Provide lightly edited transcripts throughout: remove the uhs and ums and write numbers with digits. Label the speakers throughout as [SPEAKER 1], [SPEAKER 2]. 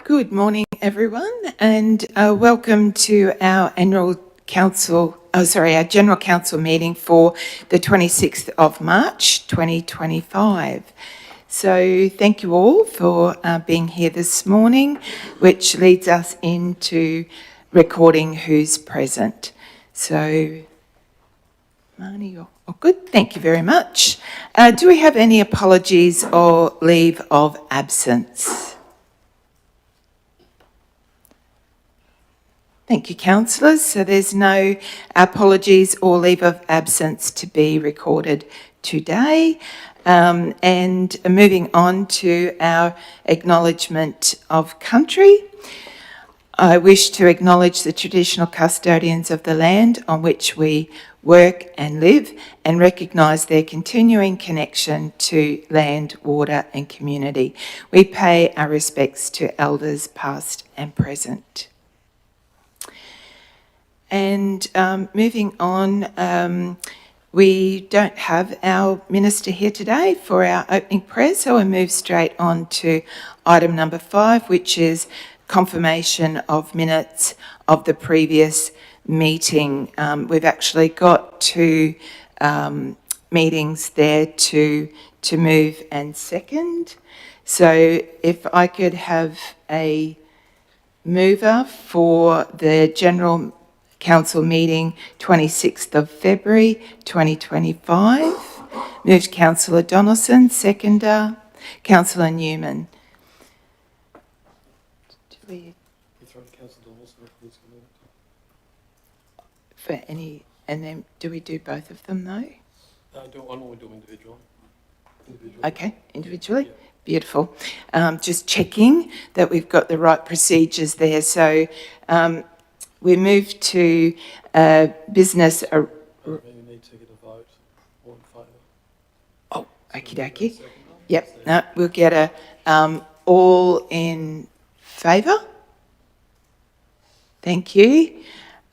[SPEAKER 1] Good morning, everyone, and welcome to our our General Council meeting for the 26th of March, 2025. So thank you all for being here this morning, which leads us into recording who's present. So, Marnie, you're good. Thank you very much. Do we have any apologies or leave of absence? Thank you, councillors. So there's no apologies or leave of absence to be recorded today. And moving on to our acknowledgement of country. I wish to acknowledge the traditional custodians of the land on which we work and live and recognise their continuing connection to land, water and community. We pay our respects to elders past and present. And moving on, we don't have our minister here today for our opening prayer, so we'll move straight on to item number 5, which is confirmation of minutes of the previous meeting. We've actually got 2 meetings there to move and second. So if I could have a mover for the General Council meeting 26th of February 2025. Moved Councillor Donaldson, seconder Councillor Newman. For any, and then do we do both of them though?
[SPEAKER 2] I normally do individually.
[SPEAKER 1] Okay, individually. Yeah. Beautiful. Just checking that we've got the right procedures there. So we move to business.
[SPEAKER 2] We need to get a vote all in favour.
[SPEAKER 1] Oh, okie dokie. Yep. No, we'll get a all in favour. Thank you.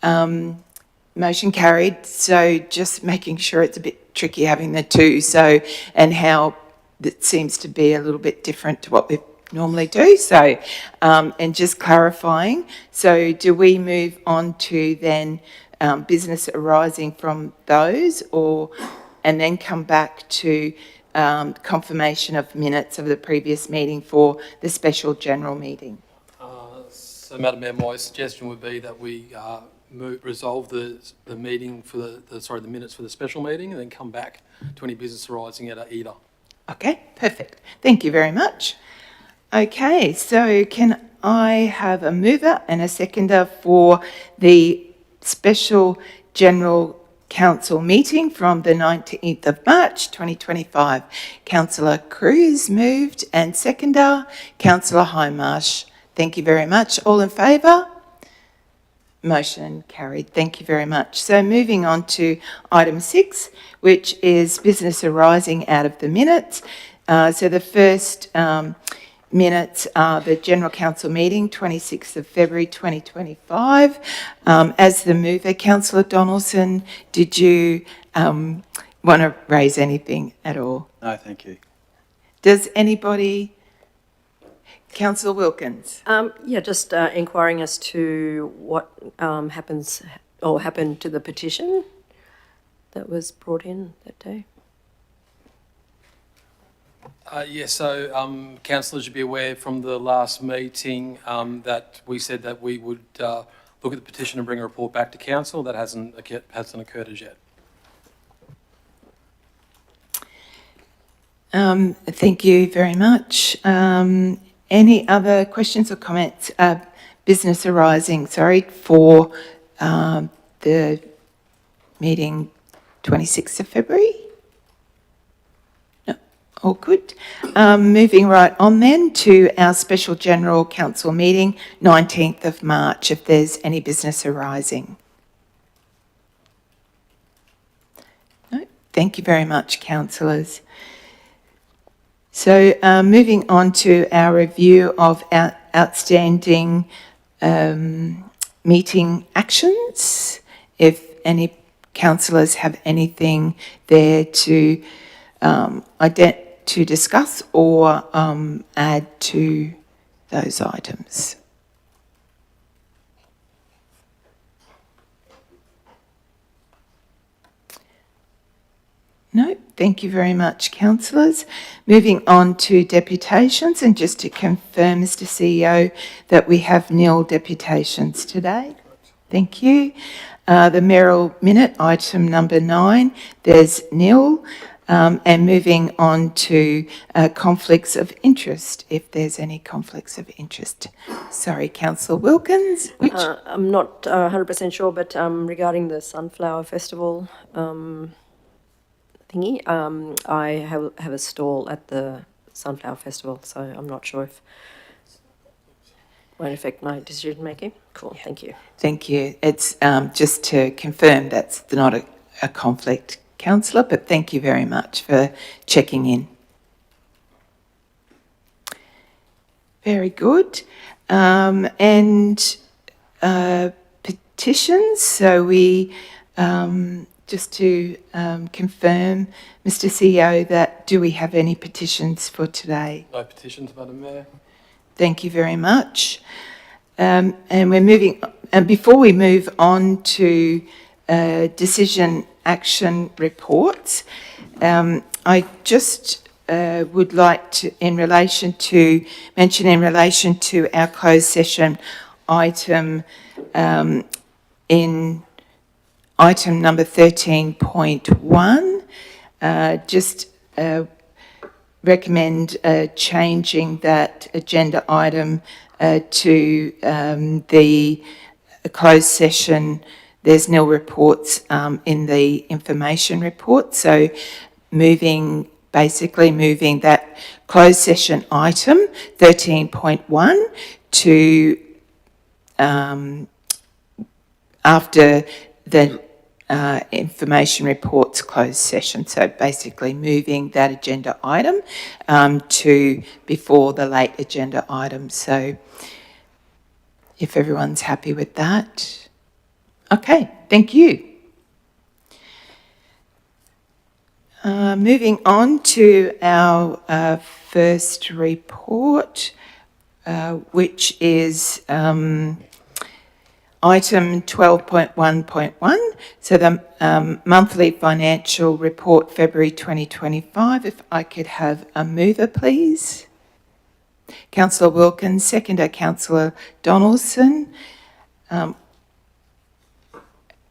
[SPEAKER 1] Motion carried. So just making sure it's a bit tricky having the 2. So and how that seems to be a little bit different to what we've normally do. So, and just clarifying, so do we move on to then business arising from those and then come back to confirmation of minutes of the previous meeting for the special general meeting?
[SPEAKER 2] So, Madam Mayor, my suggestion would be that we resolve the meeting for the minutes for the special meeting and then come back to any business arising out of either.
[SPEAKER 1] Okay, perfect. Thank you very much. Okay, so can I have a mover and a seconder for the special General Council meeting from the 19th of March 2025? Councillor Cruz moved and seconder Councillor Hindmarsh. Thank you very much. All in favour? Motion carried. Thank you very much. So moving on to item 6, which is business arising out of the minutes. So the first minutes are the General Council meeting, 26th of February 2025. As the mover, Councillor Donaldson, did you want to raise anything at all?
[SPEAKER 3] No, thank you.
[SPEAKER 1] Does anybody? Councillor Wilkins.
[SPEAKER 4] Yeah, just inquiring as to what happened to the petition that was brought in that day.
[SPEAKER 2] So councillors should be aware from the last meeting that we said that we would look at the petition and bring a report back to council. That hasn't occurred as yet.
[SPEAKER 1] Thank you very much. Any other questions or comments? Business arising, for the meeting 26th of February? No, all good. Moving right on then to our special General Council meeting, 19th of March, if there's any business arising. No, thank you very much, councillors. So moving on to our review of our outstanding meeting actions. If any councillors have anything there to discuss or add to those items? No, thank you very much, councillors. Moving on to deputations, and just to confirm, Mr CEO, that we have nil deputations today. Thank you. The Merrill Minute, item number 9, there's nil. And moving on to conflicts of interest, if there's any conflicts of interest. Sorry, Councillor Wilkins.
[SPEAKER 4] I'm not 100% sure, but regarding the Sunflower Festival thingy, I have a stall at the Sunflower Festival, so I'm not sure if it won't affect my decision making. Cool, thank you.
[SPEAKER 1] Thank you. It's just to confirm that's not a conflict, Councillor, but thank you very much for checking in. Very good. And petitions, so we, just to confirm, Mr CEO, that do we have any petitions for today?
[SPEAKER 2] No petitions, Madam Mayor.
[SPEAKER 1] Thank you very much. And we're moving, and before we move on to decision action reports, I just would like to, mention in relation to our closed session item, in item number 13.1, just recommend changing that agenda item to the closed session. There's nil reports in the information report, so basically moving that closed session item 13.1 to after the information reports closed session. So basically moving that agenda item to before the late agenda item. So if everyone's happy with that. Okay, thank you. Moving on to our first report, which is item 12.1.1, so the monthly financial report, February 2025. If I could have a mover, please. Councillor Wilkins, seconder Councillor Donaldson.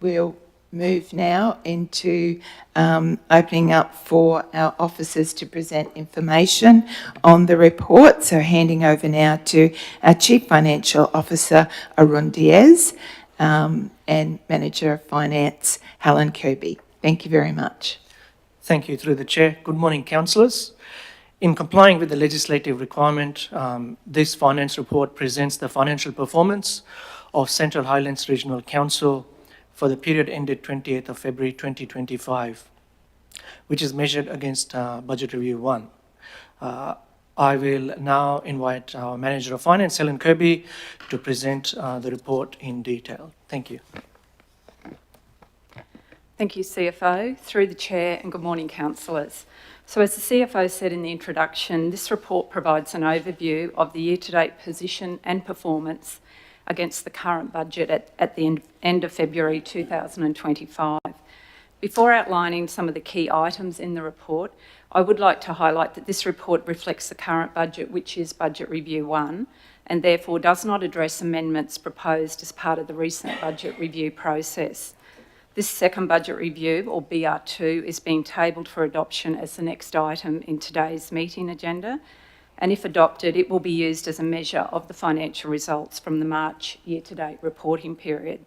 [SPEAKER 1] We'll move now into opening up for our officers to present information on the report. So handing over now to our Chief Financial Officer, Arun Diaz, and Manager of Finance, Helen Kirby. Thank you very much.
[SPEAKER 3] Thank you, through the Chair. Good morning, councillors. In complying with the legislative requirement, this finance report presents the financial performance of Central Highlands Regional Council for the period ended 28th of February 2025, which is measured against Budget Review 1. I will now invite our Manager of Finance, Helen Kirby, to present the report in detail. Thank you.
[SPEAKER 5] Thank you, CFO. Through the Chair, and good morning, councillors. So as the CFO said in the introduction, this report provides an overview of the year-to-date position and performance against the current budget at the end of February 2025. Before outlining some of the key items in the report, I would like to highlight that this report reflects the current budget, which is Budget Review 1, and therefore does not address amendments proposed as part of the recent budget review process. This second budget review, or BR2, is being tabled for adoption as the next item in today's meeting agenda, and if adopted, it will be used as a measure of the financial results from the March year-to-date reporting period.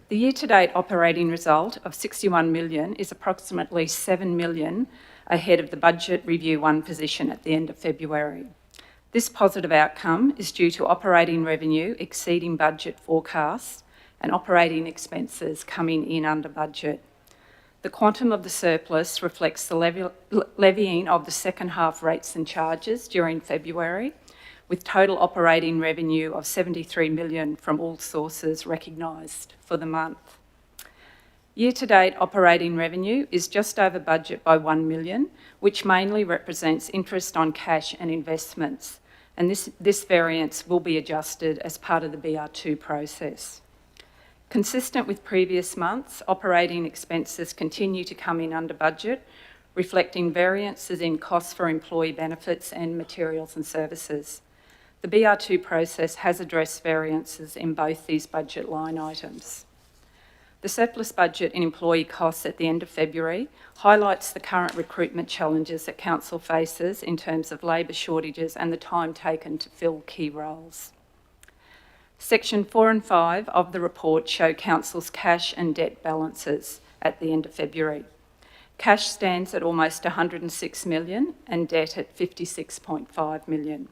[SPEAKER 5] The year-to-date operating result of 61 million is approximately 7 million ahead of the Budget Review 1 position at the end of February. This positive outcome is due to operating revenue exceeding budget forecasts and operating expenses coming in under budget. The quantum of the surplus reflects the levying of the second half rates and charges during February, with total operating revenue of 73 million from all sources recognised for the month. Year-to-date operating revenue is just over budget by 1 million, which mainly represents interest on cash and investments, and this variance will be adjusted as part of the BR2 process. Consistent with previous months, operating expenses continue to come in under budget, reflecting variances in costs for employee benefits and materials and services. The BR2 process has addressed variances in both these budget line items. The surplus budget in employee costs at the end of February highlights the current recruitment challenges that Council faces in terms of labour shortages and the time taken to fill key roles. Section 4 and 5 of the report show Council's cash and debt balances at the end of February. Cash stands at almost 106 million and debt at 56.5 million.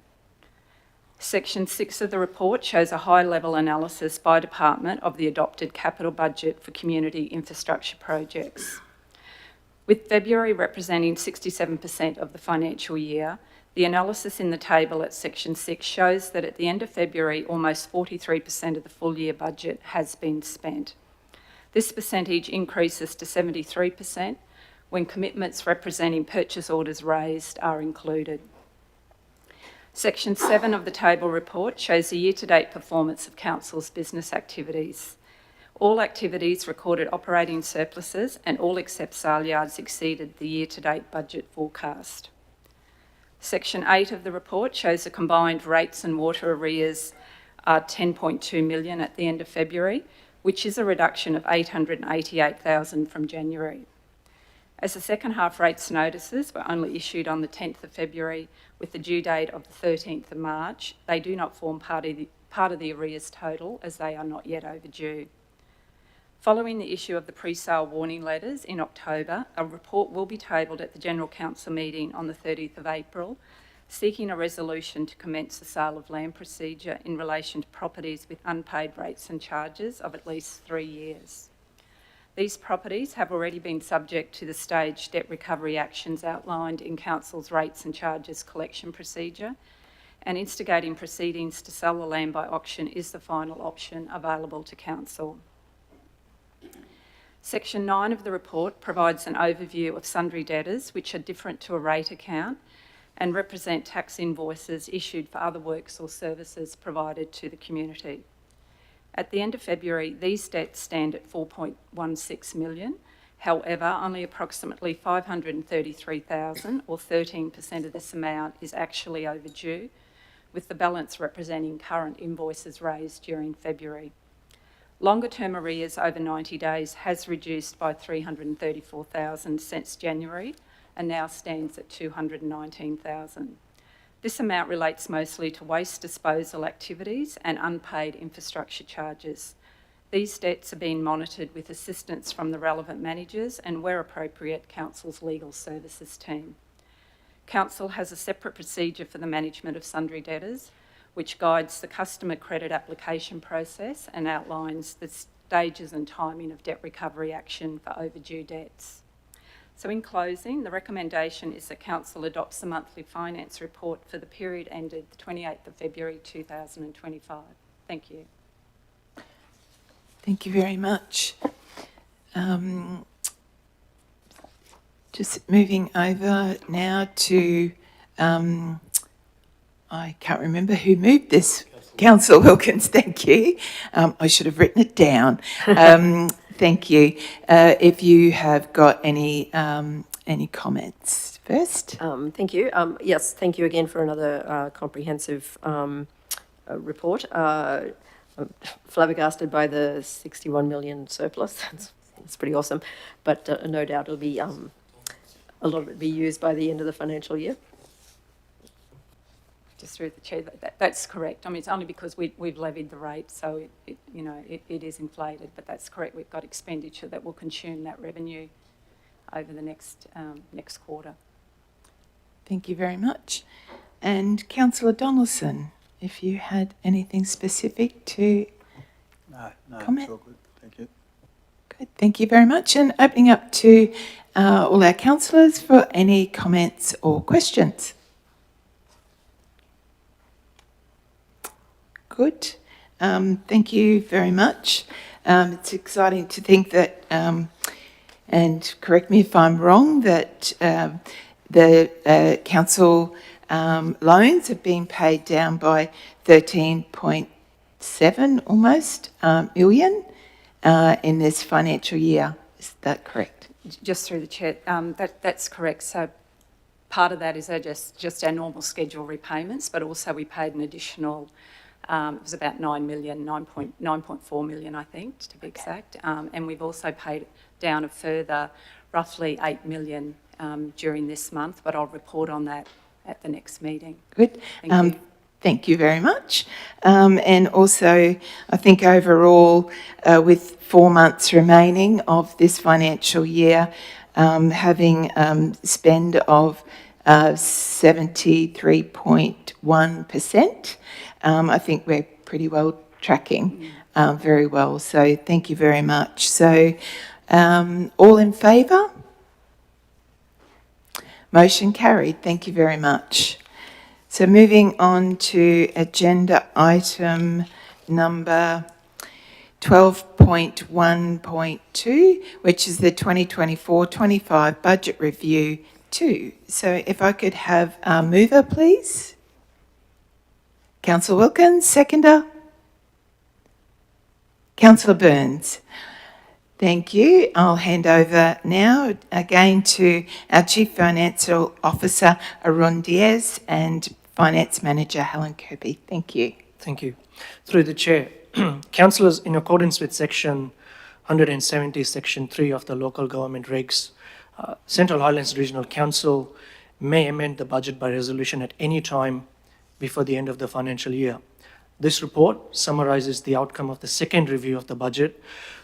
[SPEAKER 5] Section 6 of the report shows a high-level analysis by department of the adopted capital budget for community infrastructure projects. With February representing 67% of the financial year, the analysis in the table at Section 6 shows that at the end of February, almost 43% of the full year budget has been spent. This percentage increases to 73% when commitments representing purchase orders raised are included. Section 7 of the table report shows the year-to-date performance of Council's business activities. All activities recorded operating surpluses and all except sale yards exceeded the year-to-date budget forecast. Section 8 of the report shows the combined rates and water arrears are 10.2 million at the end of February, which is a reduction of 888,000 from January. As the second half rates notices were only issued on the 10th of February with the due date of the 13th of March, they do not form part of the arrears total as they are not yet overdue. Following the issue of the pre-sale warning letters in October, a report will be tabled at the General Council meeting on the 30th of April, seeking a resolution to commence the sale of land procedure in relation to properties with unpaid rates and charges of at least 3 years. These properties have already been subject to the staged debt recovery actions outlined in Council's rates and charges collection procedure, and instigating proceedings to sell the land by auction is the final option available to Council. Section 9 of the report provides an overview of sundry debtors which are different to a rate account and represent tax invoices issued for other works or services provided to the community. At the end of February, these debts stand at 4.16 million. However, only approximately 533,000 or 13% of this amount is actually overdue, with the balance representing current invoices raised during February. Longer-term arrears over 90 days has reduced by 334,000 since January and now stands at 219,000. This amount relates mostly to waste disposal activities and unpaid infrastructure charges. These debts are being monitored with assistance from the relevant managers and, where appropriate, Council's legal services team. Council has a separate procedure for the management of sundry debtors, which guides the customer credit application process and outlines the stages and timing of debt recovery action for overdue debts. So in closing, the recommendation is that Council adopts the monthly finance report for the period ended the 28th of February 2025. Thank you.
[SPEAKER 1] Thank you very much. Just moving over now to, I can't remember who moved this. Councillor Wilkins, thank you. I should have written it down. Thank you. If you have got any comments first.
[SPEAKER 4] Thank you. Yes, thank you again for another comprehensive report. I'm flabbergasted by the 61 million surplus. It's pretty awesome, but no doubt it'll be a lot of it be used by the end of the financial year.
[SPEAKER 5] Just through the chair, that's correct. I mean, it's only because we've levied the rate, so it is inflated, but that's correct. We've got expenditure that will consume that revenue over the next quarter.
[SPEAKER 1] Thank you very much. And Councillor Donaldson, if you had anything specific to comment?
[SPEAKER 6] It's all good. Thank you.
[SPEAKER 1] Good, thank you very much. And opening up to all our councillors for any comments or questions. Good. Thank you very much. It's exciting to think that, and correct me if I'm wrong, that the council loans have been paid down by 13.7 almost million in this financial year. Is that correct?
[SPEAKER 5] Just through the chair, that's correct. So part of that is just our normal schedule repayments, but also we paid an additional, it was about 9.4 million, I think, to be exact. And we've also paid down a further roughly 8 million during this month, but I'll report on that at the next meeting.
[SPEAKER 1] Good.
[SPEAKER 5] Thank you.
[SPEAKER 1] Thank you very much. And also, I think overall, with 4 months remaining of this financial year, having spend of 73.1%, I think we're pretty well tracking very well. So thank you very much. So all in favour? Motion carried. Thank you very much. So moving on to agenda item number 12.1.2, which is the 2024-25 budget review 2. So if I could have a mover, please. Councillor Wilkins, seconder. Councillor Burns. Thank you. I'll hand over now again to our Chief Financial Officer, Arun Diaz, and Finance Manager, Helen Kirby. Thank you.
[SPEAKER 3] Thank you. Through the Chair, Councillors, in accordance with Section 170, Section 3 of the Local Government Regs, Central Highlands Regional Council may amend the budget by resolution at any time before the end of the financial year. This report summarises the outcome of the second review of the budget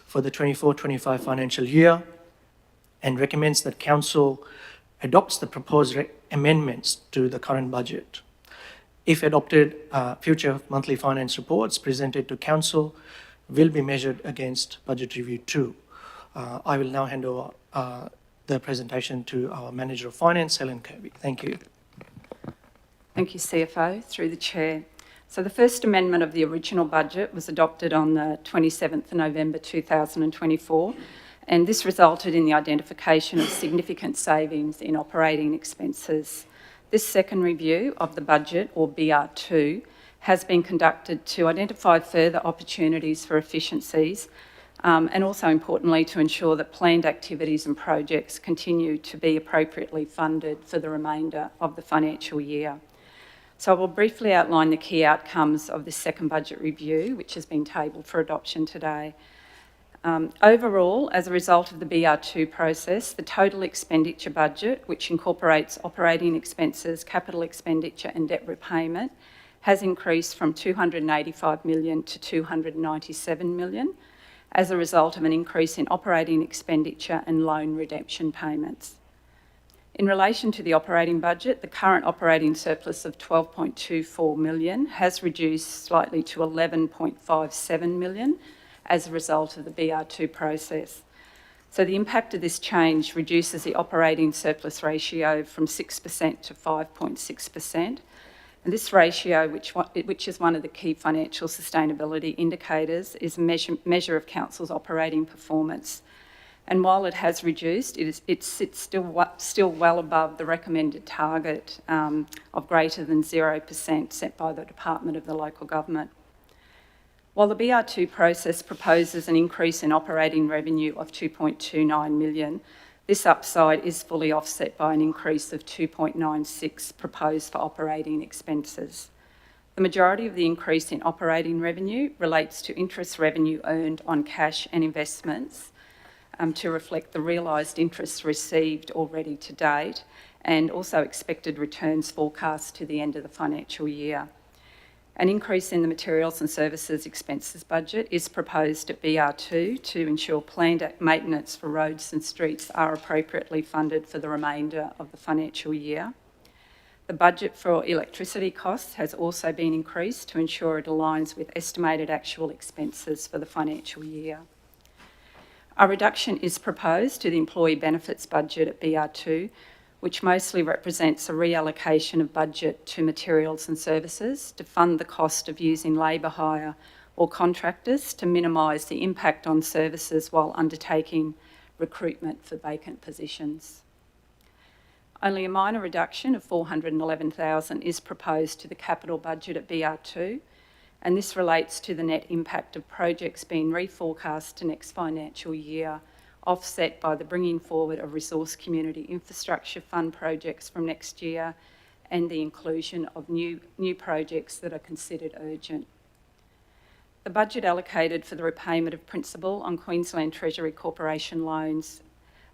[SPEAKER 3] for the 24-25 financial year and recommends that Council adopts the proposed amendments to the current budget. If adopted, future monthly finance reports presented to Council will be measured against Budget Review 2. I will now hand over the presentation to our Manager of Finance, Helen Kirby. Thank you.
[SPEAKER 5] Thank you, CFO. Through the Chair. So the first amendment of the original budget was adopted on the 27th of November 2024, and this resulted in the identification of significant savings in operating expenses. This second review of the budget, or BR2, has been conducted to identify further opportunities for efficiencies and also, importantly, to ensure that planned activities and projects continue to be appropriately funded for the remainder of the financial year. So I will briefly outline the key outcomes of this second budget review, which has been tabled for adoption today. Overall, as a result of the BR2 process, the total expenditure budget, which incorporates operating expenses, capital expenditure and debt repayment, has increased from 285 million to 297 million as a result of an increase in operating expenditure and loan redemption payments. In relation to the operating budget, the current operating surplus of 12.24 million has reduced slightly to 11.57 million as a result of the BR2 process. So the impact of this change reduces the operating surplus ratio from 6% to 5.6%. And this ratio, which is one of the key financial sustainability indicators, is a measure of Council's operating performance. And while it has reduced, it sits still well above the recommended target of greater than 0% set by the Department of the Local Government. While the BR2 process proposes an increase in operating revenue of 2.29 million, this upside is fully offset by an increase of 2.96 proposed for operating expenses. The majority of the increase in operating revenue relates to interest revenue earned on cash and investments, to reflect the realised interest received already to date and also expected returns forecast to the end of the financial year. An increase in the materials and services expenses budget is proposed at BR2 to ensure planned maintenance for roads and streets are appropriately funded for the remainder of the financial year. The budget for electricity costs has also been increased to ensure it aligns with estimated actual expenses for the financial year. A reduction is proposed to the employee benefits budget at BR2, which mostly represents a reallocation of budget to materials and services to fund the cost of using labour hire or contractors to minimise the impact on services while undertaking recruitment for vacant positions. Only a minor reduction of $411,000 is proposed to the capital budget at BR2, and this relates to the net impact of projects being reforecast to next financial year, offset by the bringing forward of Resource Community Infrastructure Fund projects from next year and the inclusion of new projects that are considered urgent. The budget allocated for the repayment of principal on Queensland Treasury Corporation loans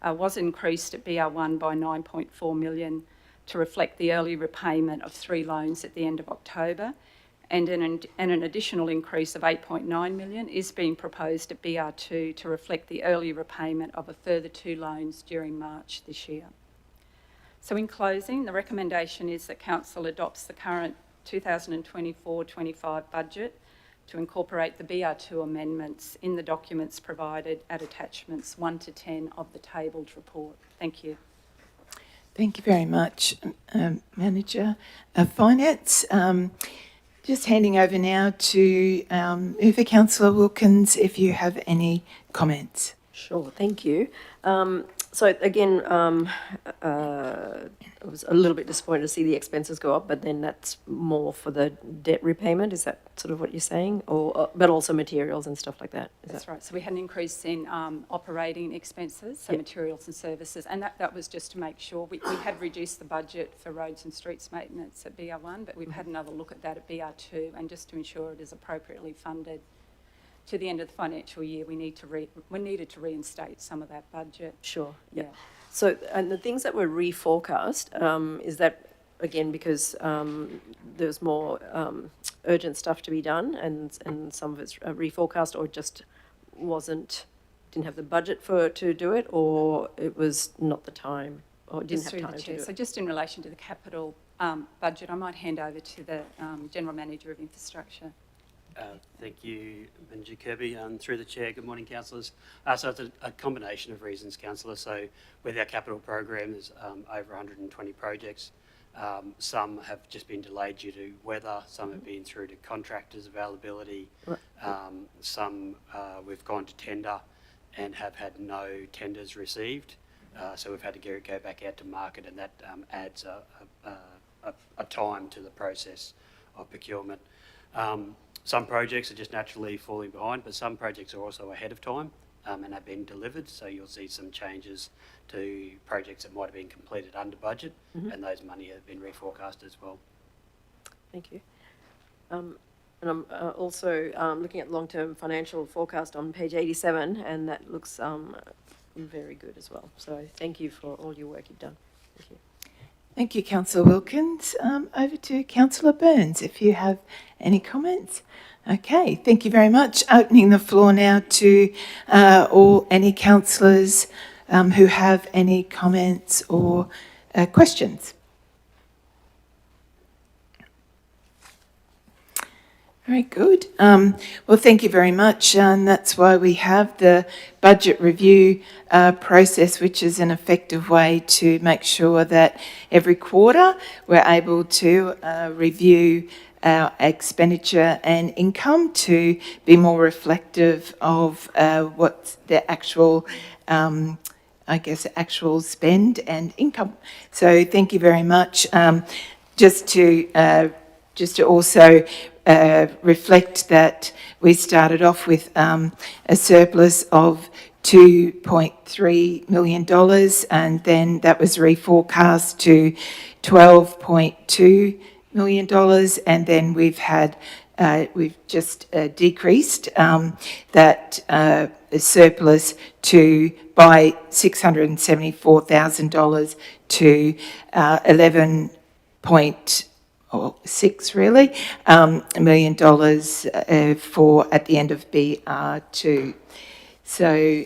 [SPEAKER 5] was increased at BR1 by $9.4 million to reflect the early repayment of 3 loans at the end of October, and an additional increase of $8.9 million is being proposed at BR2 to reflect the early repayment of a further 2 loans during March this year. So in closing, the recommendation is that Council adopts the current 2024-25 budget to incorporate the BR2 amendments in the documents provided at attachments 1 to 10 of the tabled report. Thank you.
[SPEAKER 1] Thank you very much, Manager of Finance. Just handing over now to mover Councillor Wilkins, if you have any comments.
[SPEAKER 4] Sure, thank you. So again, I was a little bit disappointed to see the expenses go up, but then that's more for the debt repayment. Is that sort of what you're saying? Or but also materials and stuff like that?
[SPEAKER 5] That's right. So we had an increase in operating expenses, so materials and services, and that was just to make sure. We had reduced the budget for roads and streets maintenance at BR1, but we've had another look at that at BR2, and just to ensure it is appropriately funded to the end of the financial year, we needed to reinstate some of that budget.
[SPEAKER 4] Sure, yeah. So, and the things that were reforecast, is that, again, because there's more urgent stuff to be done and some of it's reforecast, or just didn't have the budget to do it, or it was not the time, or didn't have time to do it?
[SPEAKER 5] So just in relation to the capital budget, I might hand over to the General Manager of Infrastructure.
[SPEAKER 7] Thank you, Manager Kirby. Through the Chair, good morning, councillors. So it's a combination of reasons, councillor. So with our capital program, there's over 120 projects. Some have just been delayed due to weather. Some have been through to contractors' availability. Some we've gone to tender and have had no tenders received. So we've had to go back out to market, and that adds a time to the process of procurement. Some projects are just naturally falling behind, but some projects are also ahead of time and have been delivered. So you'll see some changes to projects that might have been completed under budget, and those money have been reforecast as well.
[SPEAKER 4] Thank you. And I'm also looking at long-term financial forecast on page 87, and that looks very good as well. So thank you for all your work you've done. Thank you.
[SPEAKER 1] Thank you, Councillor Wilkins. Over to Councillor Burns, if you have any comments. Okay, thank you very much. Opening the floor now to any councillors who have any comments or questions. Very good. Well, thank you very much. And that's why we have the budget review process, which is an effective way to make sure that every quarter we're able to review our expenditure and income to be more reflective of what's the actual, actual spend and income. So thank you very much. Just to also reflect that we started off with a surplus of $2.3 million, and then that was reforecast to $12.2 million, and then we've just decreased that surplus by $674,000 to 11.6 really $1 million for at the end of BR2. So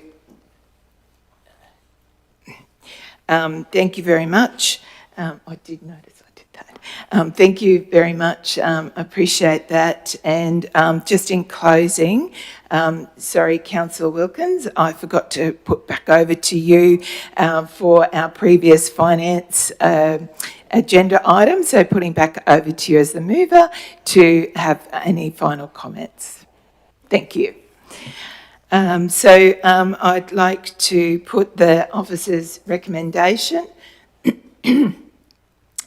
[SPEAKER 1] thank you very much. I did notice I did that. Thank you very much. Appreciate that. And just in closing, sorry, Councillor Wilkins, I forgot to put back over to you for our previous finance agenda item. So putting back over to you as the mover to have any final comments. Thank you. I'd like to put the officer's recommendation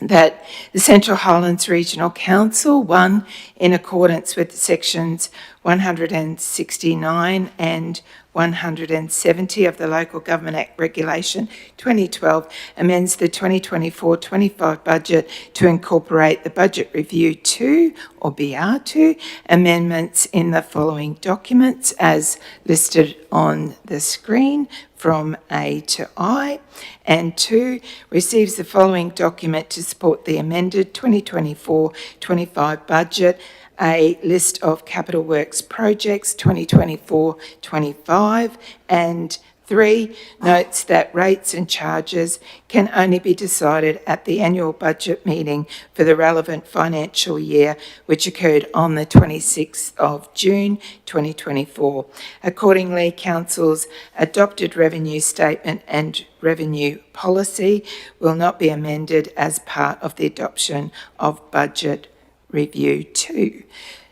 [SPEAKER 1] that the Central Highlands Regional Council, one, in accordance with sections 169 and 170 of the Local Government Act Regulation 2012, amends the 2024-25 budget to incorporate the Budget Review 2 or BR2 amendments in the following documents as listed on the screen from A to I, and 2, receives the following document to support the amended 2024-25 budget: a list of capital works projects 2024-25, and 3, notes that rates and charges can only be decided at the annual budget meeting for the relevant financial year, which occurred on the 26th of June 2024. Accordingly, Council's adopted revenue statement and revenue policy will not be amended as part of the adoption of Budget Review 2.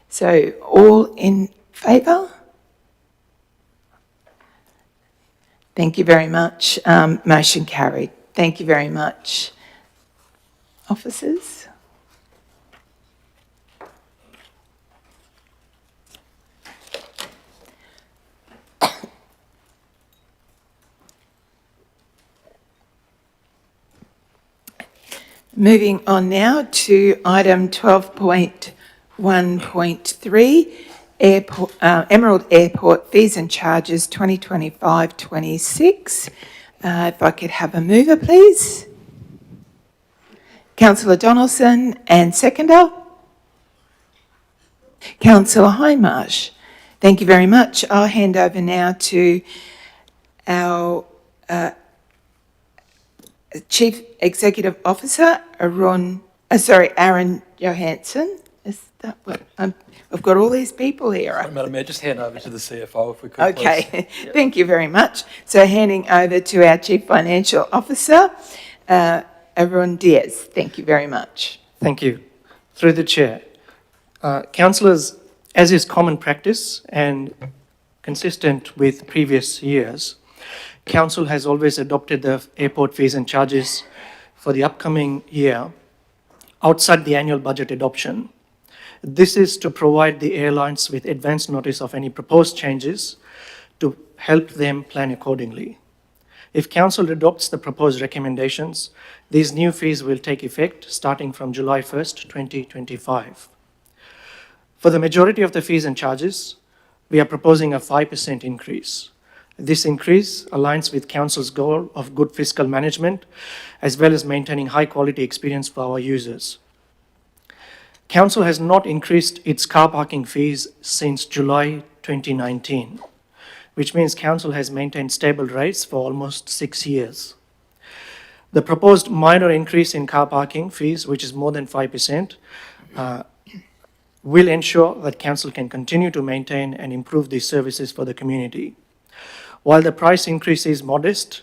[SPEAKER 1] So, all in favour? Thank you very much. Motion carried. Thank you very much. Officers? Moving on now to item 12.1.3, Emerald Airport Fees and Charges 2025-26. If I could have a mover, please. Councillor Donaldson, and seconder? Councillor Hindmarsh. Thank you very much. I'll hand over now to our Chief Executive Officer, Aaron Johansson. Is that what I've got all these people here.
[SPEAKER 2] Sorry, Madam Mayor, just hand over to the CFO if we could,
[SPEAKER 1] Okay,
[SPEAKER 2] please.
[SPEAKER 1] thank you very much. So handing over to our Chief Financial Officer, Aaron Diaz. Thank you very much.
[SPEAKER 3] Thank you. Through the chair. Councillors, as is common practice and consistent with previous years, Council has always adopted the airport fees and charges for the upcoming year outside the annual budget adoption. This is to provide the airlines with advance notice of any proposed changes to help them plan accordingly. If Council adopts the proposed recommendations, these new fees will take effect starting from July 1st, 2025. For the majority of the fees and charges, we are proposing a 5% increase. This increase aligns with Council's goal of good fiscal management, as well as maintaining high-quality experience for our users. Council has not increased its car parking fees since July 2019, which means Council has maintained stable rates for almost 6 years. The proposed minor increase in car parking fees, which is more than 5%, will ensure that Council can continue to maintain and improve these services for the community. While the price increase is modest,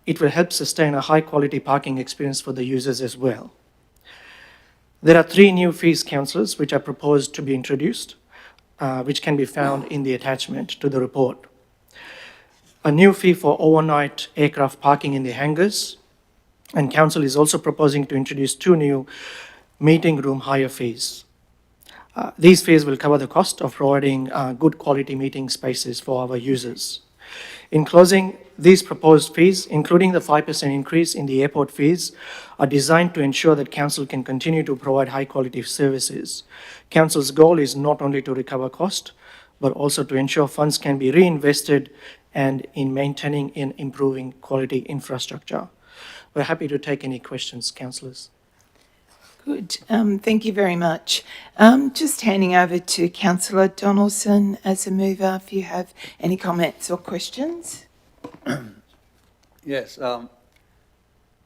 [SPEAKER 3] it will help sustain a high-quality parking experience for the users as well. There are 3 new fees, councillors, which are proposed to be introduced, which can be found in the attachment to the report. A new fee for overnight aircraft parking in the hangars, and Council is also proposing to introduce 2 new meeting room hire fees. These fees will cover the cost of providing good quality meeting spaces for our users. In closing, these proposed fees, including the 5% increase in the airport fees, are designed to ensure that Council can continue to provide high-quality services. Council's goal is not only to recover cost, but also to ensure funds can be reinvested and in maintaining and improving quality infrastructure. We're happy to take any questions, councillors.
[SPEAKER 1] Good. Thank you very much. Just handing over to Councillor Donaldson as a mover, if you have any comments or questions.
[SPEAKER 6] Yes,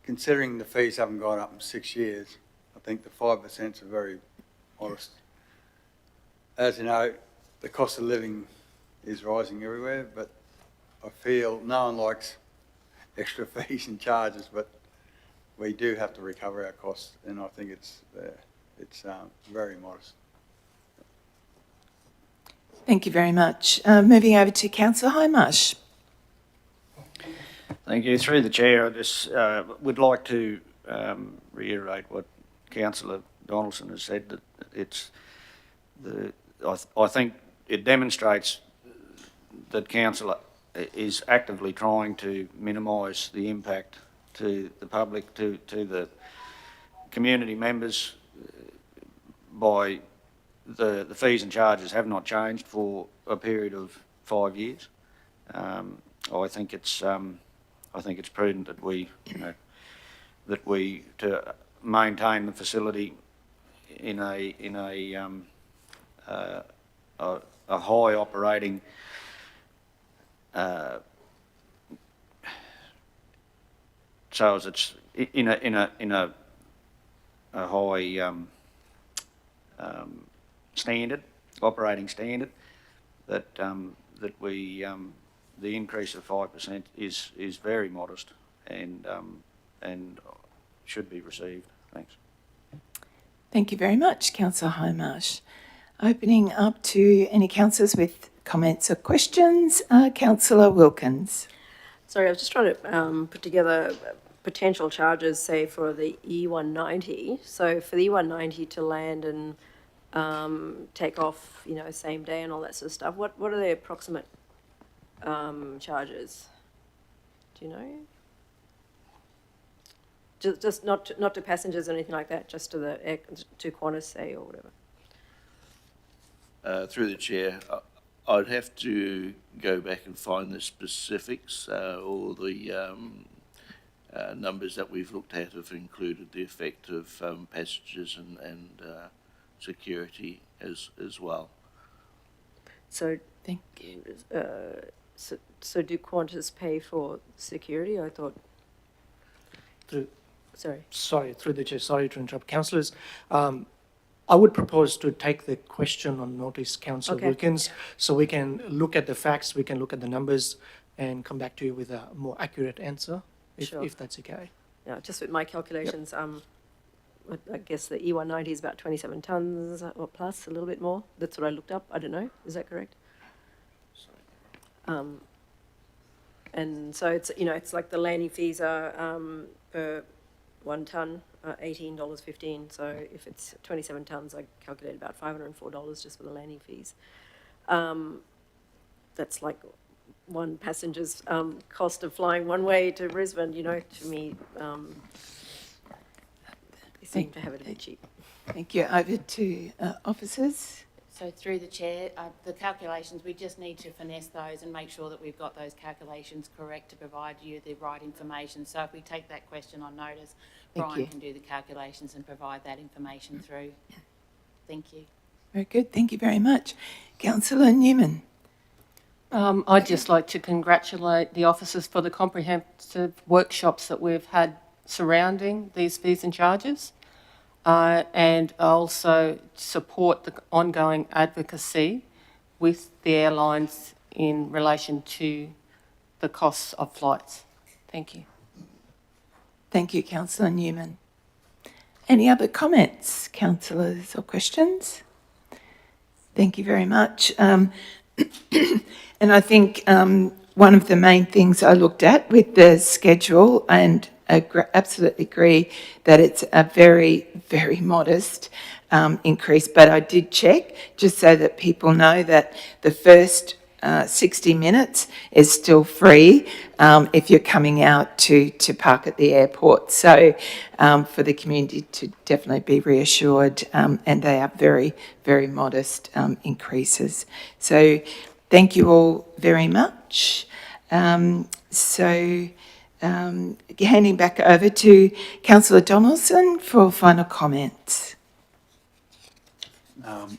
[SPEAKER 6] considering the fees haven't gone up in 6 years, I think the 5% is very modest. As you know, the cost of living is rising everywhere, but I feel no one likes extra fees and charges, but we do have to recover our costs, and I think it's very modest.
[SPEAKER 1] Thank you very much. Moving over to Councillor Hindmarsh.
[SPEAKER 8] Thank you. Through the chair, I just would like to reiterate what Councillor Donaldson has said, that I think it demonstrates that council is actively trying to minimise the impact to the public, to the community members, by the fees and charges have not changed for a period of 5 years. I think it's prudent that we, to maintain the facility in a high operating so as it's in a high standard, operating standard, that we the increase of 5% is very modest and should be received. Thanks.
[SPEAKER 1] Thank you very much, Councillor Hindmarsh. Opening up to any councillors with comments or questions. Councillor Wilkins.
[SPEAKER 4] Sorry, I was just trying to put together potential charges, say, for the E190. So for the E190 to land and take off, same day and all that sort of stuff, what are the approximate charges? Do you know? Just not to passengers or anything like that, just to to Qantas, say, or whatever.
[SPEAKER 9] Through the chair, I'd have to go back and find the specifics. All the numbers that we've looked at have included the effect of passengers and security as well.
[SPEAKER 4] So,
[SPEAKER 1] Thank you.
[SPEAKER 4] So do Qantas pay for security? I thought. Sorry,
[SPEAKER 3] through the chair, sorry to interrupt. Councillors, I would propose to take the question on notice, Councillor Wilkins, so we can look at the facts, we can look at the numbers and come back to you with a more accurate answer, if that's okay.
[SPEAKER 4] Yeah, just with my calculations, I guess the E190 is about 27 tonnes or plus, a little bit more. That's what I looked up. I don't know. Is that correct? And so it's, it's like the landing fees are per 1 tonne, $18.15. So if it's 27 tonnes, I calculate about $504 just for the landing fees. That's like one passenger's cost of flying one way to Brisbane, to me. They seem to have it a bit cheap.
[SPEAKER 1] Thank you. Over to officers.
[SPEAKER 10] So through the chair, the calculations, we just need to finesse those and make sure that we've got those calculations correct to provide you the right information. So if we take that question on notice, Brian can do the calculations and provide that information through. Thank you.
[SPEAKER 1] Very good. Thank you very much. Councillor Newman.
[SPEAKER 11] I'd just like to congratulate the officers for the comprehensive workshops that we've had surrounding these fees and charges. And also support the ongoing advocacy with the airlines in relation to the costs of flights. Thank you.
[SPEAKER 1] Thank you, Councillor Newman. Any other comments, councillors, or questions? Thank you very much. And I think one of the main things I looked at with the schedule, and absolutely agree that it's a very, very modest increase, but I did check just so that people know that the first 60 minutes is still free if you're coming out to park at the airport. So for the community to definitely be reassured, and they are very, very modest increases. So thank you all very much. Handing back over to Councillor Donaldson for final comments.
[SPEAKER 6] I'm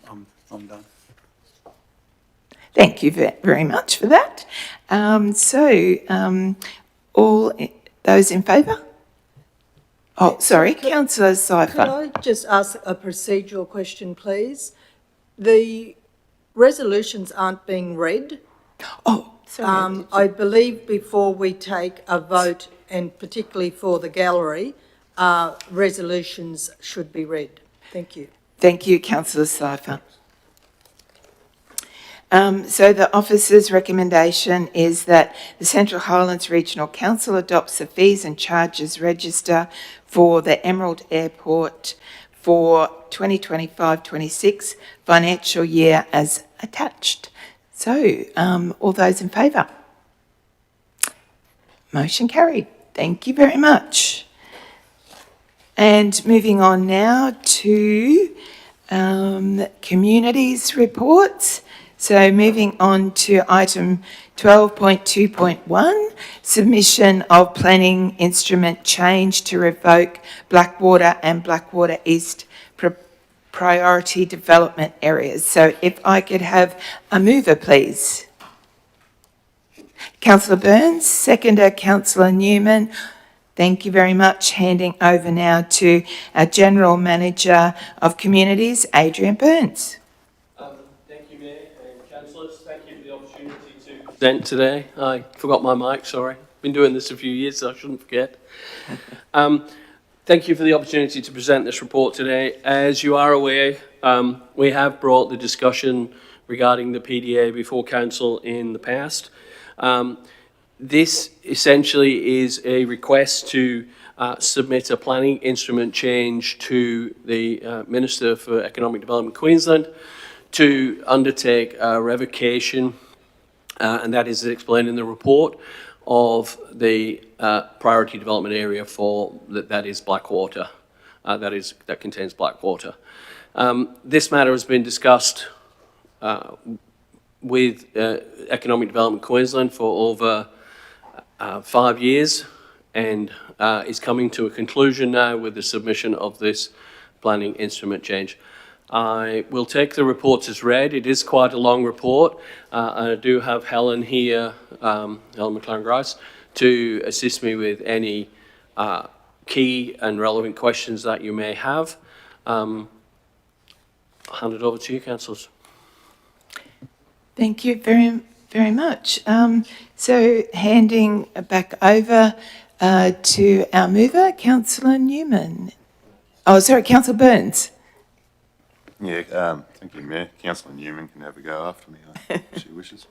[SPEAKER 6] done.
[SPEAKER 1] Thank you very much for that. All those in favour? Oh, sorry, Councillor Cypher.
[SPEAKER 12] Could I just ask a procedural question, please? The resolutions aren't being read.
[SPEAKER 1] Oh, sorry.
[SPEAKER 12] I believe before we take a vote, and particularly for the gallery, resolutions should be read. Thank you.
[SPEAKER 1] Thank you, Councillor Cypher. So the officer's recommendation is that the Central Highlands Regional Council adopts the fees and charges register for the Emerald Airport for 2025-26 financial year as attached. So, all those in favour? Motion carried. Thank you very much. And moving on now to communities reports. So moving on to item 12.2.1, submission of planning instrument change to revoke Blackwater and Blackwater East priority development areas. So if I could have a mover, please. Councillor Burns, seconder Councillor Newman. Thank you very much. Handing over now to our General Manager of Communities, Adrian Burns.
[SPEAKER 13] Thank you, Mayor and Councillors. Thank you for the opportunity to present today. I forgot my mic, sorry. Been doing this a few years, so I shouldn't forget. Thank you for the opportunity to present this report today. As you are aware, we have brought the discussion regarding the PDA before Council in the past. This essentially is a request to submit a planning instrument change to the Minister for Economic Development Queensland to undertake a revocation, and that is explained in the report, of the priority development area for that is Blackwater, that contains Blackwater. This matter has been discussed with Economic Development Queensland for over 5 years, and is coming to a conclusion now with the submission of this planning instrument change. I will take the report as read. It is quite a long report. I do have Helen here, Helen McLaren-Grice, to assist me with any key and relevant questions that you may have. I'll hand it over to you, councillors.
[SPEAKER 1] Thank you very much. So handing back over to our mover, Councillor Newman. Oh, sorry, Councillor Burns.
[SPEAKER 14] Yeah, thank you, Mayor. Councillor Newman can have a go after me if she wishes.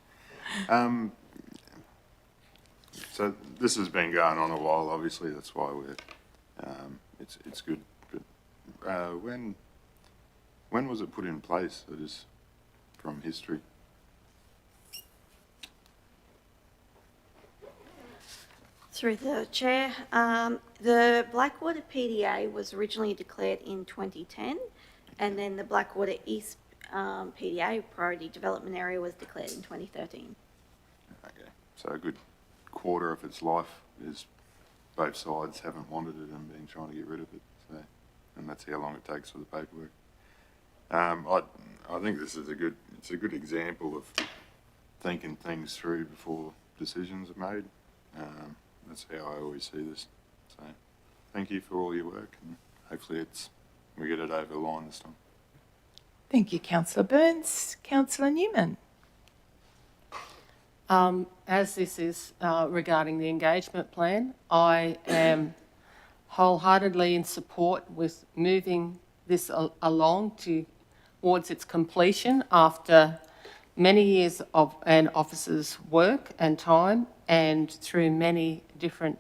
[SPEAKER 14] So this has been going on a while, obviously, that's why we're, it's good. When was it put in place? That is from history.
[SPEAKER 15] Through the chair, the Blackwater PDA was originally declared in 2010, and then the Blackwater East PDA, Priority Development Area, was declared in 2013.
[SPEAKER 14] Okay, so a good quarter of its life is both sides haven't wanted it and been trying to get rid of it. So, and that's how long it takes for the paperwork. I think this is it's a good example of thinking things through before decisions are made. That's how I always see this. So thank you for all your work, and hopefully we get it over the line this time.
[SPEAKER 1] Thank you, Councillor Burns. Councillor Newman.
[SPEAKER 11] As this is regarding the engagement plan, I am wholeheartedly in support with moving this along towards its completion after many years of an officer's work and time, and through many different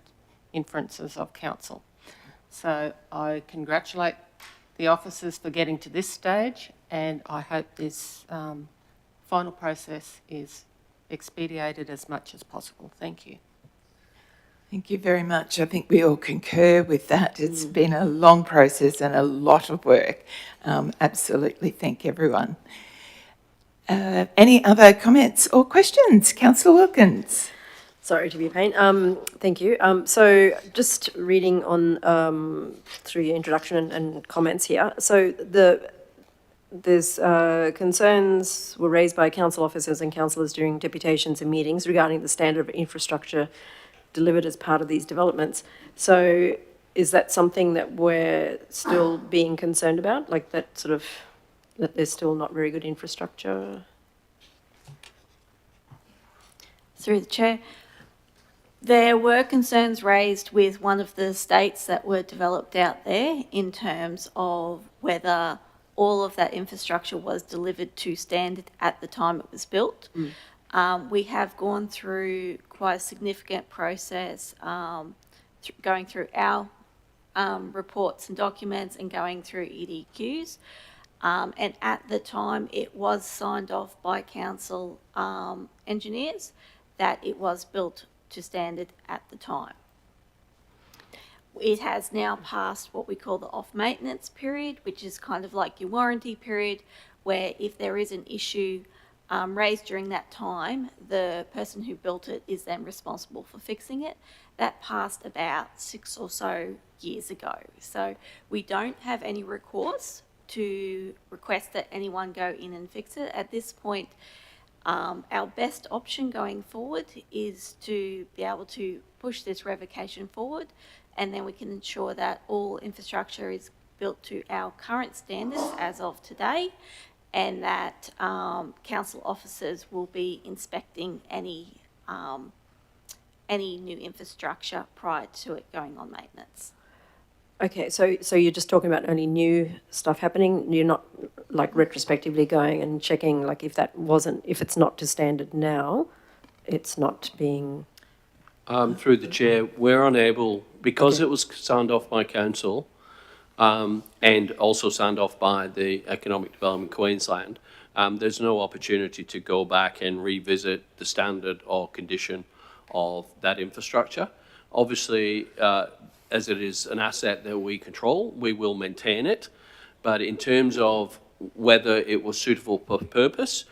[SPEAKER 11] inferences of council. So I congratulate the officers for getting to this stage, and I hope this final process is expedited as much as possible. Thank you.
[SPEAKER 1] Thank you very much. I think we all concur with that. It's been a long process and a lot of work. Absolutely, thank everyone. Any other comments or questions? Councillor Wilkins.
[SPEAKER 4] Sorry to be a pain. Thank you. So just reading on through your introduction and comments here. So there's concerns were raised by council officers and councillors during deputations and meetings regarding the standard of infrastructure delivered as part of these developments. So is that something that we're still being concerned about? Like that sort of, that there's still not very good infrastructure?
[SPEAKER 15] Through the chair, there were concerns raised with one of the estates that were developed out there in terms of whether all of that infrastructure was delivered to standard at the time it was built. We have gone through quite a significant process, going through our reports and documents and going through EDQs. And at the time, it was signed off by council engineers that it was built to standard at the time. It has now passed what we call the off-maintenance period, which is kind of like your warranty period, where if there is an issue raised during that time, the person who built it is then responsible for fixing it. That passed about 6 or so years ago. So we don't have any recourse to request that anyone go in and fix it. At this point, our best option going forward is to be able to push this revocation forward, and then we can ensure that all infrastructure is built to our current standards as of today, and that council officers will be inspecting any new infrastructure prior to it going on maintenance.
[SPEAKER 4] Okay, so you're just talking about only new stuff happening? You're not like retrospectively going and checking like if it's not to standard now, it's not being...
[SPEAKER 13] Through the chair, we're unable, because it was signed off by council and also signed off by the Economic Development Queensland, there's no opportunity to go back and revisit the standard or condition of that infrastructure. Obviously, as it is an asset that we control, we will maintain it. But in terms of whether it was suitable for purpose,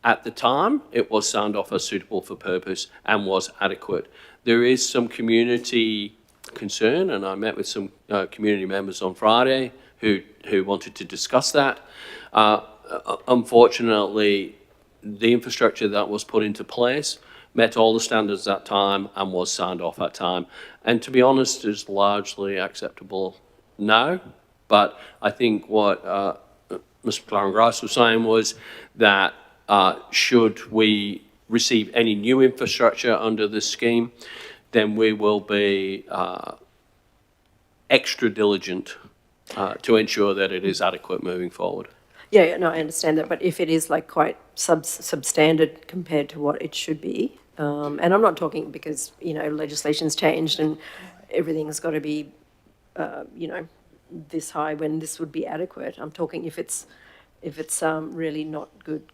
[SPEAKER 13] at the time, it was signed off as suitable for purpose and was adequate. There is some community concern, and I met with some community members on Friday who wanted to discuss that. Unfortunately, the infrastructure that was put into place met all the standards at that time and was signed off at that time. And to be honest, is largely acceptable now. But I think what Mr. McLaren-Grice was saying was that should we receive any new infrastructure under this scheme, then we will be extra diligent to ensure that it is adequate moving forward.
[SPEAKER 4] Yeah, no, I understand that, but if it is like quite substandard compared to what it should be, and I'm not talking because, you know, legislation's changed and everything's got to be, you know, this high when this would be adequate. I'm talking if it's really not good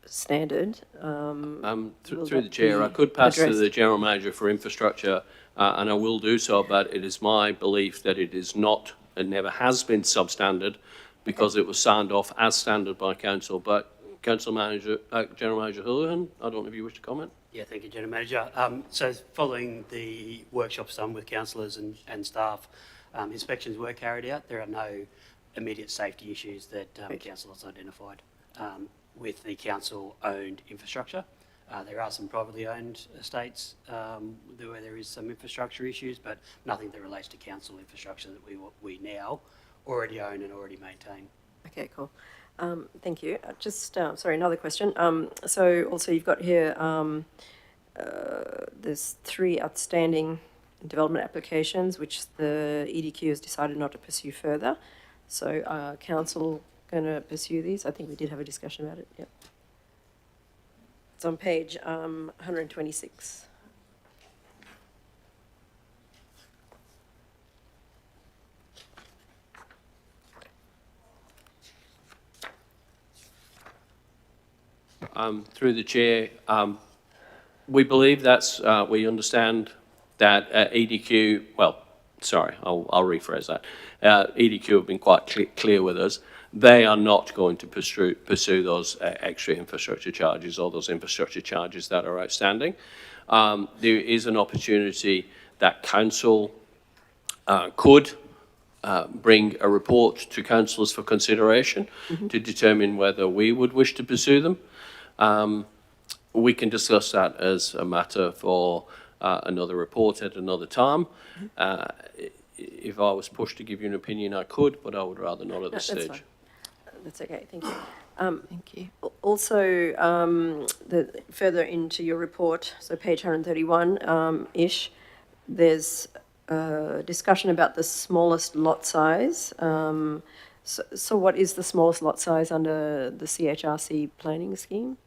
[SPEAKER 4] standard.
[SPEAKER 13] Through the chair, I could pass to the General Manager for Infrastructure, and I will do so, but it is my belief that it is not and never has been substandard because it was signed off as standard by council. But Council Manager, General Manager Houlihan, I don't know if you wish to comment.
[SPEAKER 7] Yeah, thank you, General Manager. So following the workshops done with councillors and staff, inspections were carried out. There are no immediate safety issues that council has identified with the council-owned infrastructure. There are some privately owned estates where there is some infrastructure issues, but nothing that relates to council infrastructure that we now already own and already maintain.
[SPEAKER 4] Okay, cool. Thank you. Just, sorry, another question. So also you've got here, there's 3 outstanding development applications which the EDQ has decided not to pursue further. So council going to pursue these? I think we did have a discussion about it. Yep. It's on page 126.
[SPEAKER 13] Through the chair, we believe that's, we understand that EDQ, well, sorry, I'll rephrase that. EDQ have been quite clear with us. They are not going to pursue those extra infrastructure charges or those infrastructure charges that are outstanding. There is an opportunity that council could bring a report to councillors for consideration to determine whether we would wish to pursue them. We can discuss that as a matter for another report at another time. If I was pushed to give you an opinion, I could, but I would rather not at this stage.
[SPEAKER 4] Fine. That's okay, thank you.
[SPEAKER 1] Thank you.
[SPEAKER 4] Also, further into your report, so page 131-ish, there's a discussion about the smallest lot size So what is the smallest lot size under the CHRC planning scheme?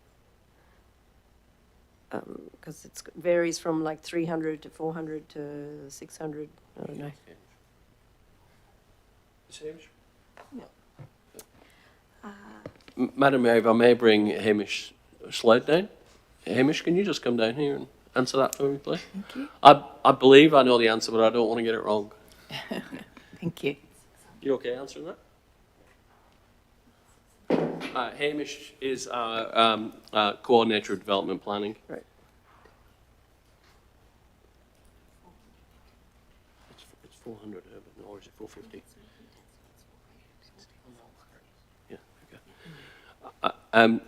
[SPEAKER 4] Because it varies from like 300 to 400 to 600, I don't know.
[SPEAKER 13] Madam Mayor, if I may bring Hamish Slade down. Hamish, can you just come down here and answer that for me, please?
[SPEAKER 1] Thank you.
[SPEAKER 13] I believe I know the answer, but I don't want to get it wrong.
[SPEAKER 1] Thank you.
[SPEAKER 13] You okay answering that? Hamish is our coordinator of development planning.
[SPEAKER 4] Right.
[SPEAKER 13] It's 400 urban, or is it 450? Yeah, okay.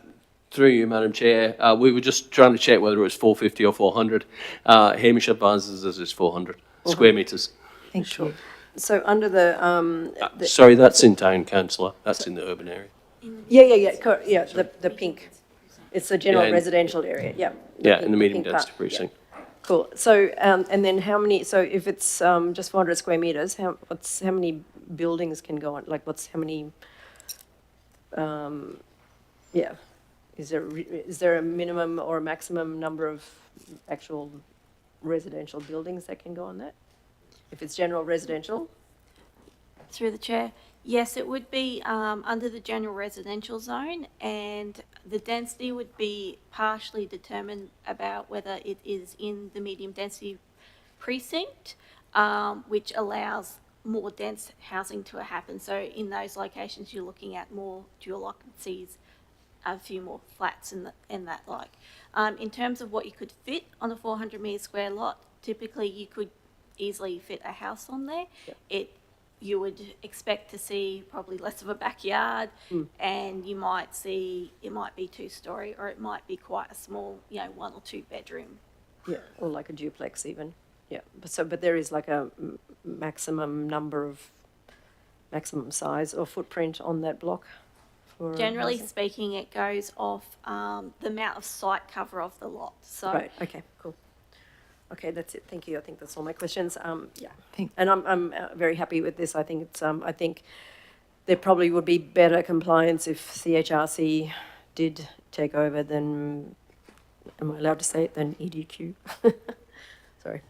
[SPEAKER 13] Through you, Madam Chair, we were just trying to check whether it was 450 or 400. Hamish advises us it's 400 square metres.
[SPEAKER 1] Thank you.
[SPEAKER 4] So under the,
[SPEAKER 13] Sorry, that's in town, councillor. That's in the urban area.
[SPEAKER 4] yeah, the pink. It's the general
[SPEAKER 13] Yeah,
[SPEAKER 4] residential area, yeah.
[SPEAKER 13] Yeah, in the medium
[SPEAKER 4] pink part,
[SPEAKER 13] density precinct.
[SPEAKER 4] yeah. Cool. So, and then how many, so if it's just 400 square meters, how many buildings can go on? Like how many, yeah. Is there a minimum or a maximum number of actual residential buildings that can go on that? If it's general residential?
[SPEAKER 15] Through the chair, yes, it would be under the general residential zone, and the density would be partially determined about whether it is in the medium density precinct, which allows more dense housing to happen. So in those locations, you're looking at more dual occupancies, a few more flats and that like. In terms of what you could fit on a 400 metre square lot, typically you could easily fit a house on there. Yep. You would expect to see probably less of a backyard, and you might see it might be 2-storey, or it might be quite a small, 1 or 2 bedroom.
[SPEAKER 4] Yeah, or like a duplex even. Yeah, but there is like a maximum size or footprint on that block.
[SPEAKER 15] Generally speaking, it goes off the amount of site cover of the lot. So
[SPEAKER 4] right. Okay. Cool. Okay, that's it. Thank you. I think that's all my questions. Yeah, and I'm very happy with this. I think it's I think there probably would be better compliance if CHRC did take over than, am I allowed to say it, than EDQ? Sorry.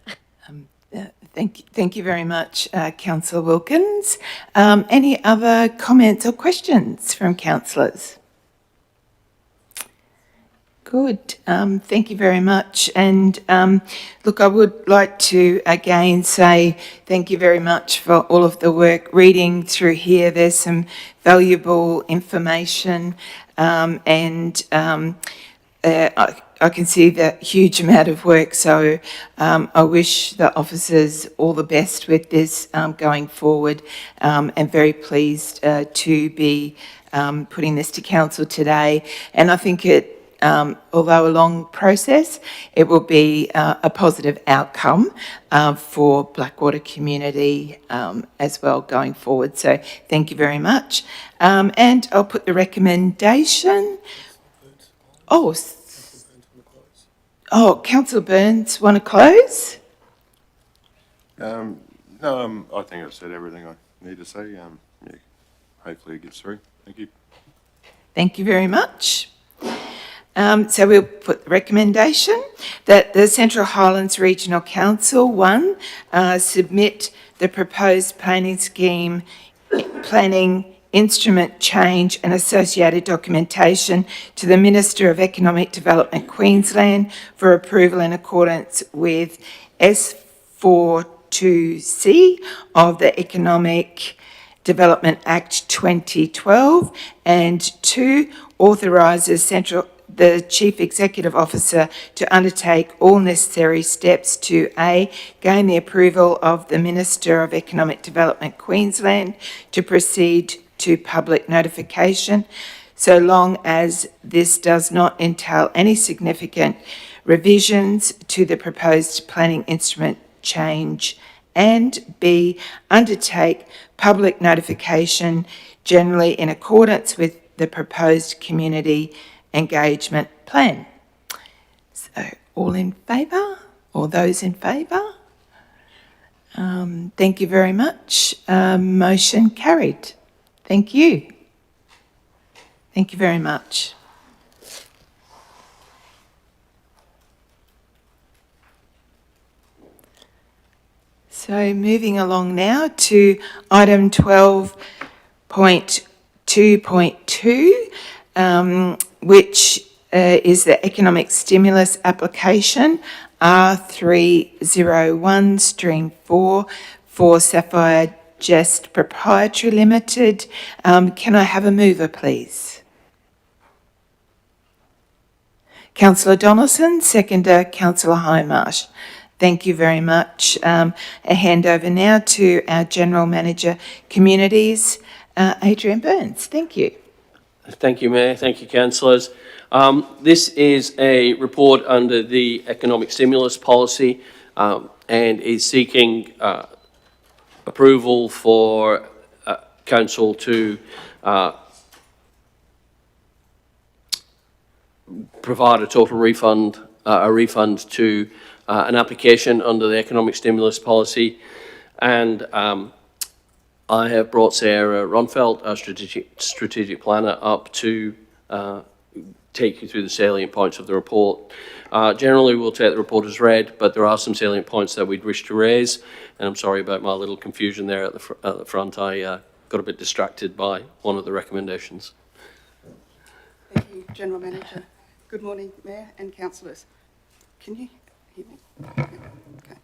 [SPEAKER 1] Thank you very much, Councillor Wilkins. Any other comments or questions from councillors? Good. Thank you very much. And look, I would like to again say thank you very much for all of the work reading through here. There's some valuable information, and I can see the huge amount of work. So I wish the officers all the best with this going forward, and very pleased to be putting this to council today. And I think although a long process, it will be a positive outcome for Blackwater community as well going forward. So thank you very much. And I'll put the recommendation. Councillor Burns, want to close?
[SPEAKER 14] No, I think I've said everything I need to say. Yeah, hopefully it gets through. Thank you.
[SPEAKER 1] Thank you very much. So we'll put the recommendation that the Central Highlands Regional Council, 1, submit the proposed planning scheme, planning instrument change and associated documentation to the Minister of Economic Development Queensland for approval in accordance with S42C of the Economic Development Act 2012, and 2, authorises the Chief Executive Officer to undertake all necessary steps to A, gain the approval of the Minister of Economic Development Queensland to proceed to public notification, so long as this does not entail any significant revisions to the proposed planning instrument change, and B, undertake public notification generally in accordance with the proposed community engagement plan. So all in favour? All those in favour? Thank you very much. Motion carried. Thank you. Thank you very much. So moving along now to item 12.2.2, which is the economic stimulus application R301-4 for Sapphire Jest Proprietary Limited. Can I have a mover, please? Councillor Donaldson, seconder Councillor Hindmarsh. Thank you very much. A handover now to our General Manager Communities, Adrian Burns. Thank you.
[SPEAKER 13] Thank you, Mayor. Thank you, councillors. This is a report under the economic stimulus policy and is seeking approval for council to provide a total refund, to an application under the economic stimulus policy. And I have brought Sarah Ronfeld, our strategic planner, up to take you through the salient points of the report. Generally, we'll take the report as read, but there are some salient points that we'd wish to raise. And I'm sorry about my little confusion there at the front. I got a bit distracted by one of the recommendations.
[SPEAKER 16] Thank you, General Manager. Good morning, Mayor and councillors. Can you hear me? Okay.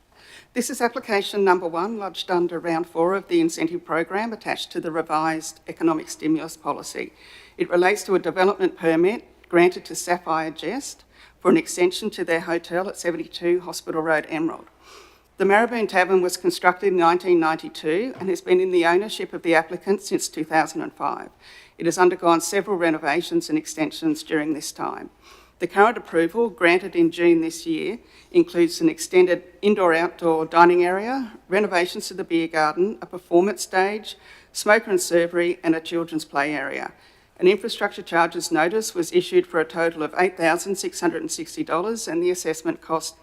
[SPEAKER 16] This is application number 1, lodged under round 4 of the incentive program attached to the revised economic stimulus policy. It relates to a development permit granted to Sapphire Jest for an extension to their hotel at 72 Hospital Road, Emerald. The Marraboon Tavern was constructed in 1992 and has been in the ownership of the applicant since 2005. It has undergone several renovations and extensions during this time. The current approval, granted in June this year, includes an extended indoor-outdoor dining area, renovations to the beer garden, a performance stage, smoker and servery, and a children's play area. An infrastructure charges notice was issued for a total of $8,660 and the assessment cost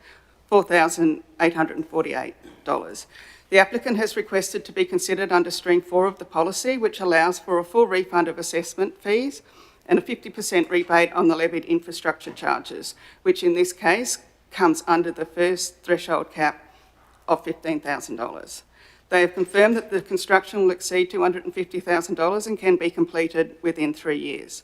[SPEAKER 16] $4,848. The applicant has requested to be considered under stream 4 of the policy, which allows for a full refund of assessment fees and a 50% rebate on the levied infrastructure charges, which in this case comes under the first threshold cap of $15,000. They have confirmed that the construction will exceed $250,000 and can be completed within 3 years.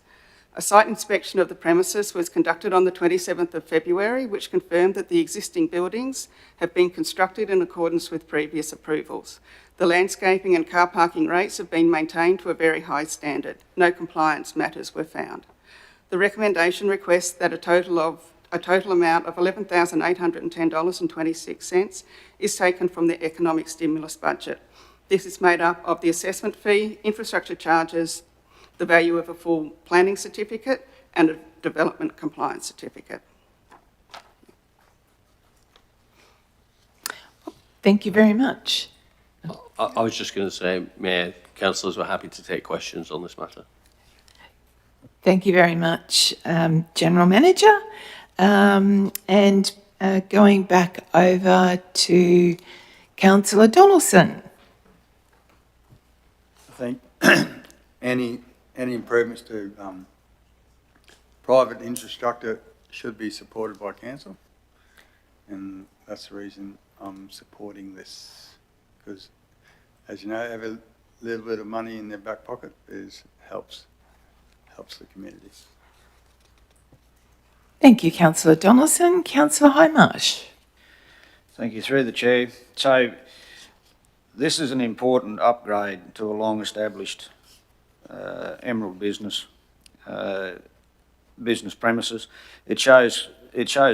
[SPEAKER 16] A site inspection of the premises was conducted on the 27th of February, which confirmed that the existing buildings have been constructed in accordance with previous approvals. The landscaping and car parking rates have been maintained to a very high standard. No compliance matters were found. The recommendation requests that a total amount of $11,810.26 is taken from the economic stimulus budget. This is made up of the assessment fee, infrastructure charges, the value of a full planning certificate and a development compliance certificate.
[SPEAKER 1] Thank you very much.
[SPEAKER 13] I was just going to say, Mayor, councillors were happy to take questions on this matter.
[SPEAKER 1] Thank you very much, General Manager. And going back over to Councillor Donaldson.
[SPEAKER 6] I think any improvements to private infrastructure should be supported by council, and that's the reason I'm supporting this, because, as you know, every little bit of money in their back pocket helps the community.
[SPEAKER 1] Thank you, Councillor Donaldson. Councillor Hindmarsh.
[SPEAKER 8] Thank you. Through the chair. So this is an important upgrade to a long-established Emerald business premises. It shows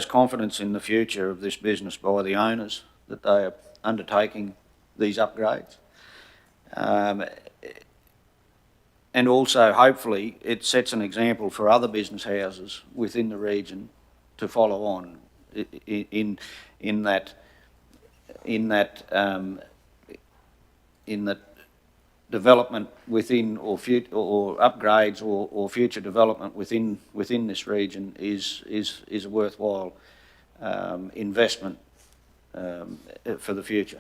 [SPEAKER 8] confidence in the future of this business by the owners that they are undertaking these upgrades. And also, hopefully, it sets an example for other business houses within the region to follow on in that development within or upgrades or future development within this region is a worthwhile investment for the future.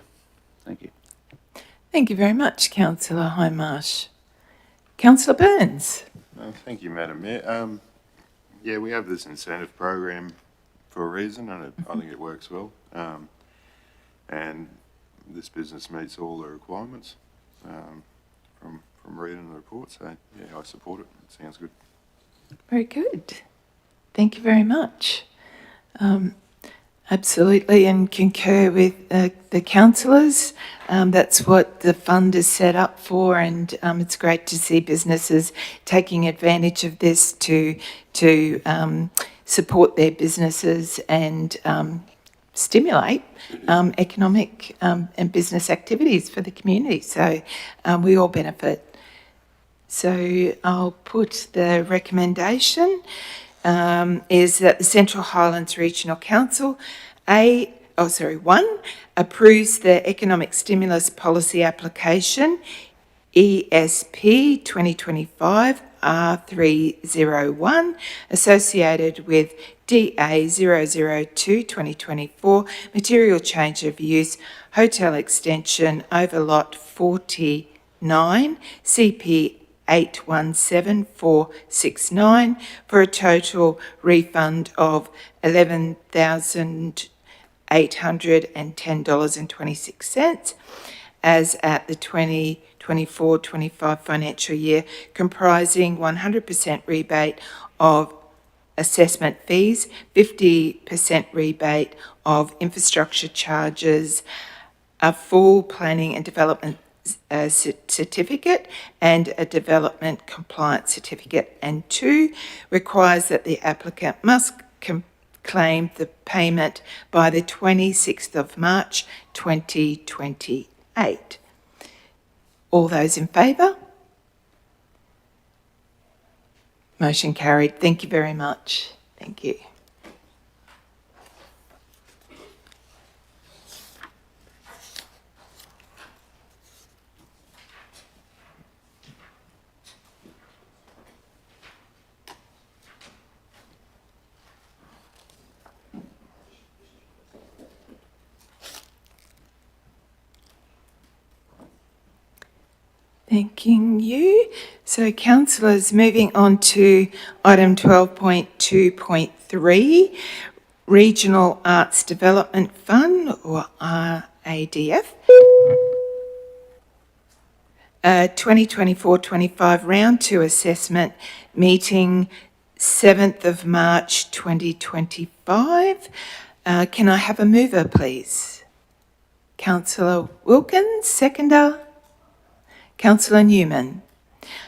[SPEAKER 8] Thank you.
[SPEAKER 1] Thank you very much, Councillor Hindmarsh. Councillor Burns.
[SPEAKER 14] Thank you, Madam Mayor. Yeah, we have this incentive program for a reason, and I think it works well. And this business meets all the requirements from reading the report. So yeah, I support it. It sounds good.
[SPEAKER 1] Very good. Thank you very much. Absolutely, and concur with the councillors. That's what the fund is set up for, and it's great to see businesses taking advantage of this to support their businesses and stimulate economic and business activities for the community. So we all benefit. So I'll put the recommendation is that the Central Highlands Regional Council, one, approves the Economic Stimulus Policy Application, ESP 2025 R301, associated with DA 002 2024, Material Change of Use, Hotel Extension over Lot 49, CP 817469 for a total refund of $11,810.26 as at the 2024-25 financial year, comprising 100% rebate of assessment fees, 50% rebate of infrastructure charges, a full planning and development certificate and a development compliance certificate, and 2, requires that the applicant must claim the payment by the 26th of March 2028. All those in favour? Motion carried. Thank you very much. Thank you. Thanking you. So, councillors, moving on to item 12.2.3, Regional Arts Development Fund, or RADF. 2024-25 Round 2 Assessment Meeting, 7th of March 2025. Can I have a mover, please? Councillor Wilkins, seconder. Councillor Newman.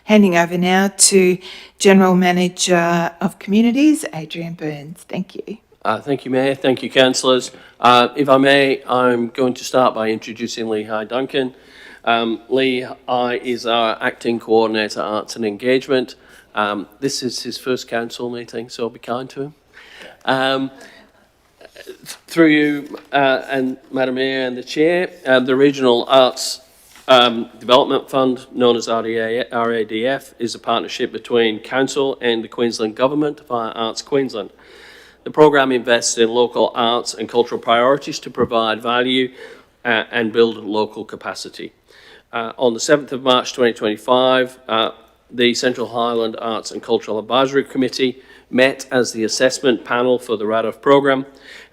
[SPEAKER 1] Handing over now to General Manager of Communities, Adrian Burns. Thank you.
[SPEAKER 13] Thank you, Mayor. Thank you, councillors. If I may, I'm going to start by introducing Lehigh Duncan. Lehigh is our Acting Coordinator, Arts and Engagement. This is his first council meeting, so be kind to him. Through you and Madam Mayor and the Chair, the Regional Arts Development Fund, known as RADF, is a partnership between Council and the Queensland Government via Arts Queensland. The programme invests in local arts and cultural priorities to provide value and build local capacity. On the 7th of March 2025, the Central Highland Arts and Cultural Advisory Committee met as the assessment panel for the RADF programme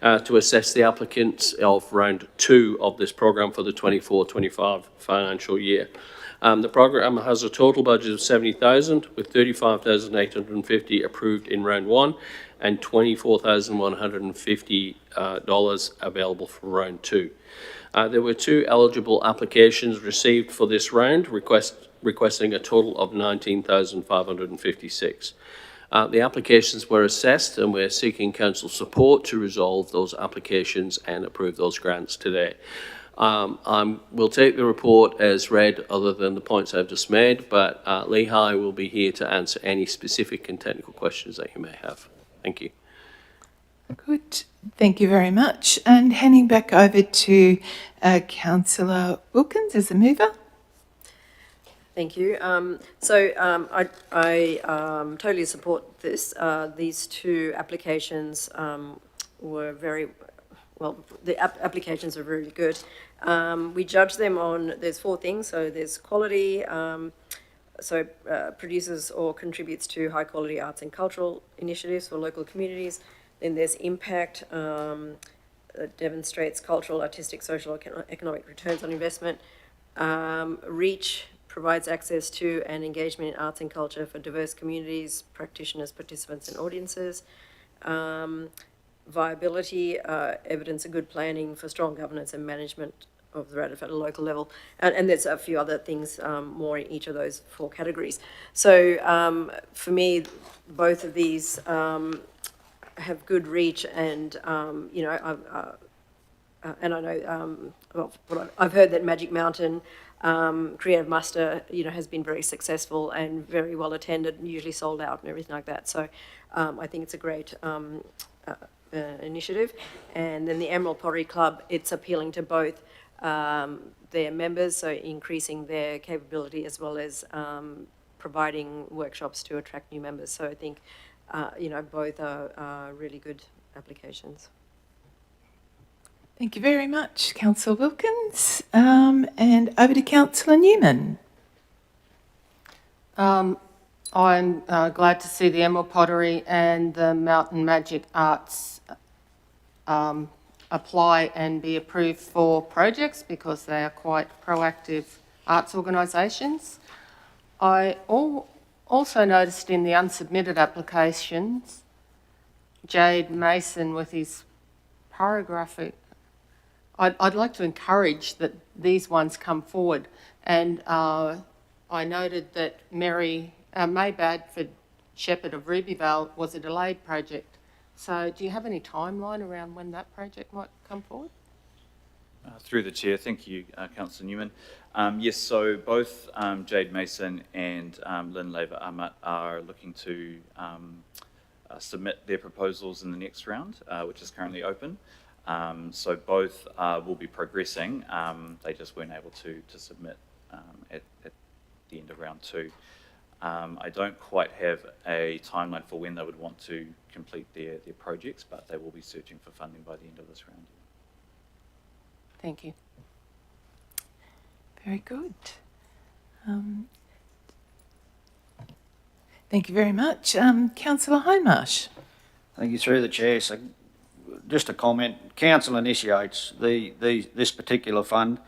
[SPEAKER 13] to assess the applicants of round 2 of this programme for the 24-25 financial year. The programme has a total budget of $70,000 with $35,850 approved in round 1 and $24,150 available for round 2. There were 2 eligible applications received for this round, requesting a total of $19,556. The applications were assessed and we're seeking council support to resolve those applications and approve those grants today. We'll take the report as read other than the points I've just made, but Lehigh will be here to answer any specific and technical questions that you may have. Thank you.
[SPEAKER 1] Good. Thank you very much. And handing back over to Councillor Wilkins as a mover.
[SPEAKER 4] Thank you. I totally support this. These 2 applications were very, well, the applications are really good. We judge them on, there's 4 things. So there's quality, produces or contributes to high-quality arts and cultural initiatives for local communities. Then there's impact, that demonstrates cultural, artistic, social, economic returns on investment. Reach provides access to and engagement in arts and culture for diverse communities, practitioners, participants, and audiences. Viability, evidence of good planning for strong governance and management of the RADF at a local level. And there's a few other things more in each of those 4 categories. So for me, both of these have good reach, and, you know, and I know, I've heard that Magic Mountain Creative Muster, you know, has been very successful and very well attended, and usually sold out and everything like that. So I think it's a great initiative. And then the Emerald Pottery Club, it's appealing to both their members, so increasing their capability as well as providing workshops to attract new members. So I think, you know, both are really good applications.
[SPEAKER 1] Thank you very much, Councillor Wilkins. And over to Councillor Newman.
[SPEAKER 11] I'm glad to see the Emerald Pottery and the Mountain Magic Arts apply and be approved for projects, because they are quite proactive arts organisations. I also noticed in the unsubmitted applications, Jade Mason with his paragraphic. I'd like to encourage that these ones come forward. And I noted that May Badford Shepherd of Rubyvale was a delayed project. So do you have any timeline around when that project might come forward?
[SPEAKER 17] Through the chair, thank you, Councillor Newman. Yes, so both Jade Mason and Lynn Laver Ahmat are looking to submit their proposals in the next round, which is currently open. So both will be progressing. They just weren't able to submit at the end of round 2. I don't quite have a timeline for when they would want to complete their projects, but they will be searching for funding by the end of this round.
[SPEAKER 11] Thank you.
[SPEAKER 1] Very good. Thank you very much. Councillor Hindmarsh.
[SPEAKER 8] Thank you, through the chair. So just a comment. Council initiates this particular fund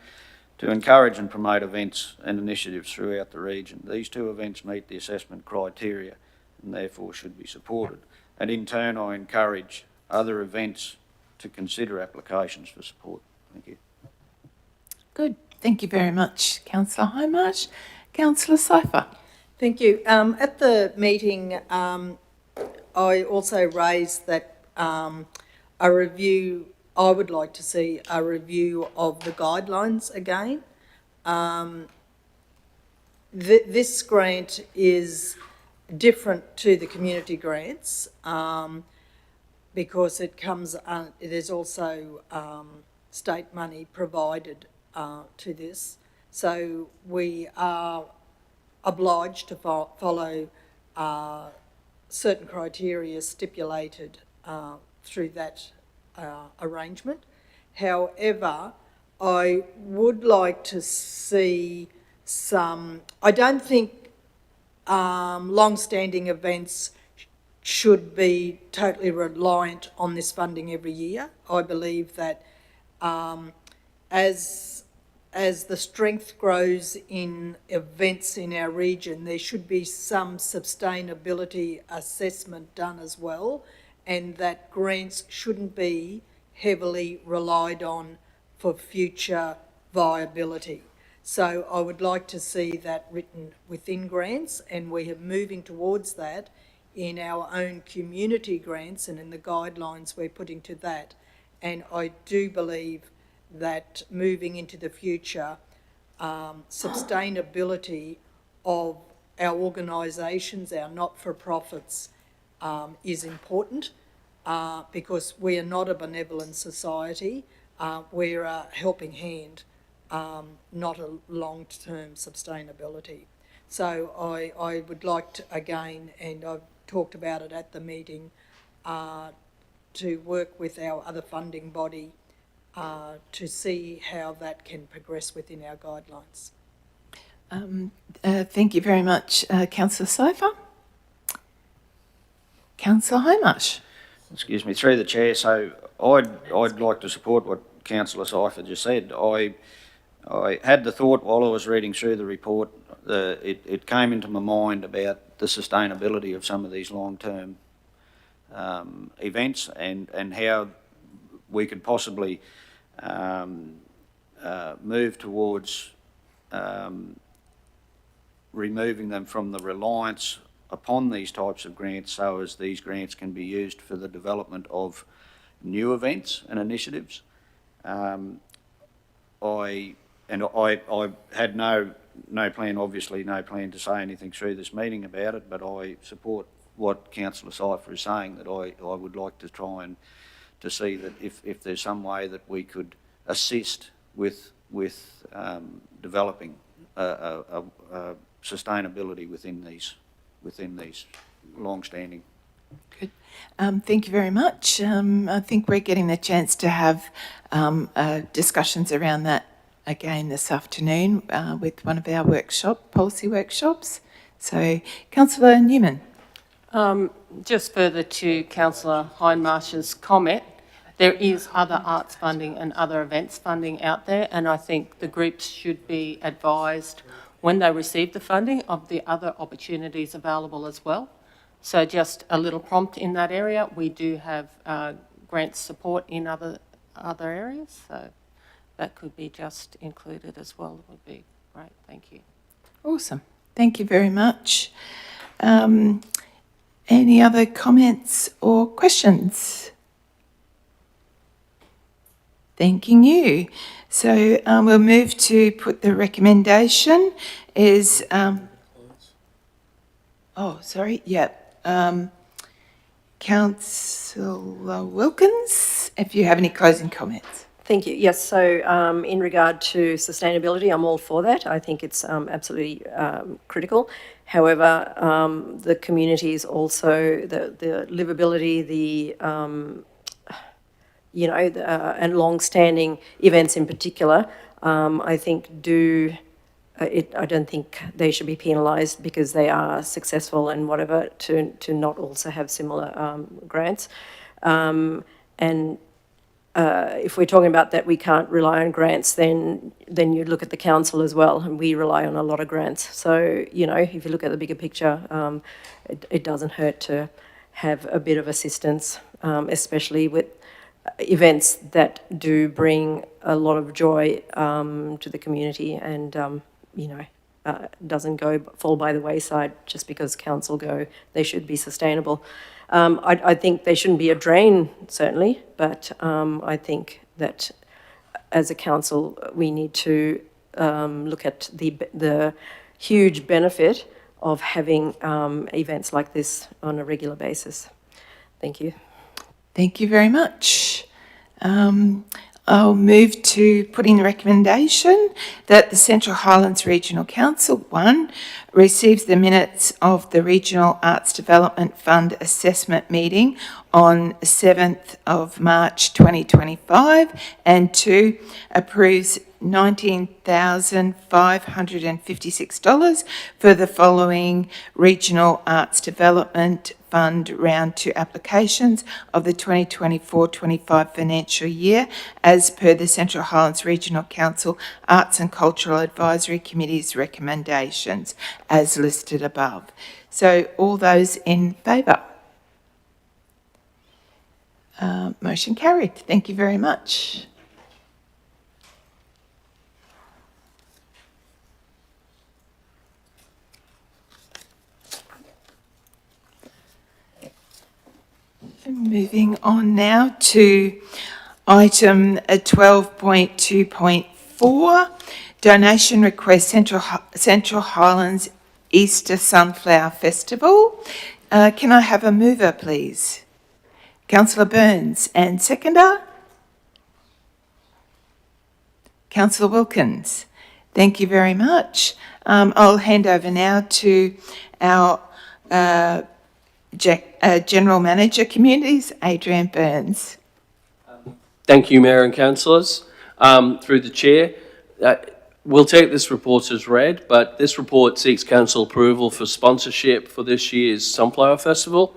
[SPEAKER 8] to encourage and promote events and initiatives throughout the region. These 2 events meet the assessment criteria and therefore should be supported. And in turn, I encourage other events to consider applications for support. Thank you.
[SPEAKER 1] Good. Thank you very much, Councillor Hindmarsh. Councillor Cypher.
[SPEAKER 12] Thank you. At the meeting, I also raised that a review, I would like to see a review of the guidelines again. This grant is different to the community grants because it comes, there's also state money provided to this. So we are obliged to follow certain criteria stipulated through that arrangement. However, I would like to see some, I don't think long-standing events should be totally reliant on this funding every year. I believe that as the strength grows in events in our region, there should be some sustainability assessment done as well, and that grants shouldn't be heavily relied on for future viability. So I would like to see that written within grants, and we are moving towards that in our own community grants and in the guidelines we're putting to that. And I do believe that moving into the future, sustainability of our organisations, our not-for-profits, is important because we are not a benevolent society. We're a helping hand, not a long-term sustainability. So I would like to, again, and I've talked about it at the meeting, to work with our other funding body to see how that can progress within our guidelines.
[SPEAKER 1] Thank you very much, Councillor Sofer. Councillor Hindmarsh.
[SPEAKER 8] Excuse me, through the chair. So I'd like to support what Councillor Seifert just said. I had the thought while I was reading through the report, it came into my mind about the sustainability of some of these long-term events and how we could possibly move towards removing them from the reliance upon these types of grants, so as these grants can be used for the development of new events and initiatives. I had no plan, obviously no plan to say anything through this meeting about it, but I support what Councillor Seifert is saying, that I would like to try and to see that if there's some way that we could assist with developing sustainability within these long-standing.
[SPEAKER 1] Good. Thank you very much. I think we're getting the chance to have discussions around that again this afternoon with one of our policy workshops. So, Councillor Newman.
[SPEAKER 11] Just further to Councillor Hindmarsh's comment, there is other arts funding and other events funding out there, and I think the groups should be advised when they receive the funding of the other opportunities available as well. So just a little prompt in that area. We do have grant support in other areas, so that could be just included as well. It would be great. Thank you.
[SPEAKER 1] Awesome. Thank you very much. Any other comments or questions? Thanking you. So we'll move to put the recommendation is, Councillor Wilkins, if you have any closing comments.
[SPEAKER 4] Thank you. Yes, so in regard to sustainability, I'm all for that. I think it's absolutely critical. However, the community is also the livability, and long-standing events in particular, I think I don't think they should be penalised because they are successful and whatever to not also have similar grants. If we're talking about that we can't rely on grants, then you look at the council as well, and we rely on a lot of grants. So, if you look at the bigger picture, it doesn't hurt to have a bit of assistance, especially with events that do bring a lot of joy to the community and, doesn't fall by the wayside just because council go. They should be sustainable. I think they shouldn't be a drain, certainly, but I think that as a council we need to look at the huge benefit of having events like this on a regular basis. Thank you.
[SPEAKER 1] Thank you very much. I'll move to putting the recommendation that the Central Highlands Regional Council 1 receives the minutes of the Regional Arts Development Fund assessment meeting on 7th of March 2025, and 2 approves $19,556 for the following Regional Arts Development Fund Round 2 applications of the 2024-25 financial year as per the Central Highlands Regional Council Arts and Cultural Advisory Committee's recommendations as listed above. So all those in favour? Motion carried. Thank you very much. Moving on now to item 12.2.4, donation request Central Highlands Easter Sunflower Festival. Can I have a mover, please? Councillor Burns, and seconder? Councillor Wilkins. Thank you very much. I'll hand over now to our General Manager Communities, Adrian Burns.
[SPEAKER 13] Thank you, Mayor and Councillors. Through the Chair, we'll take this report as read, but this report seeks council approval for sponsorship for this year's Sunflower Festival.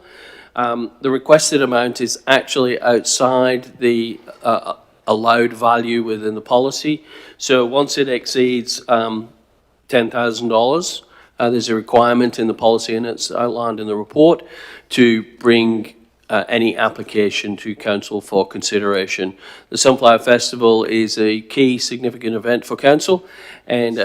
[SPEAKER 13] The requested amount is actually outside the allowed value within the policy. So once it exceeds $10,000, there's a requirement in the policy, and it's outlined in the report, to bring any application to council for consideration. The Sunflower Festival is a key significant event for council, and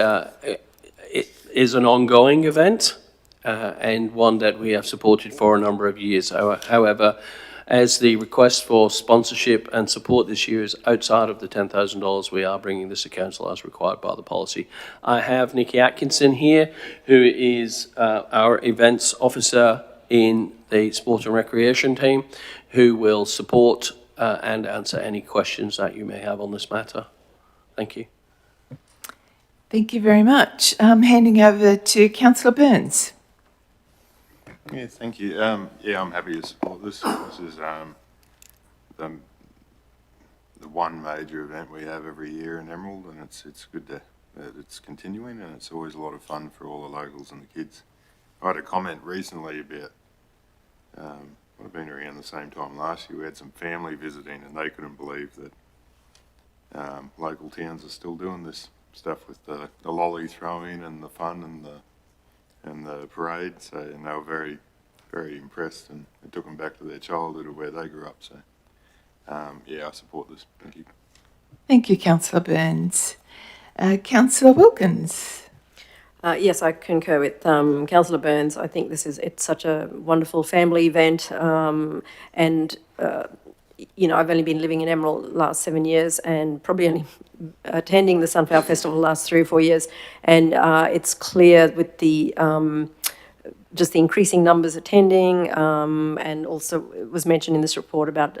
[SPEAKER 13] it is an ongoing event and one that we have supported for a number of years. However, as the request for sponsorship and support this year is outside of the $10,000, we are bringing this to council as required by the policy. I have Nikki Atkinson here, who is our events officer in the Sport and Recreation team, who will support and answer any questions that you may have on this matter. Thank you.
[SPEAKER 1] Thank you very much. Handing over to Councillor Burns.
[SPEAKER 14] Yeah, thank you. Yeah, I'm happy to support this. This is the one major event we have every year in Emerald, and it's good that it's continuing, and it's always a lot of fun for all the locals and the kids. I had a comment recently about, I've been around the same time last year, we had some family visiting, and they couldn't believe that local towns are still doing this stuff with the lolly throwing and the fun and the parade. So, and they were very, very impressed, and it took them back to their childhood of where they grew up. So, yeah, I support this. Thank you.
[SPEAKER 1] Thank you, Councillor Burns. Councillor Wilkins.
[SPEAKER 4] Yes, I concur with Councillor Burns. I think it's such a wonderful family event, and you know, I've only been living in Emerald the last 7 years, and probably only attending the Sunflower Festival the last 3 or 4 years, and it's clear with the just the increasing numbers attending, and also it was mentioned in this report about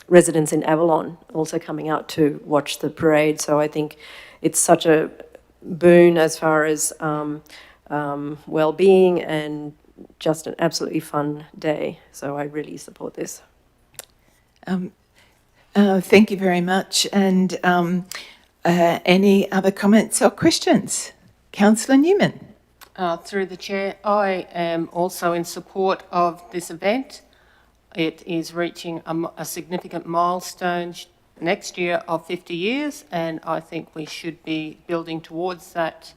[SPEAKER 4] residents in Avalon also coming out to watch the parade. So I think it's such a boon as far as well-being and just an absolutely fun day. So I really support this.
[SPEAKER 1] Thank you very much. And any other comments or questions? Councillor Newman.
[SPEAKER 11] Through the chair, I am also in support of this event. It is reaching a significant milestone next year of 50 years, and I think we should be building towards that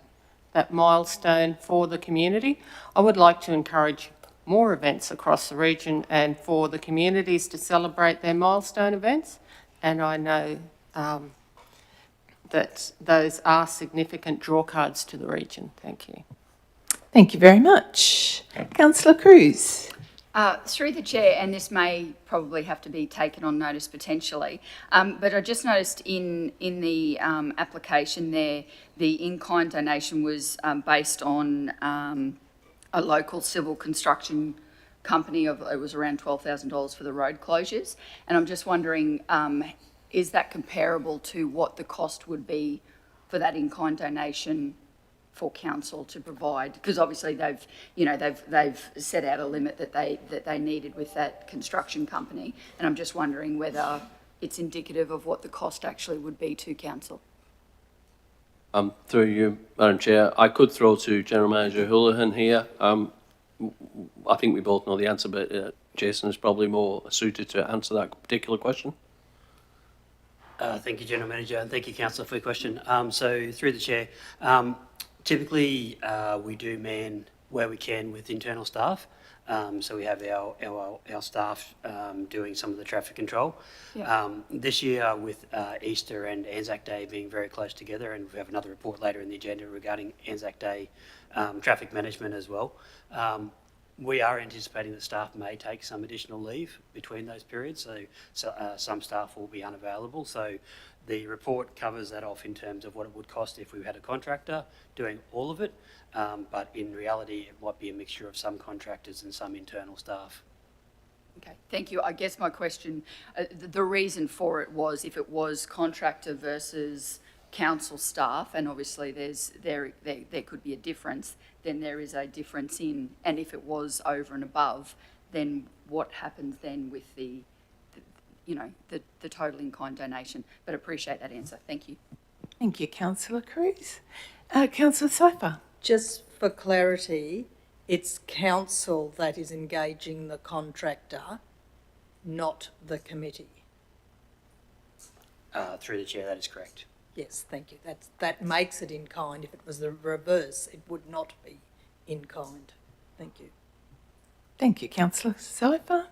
[SPEAKER 11] milestone for the community. I would like to encourage more events across the region and for the communities to celebrate their milestone events, and I know that those are significant drawcards to the region. Thank you.
[SPEAKER 1] Thank you very much. Councillor Cruz.
[SPEAKER 18] Through the chair, and this may probably have to be taken on notice potentially, but I just noticed in the application there, the in-kind donation was based on a local civil construction company of, it was around $12,000 for the road closures, and I'm just wondering, is that comparable to what the cost would be for that in-kind donation for council to provide? Because obviously they've set out a limit that they needed with that construction company, and I'm just wondering whether it's indicative of what the cost actually would be to council.
[SPEAKER 13] Through you, Madam Chair, I could throw to General Manager Houlihan here. I think we both know the answer, but Jason is probably more suited to answer that particular question.
[SPEAKER 7] Thank you, General Manager, and thank you, Councillor, for your question. So through the chair, typically we do man where we can with internal staff. So we have our staff doing some of the traffic control. Yeah. This year with Easter and Anzac Day being very close together, and we have another report later in the agenda regarding Anzac Day traffic management as well. We are anticipating that staff may take some additional leave between those periods, so some staff will be unavailable. So the report covers that off in terms of what it would cost if we had a contractor doing all of it, but in reality it might be a mixture of some contractors and some internal staff.
[SPEAKER 18] Okay, thank you. I guess my question, the reason for it was if it was contractor versus council staff, and obviously there could be a difference, then there is a difference in, and if it was over and above, then what happens then with the total in-kind donation? But appreciate that answer. Thank you.
[SPEAKER 1] Thank you, Councillor Cruz. Councillor Cypher.
[SPEAKER 12] Just for clarity, it's council that is engaging the contractor, not the committee.
[SPEAKER 7] Through the chair, that is correct.
[SPEAKER 12] Yes, thank you. That makes it in kind. If it was the reverse, it would not be in kind. Thank you.
[SPEAKER 1] Thank you, Councillor Cypher.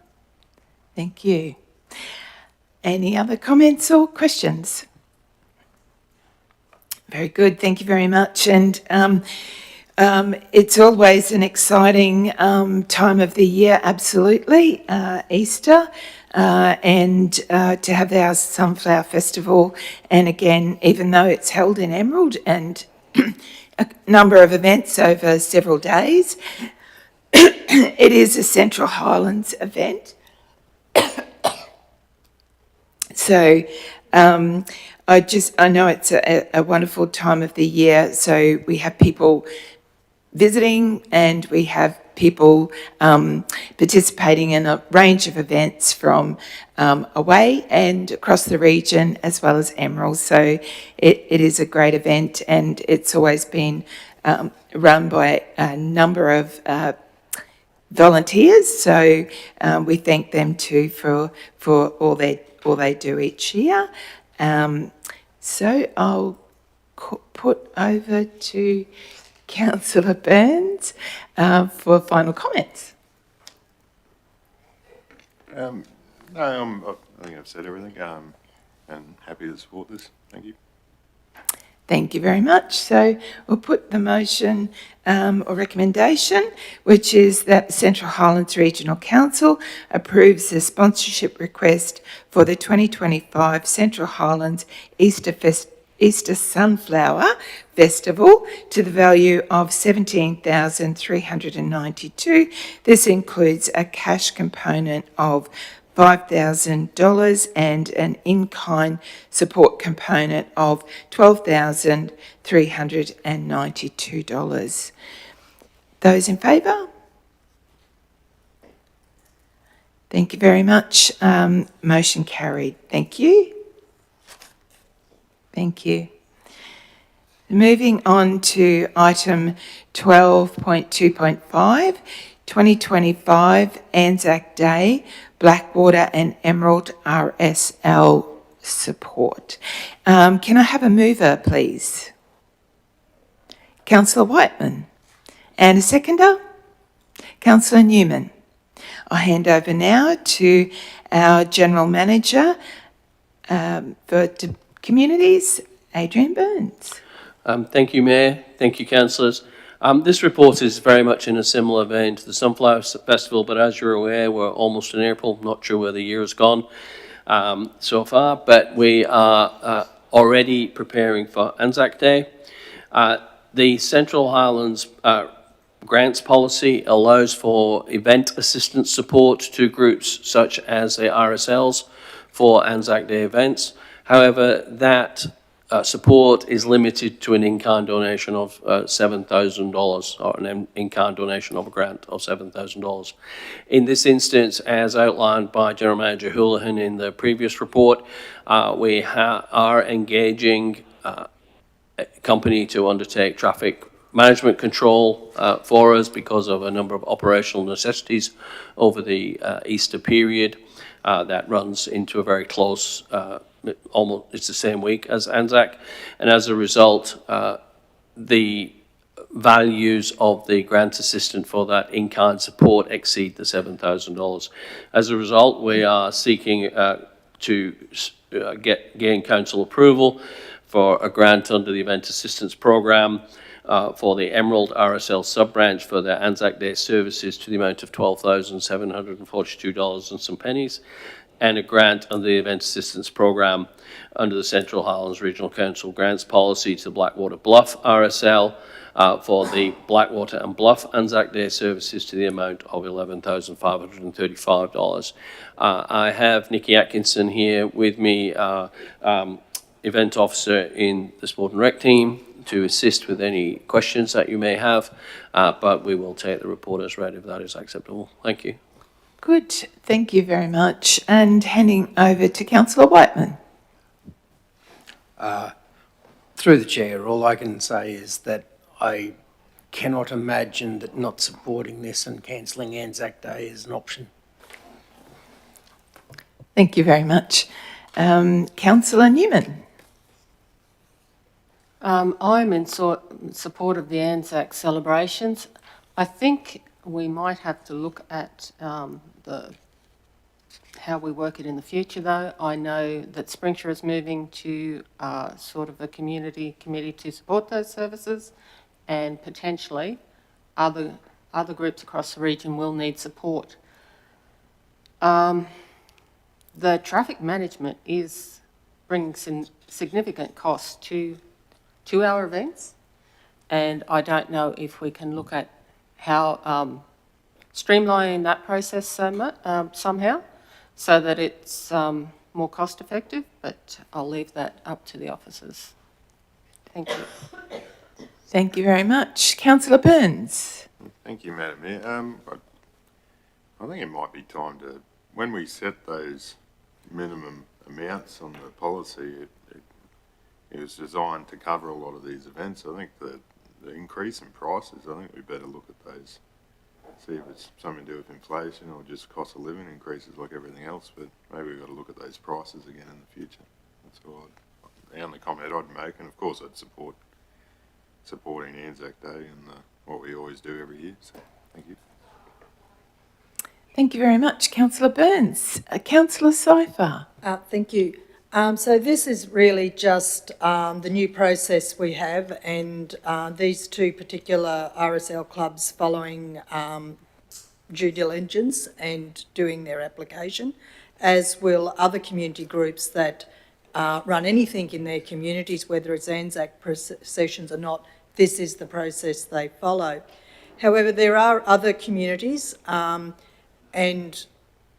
[SPEAKER 1] Thank you. Any other comments or questions? Very good. Thank you very much. And it's always an exciting time of the year, absolutely, Easter, and to have our Sunflower Festival. And again, even though it's held in Emerald and a number of events over several days, it is a Central Highlands event. So I know it's a wonderful time of the year. So we have people visiting and we have people participating in a range of events from away and across the region as well as Emerald. So it is a great event, and it's always been run by a number of volunteers. So we thank them too for all they do each year. So I'll put over to Councillor Burns for final comments.
[SPEAKER 14] No, I think I've said everything, and happy to support this. Thank you.
[SPEAKER 1] Thank you very much. So we'll put the motion or recommendation, which is that the Central Highlands Regional Council approves the sponsorship request for the 2025 Central Highlands Easter Sunflower Festival to the value of $17,392. This includes a cash component of $5,000 and an in-kind support component of $12,392. Those in favour? Thank you very much. Motion carried. Thank you. Thank you. Moving on to item 12.2.5, 2025 Anzac Day, Blackwater and Emerald RSL support. Can I have a mover, please? Councillor Whiteman. And a seconder? Councillor Newman. I'll hand over now to our General Manager for Communities, Adrian Burns.
[SPEAKER 13] Thank you, Mayor. Thank you, councillors. This report is very much in a similar vein to the Sunflower Festival, but as you're aware, we're almost in April. Not sure where the year has gone so far, but we are already preparing for Anzac Day. The Central Highlands grants policy allows for event assistance support to groups such as the RSLs for Anzac Day events. However, that support is limited to an in-kind donation of $7,000, or an in-kind donation of a grant of $7,000. In this instance, as outlined by General Manager Houlihan in the previous report, we are engaging a company to undertake traffic management control for us because of a number of operational necessities over the Easter period that runs into a very close almost, it's the same week as Anzac, and as a result, the values of the grant assistant for that in-kind support exceed the $7,000. As a result, we are seeking to gain council approval for a grant under the Event Assistance Programme for the Emerald RSL sub-branch for their Anzac Day services to the amount of $12,742 and some pennies, and a grant under the Event Assistance Programme under the Central Highlands Regional Council grants policy to the Blackwater Bluff RSL for the Blackwater and Bluff Anzac Day services to the amount of $11,535. I have Nikki Atkinson here with me, event officer in the Sport and Rec team, to assist with any questions that you may have, but we will take the report as read if that is acceptable. Thank you.
[SPEAKER 1] Good, thank you very much. And handing over to Councillor Whiteman.
[SPEAKER 19] Through the chair, all I can say is that I cannot imagine that not supporting this and cancelling Anzac Day is an option.
[SPEAKER 1] Thank you very much. Councillor Newman.
[SPEAKER 11] I'm in support of the Anzac celebrations. I think we might have to look at how we work it in the future, though. I know that Springshire is moving to sort of a community committee to support those services, and potentially other groups across the region will need support. The traffic management is bringing some significant costs to our events, and I don't know if we can look at how streamlining that process somehow, so that it's more cost effective, but I'll leave that up to the officers. Thank you.
[SPEAKER 1] Thank you very much. Councillor Burns.
[SPEAKER 14] Thank you, Madam Mayor. I think it might be time to, when we set those minimum amounts on the policy, it was designed to cover a lot of these events. I think the increase in prices, I think we better look at those, see if it's something to do with inflation or just cost of living increases like everything else, but maybe we've got to look at those prices again in the future. That's all the only comment I'd make, and of course I'd supporting Anzac Day and what we always do every year, so thank you.
[SPEAKER 1] Thank you very much, Councillor Burns. Councillor Cypher.
[SPEAKER 12] Thank you. So this is really just the new process we have, and these two particular RSL clubs following due diligence and doing their application, as will other community groups that run anything in their communities, whether it's Anzac processions or not. This is the process they follow. However, there are other communities, and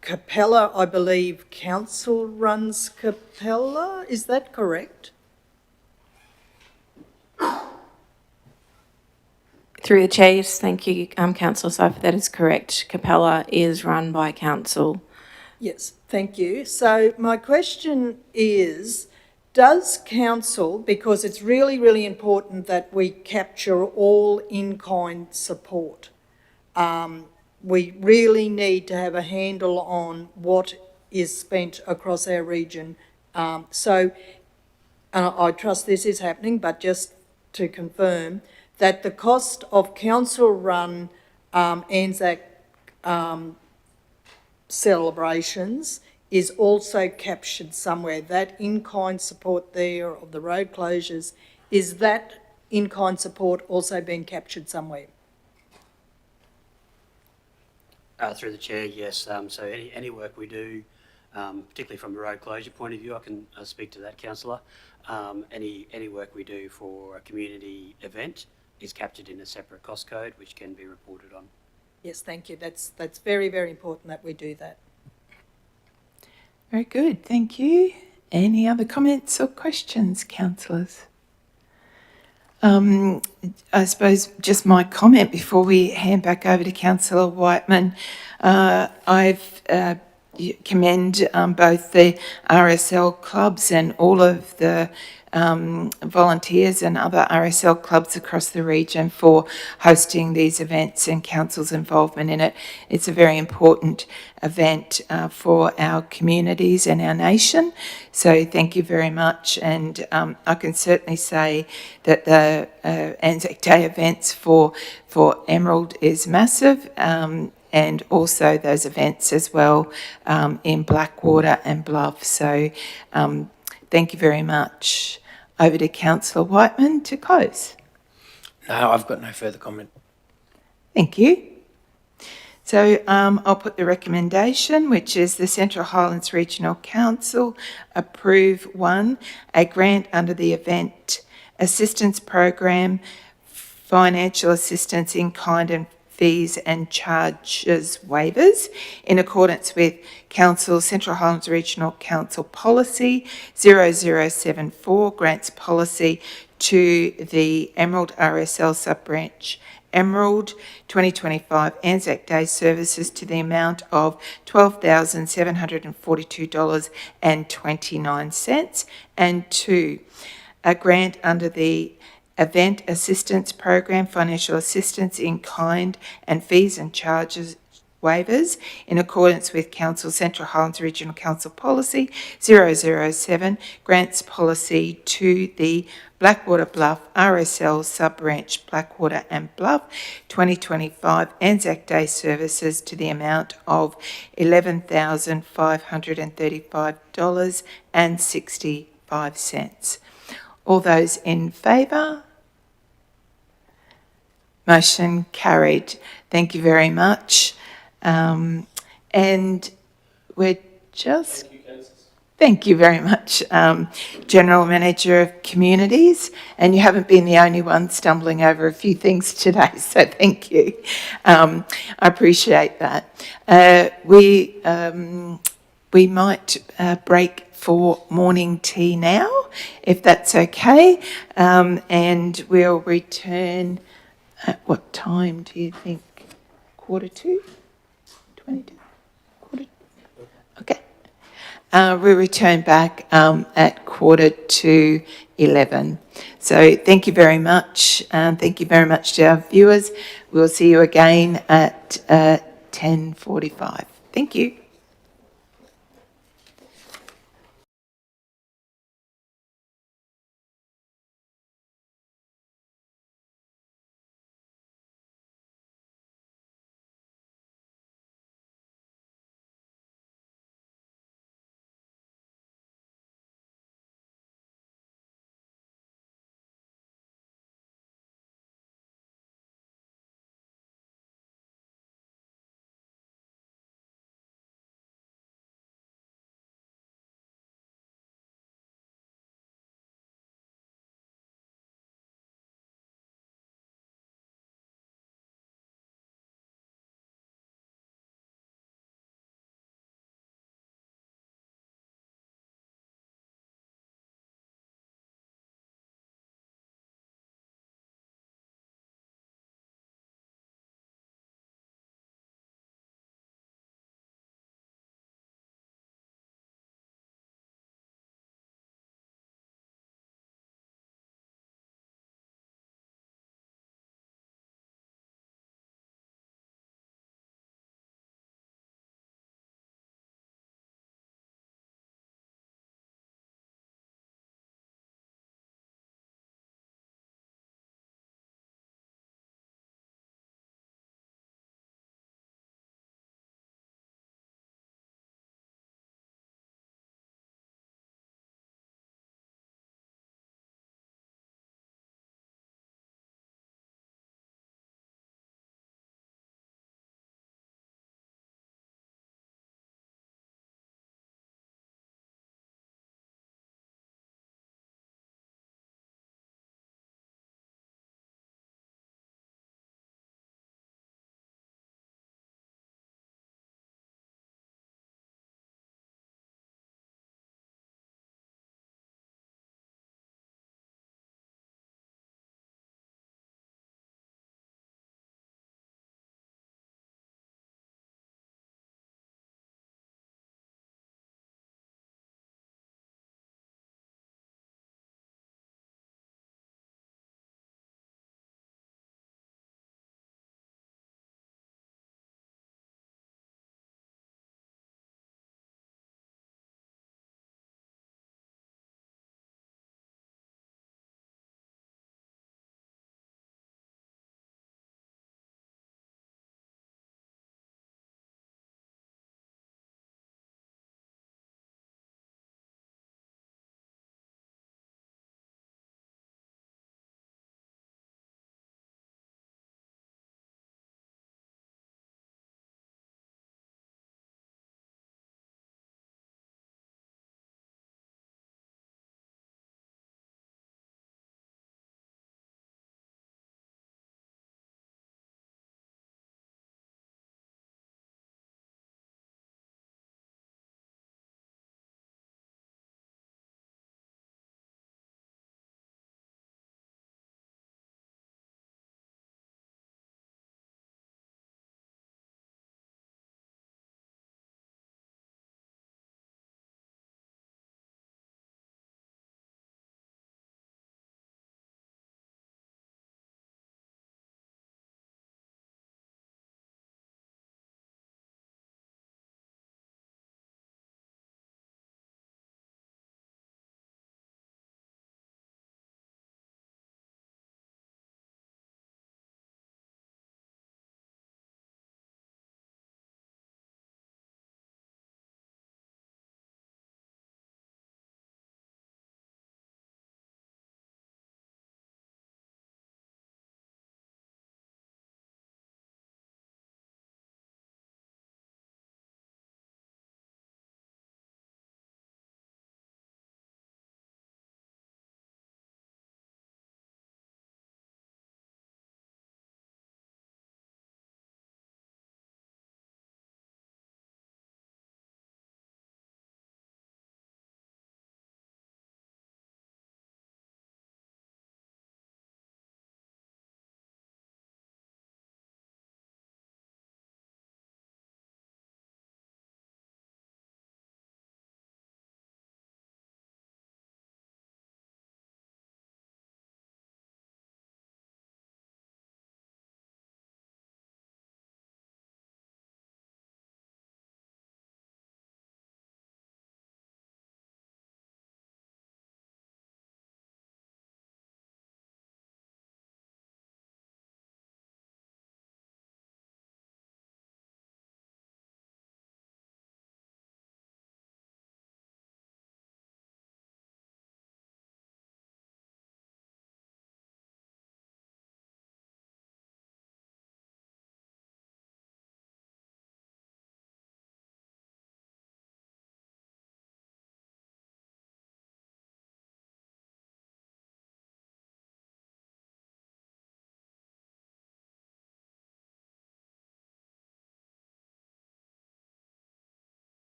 [SPEAKER 12] Capella, I believe council runs Capella, is that correct?
[SPEAKER 20] Through the chair, yes, thank you, Councillor Cypher, that is correct. Capella is run by council.
[SPEAKER 12] Yes, thank you. So my question is, does council, because it's really, really important that we capture all in-kind support, we really need to have a handle on what is spent across our region. So I trust this is happening, but just to confirm that the cost of council-run Anzac celebrations is also captured somewhere. That in-kind support there of the road closures, is that in-kind support also being captured somewhere?
[SPEAKER 7] Through the chair, yes. So any work we do, particularly from a road closure point of view, I can speak to that, councillor. Any work we do for a community event is captured in a separate cost code, which can be reported on.
[SPEAKER 12] Yes, thank you. That's very, very important that we do that.
[SPEAKER 1] Very good, thank you. Any other comments or questions, councillors? I suppose just my comment before we hand back over to Councillor Whiteman. I've commend both the RSL clubs and all of the volunteers and other RSL clubs across the region for hosting these events and council's involvement in it. It's a very important event for our communities and our nation. So thank you very much. And I can certainly say that the Anzac Day events for Emerald is massive. And also those events as well in Blackwater and Bluff. So thank you very much. Over to Councillor Whiteman to close.
[SPEAKER 19] No, I've got no further comment.
[SPEAKER 1] Thank you. So I'll put the recommendation, which is the Central Highlands Regional Council approve 1, a grant under the Event Assistance Program, financial assistance in kind and fees and charges waivers in accordance with Council Central Highlands Regional Council Policy 0074, grants policy to the Emerald RSL sub-branch Emerald 2025 Anzac Day services to the amount of $12,742.29. And 2, a grant under the Event Assistance Program, financial assistance in kind and fees and charges waivers in accordance with Council Central Highlands Regional Council Policy 007, grants policy to the Blackwater Bluff RSL Sub-Branch Blackwater and Bluff 2025 Anzac Day services to the amount of $11,535.65. All those in favour? Motion carried. Thank you very much. And we're just... Thank you very much, General Manager of Communities. And you haven't been the only one stumbling over a few things today, so thank you. I appreciate that. We might break for morning tea now, if that's okay. And we'll return at what time do you think? 1:45? 22? Okay. We'll return back at 11:15. So thank you very much. Thank you very much to our viewers. We'll see you again at 10:45. Thank you.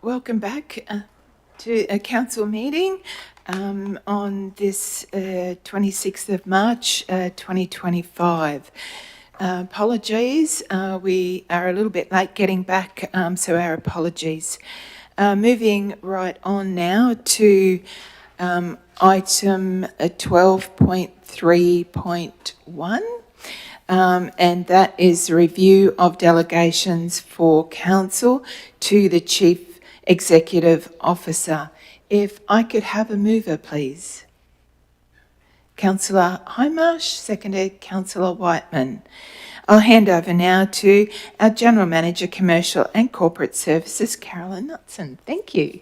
[SPEAKER 1] Welcome back to a council meeting on this 26th of March 2025. Apologies, we are a little bit late getting back, so our apologies. Moving right on now to item 12.3.1. And that is the review of delegations for council to the Chief Executive Officer. If I could have a mover, please. Councillor Hindmarsh, seconded Councillor Whiteman. I'll hand over now to our General Manager, Commercial and Corporate Services, Carolyn Knutson. Thank you.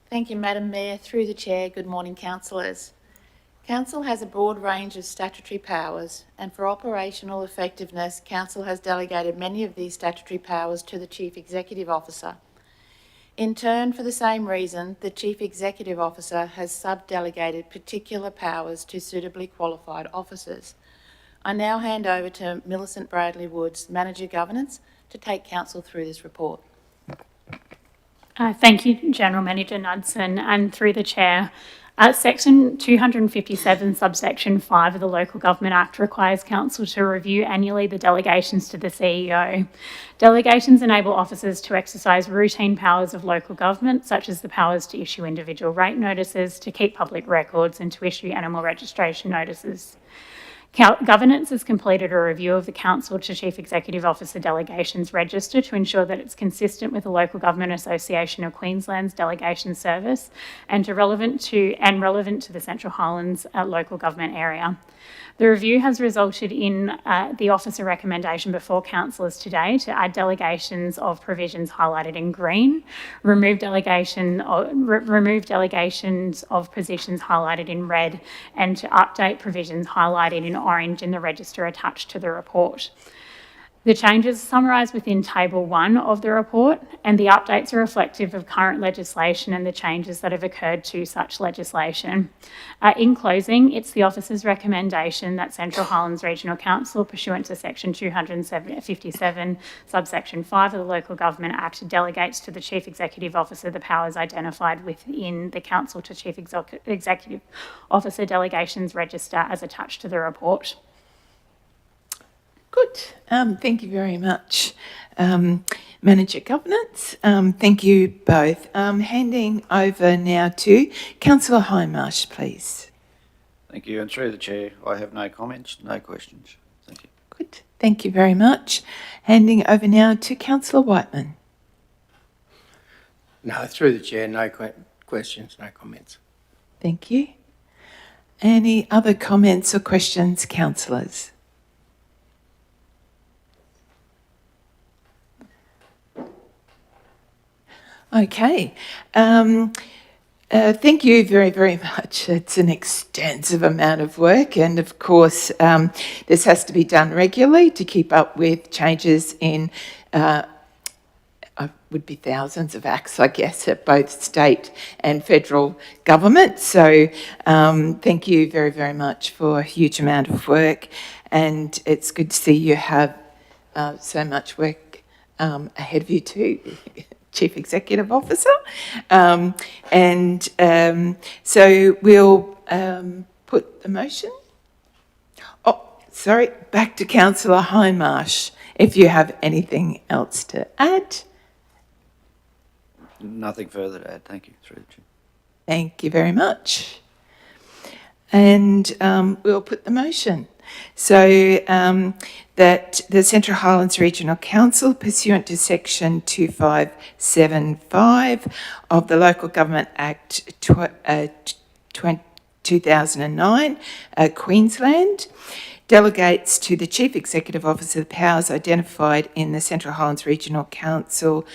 [SPEAKER 10] Thank you, Madam Mayor. Through the Chair, good morning, councillors. Council has a broad range of statutory powers, and for operational effectiveness, Council has delegated many of these statutory powers to the Chief Executive Officer. In turn, for the same reason, the Chief Executive Officer has sub-delegated particular powers to suitably qualified officers. I now hand over to Millicent Bradley-Woods, Manager Governance, to take Council through this report.
[SPEAKER 21] Thank you, General Manager Knudsen, and through the Chair. Section 257, subsection 5 of the Local Government Act requires Council to review annually the delegations to the CEO. Delegations enable officers to exercise routine powers of local government, such as the powers to issue individual rate notices, to keep public records, and to issue animal registration notices. Governance has completed a review of the Council to Chief Executive Officer Delegations Register to ensure that it's consistent with the Local Government Association of Queensland's delegation service and relevant to the Central Highlands local government area. The review has resulted in the officer recommendation before councillors today to add delegations of provisions highlighted in green, remove delegations of positions highlighted in red, and to update provisions highlighted in orange in the register attached to the report. The changes are summarised within Table 1 of the report, and the updates are reflective of current legislation and the changes that have occurred to such legislation. In closing, it's the officer's recommendation that Central Highlands Regional Council, pursuant to Section 257, subsection 5 of the Local Government Act, delegates to the Chief Executive Officer the powers identified within the Council to Chief Executive Officer Delegations Register as attached to the report.
[SPEAKER 1] Good. Thank you very much, Manager Governance. Thank you both. Handing over now to Councillor Hindmarsh, please.
[SPEAKER 8] Thank you. And through the Chair, I have no comments, no questions. Thank you.
[SPEAKER 1] Good. Thank you very much. Handing over now to Councillor Whiteman.
[SPEAKER 19] No, through the Chair, no questions, no comments.
[SPEAKER 1] Thank you. Any other comments or questions, councillors? Okay. Thank you very, very much. It's an extensive amount of work, and of course, this has to be done regularly to keep up with changes in would be thousands of acts, I guess, at both state and federal government. So thank you very, very much for a huge amount of work, and it's good to see you have so much work ahead of you too. Chief Executive Officer. So we'll put the motion. Oh, sorry, back to Councillor Hindmarsh, if you have anything else to add.
[SPEAKER 8] Nothing further to add. Thank you. Through the Chair.
[SPEAKER 1] Thank you very much. And we'll put the motion. So that the Central Highlands Regional Council, pursuant to Section 2575 of the Local Government Act 2009, Queensland, delegates to the Chief Executive Officer the powers identified in the Central Highlands Regional Council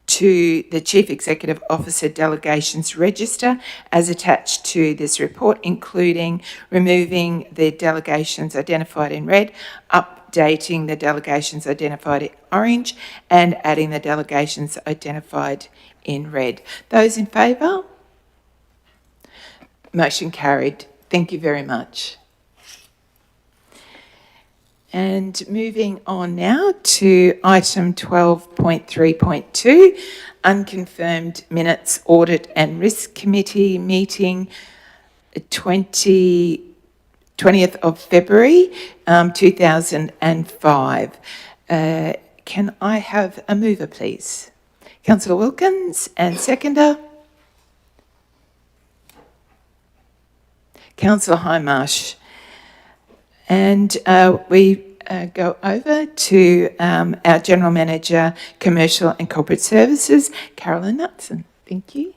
[SPEAKER 1] to the Chief Executive Officer Delegations Register as attached to this report, including removing the delegations identified in red, updating the delegations identified in orange, and adding the delegations identified in red. Those in favour? Motion carried. Thank you very much. And moving on now to item 12.3.2, unconfirmed minutes audit and risk committee meeting 20th of February 2005. Can I have a mover, please? Councillor Wilkins, and seconder? Councillor Hindmarsh. And we go over to our General Manager, Commercial and Corporate Services, Carolyn Knutson. Thank you.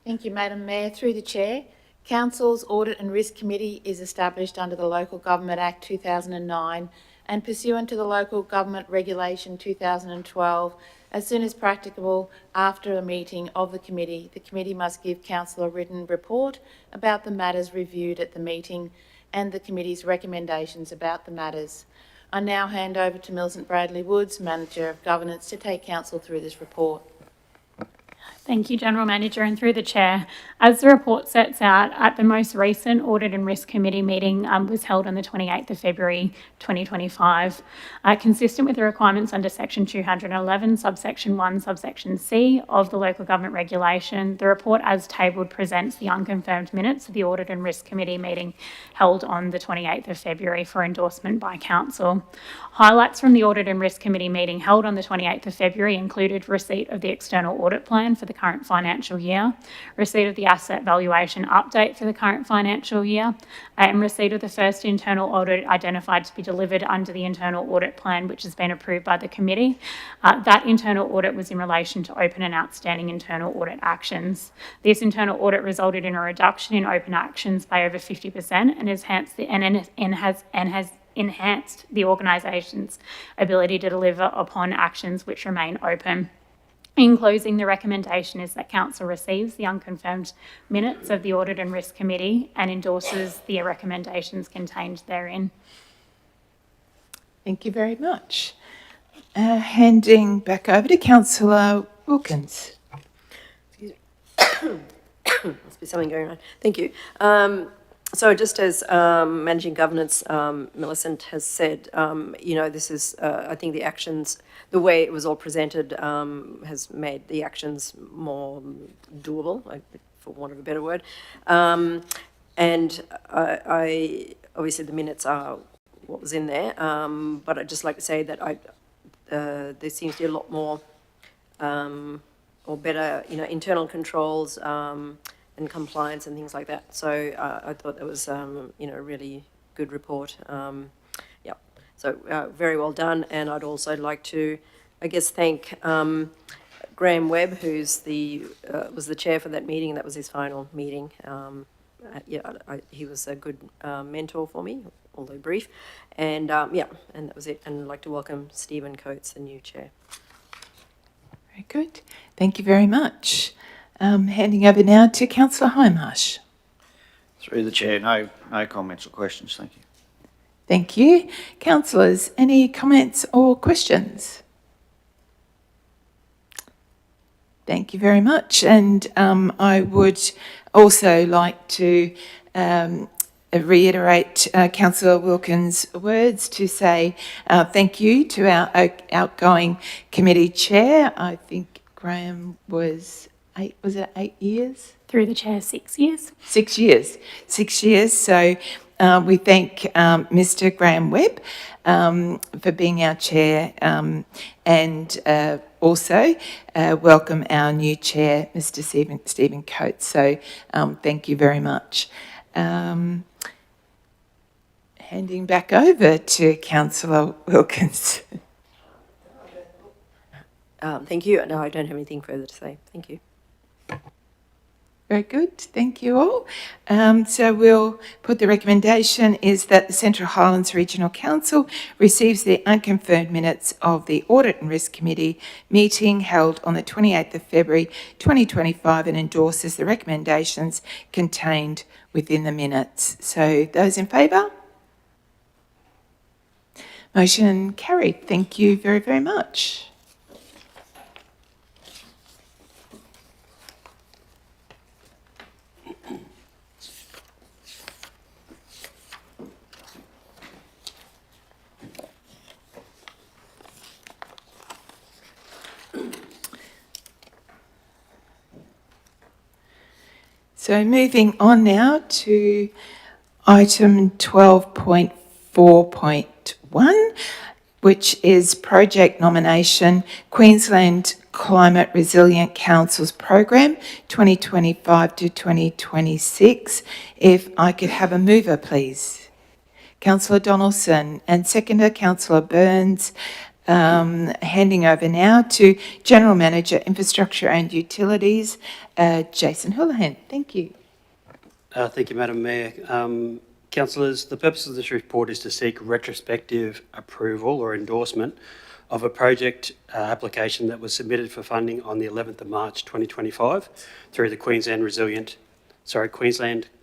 [SPEAKER 10] Thank you, Madam Mayor. Through the Chair, Council's Audit and Risk Committee is established under the Local Government Act 2009 and pursuant to the Local Government Regulation 2012. As soon as practicable after a meeting of the committee must give Council a written report about the matters reviewed at the meeting and the committee's recommendations about the matters. I now hand over to Millicent Bradley Woods, Manager of Governance, to take Council through this report.
[SPEAKER 21] Thank you, General Manager, and through the Chair. As the report sets out, at the most recent Audit and Risk Committee meeting was held on the 28th of February 2025. Consistent with the requirements under Section 211, subsection 1, subsection C of the Local Government Regulation, the report as tabled presents the unconfirmed minutes of the Audit and Risk Committee meeting held on the 28th of February for endorsement by Council. Highlights from the Audit and Risk Committee meeting held on the 28th of February included receipt of the external audit plan for the current financial year, receipt of the asset valuation update for the current financial year, and receipt of the first internal audit identified to be delivered under the internal audit plan, which has been approved by the committee. That internal audit was in relation to open and outstanding internal audit actions. This internal audit resulted in a reduction in open actions by over 50% and has enhanced the organisation's ability to deliver upon actions which remain open. In closing, the recommendation is that Council receives the unconfirmed minutes of the Audit and Risk Committee and endorses the recommendations contained therein.
[SPEAKER 1] Thank you very much. Handing back over to Councillor Wilkins.
[SPEAKER 4] Must be something going on. Thank you. So just as Managing Governance, Millicent has said, this is, I think the actions, the way it was all presented has made the actions more doable, for want of a better word. And I obviously the minutes are what was in there, but I'd just like to say that there seems to be a lot more or better, internal controls and compliance and things like that. So I thought that was, a really good report. So very well done. And I'd also like to, thank Graham Webb, who's was the chair for that meeting. That was his final meeting. He was a good mentor for me, although brief. And and that was it. And I'd like to welcome Stephen Coates, the new chair.
[SPEAKER 1] Very good. Thank you very much. Handing over now to Councillor Hindmarsh.
[SPEAKER 8] Through the Chair, no comments or questions, thank you.
[SPEAKER 1] Thank you. Councillors, any comments or questions? Thank you very much. And I would also like to reiterate Councillor Wilkins' words to say thank you to our outgoing committee chair. I think Graham was 8 years?
[SPEAKER 21] Through the Chair, 6 years.
[SPEAKER 1] 6 years. 6 years. So we thank Mr. Graham Webb for being our chair and also welcome our new chair, Mr. Stephen Coates. So thank you very much. Handing back over to Councillor Wilkins.
[SPEAKER 4] Thank you. No, I don't have anything further to say. Thank you.
[SPEAKER 1] Very good. Thank you all. So we'll put the recommendation is that the Central Highlands Regional Council receives the unconfirmed minutes of the Audit and Risk Committee meeting held on the 28th of February 2025 and endorses the recommendations contained within the minutes. So those in favour? Motion carried. Thank you very, very much. So moving on now to item 12.4.1, which is project nomination, Queensland Climate Resilient Council's program 2025 to 2026. If I could have a mover, please. Councillor Donaldson, and seconder Councillor Burns. Handing over now to General Manager, Infrastructure and Utilities, Jason Houlihan. Thank you.
[SPEAKER 7] Thank you, Madam Mayor. Councillors, the purpose of this report is to seek retrospective approval or endorsement of a project application that was submitted for funding on the 11th of March 2025 through the Queensland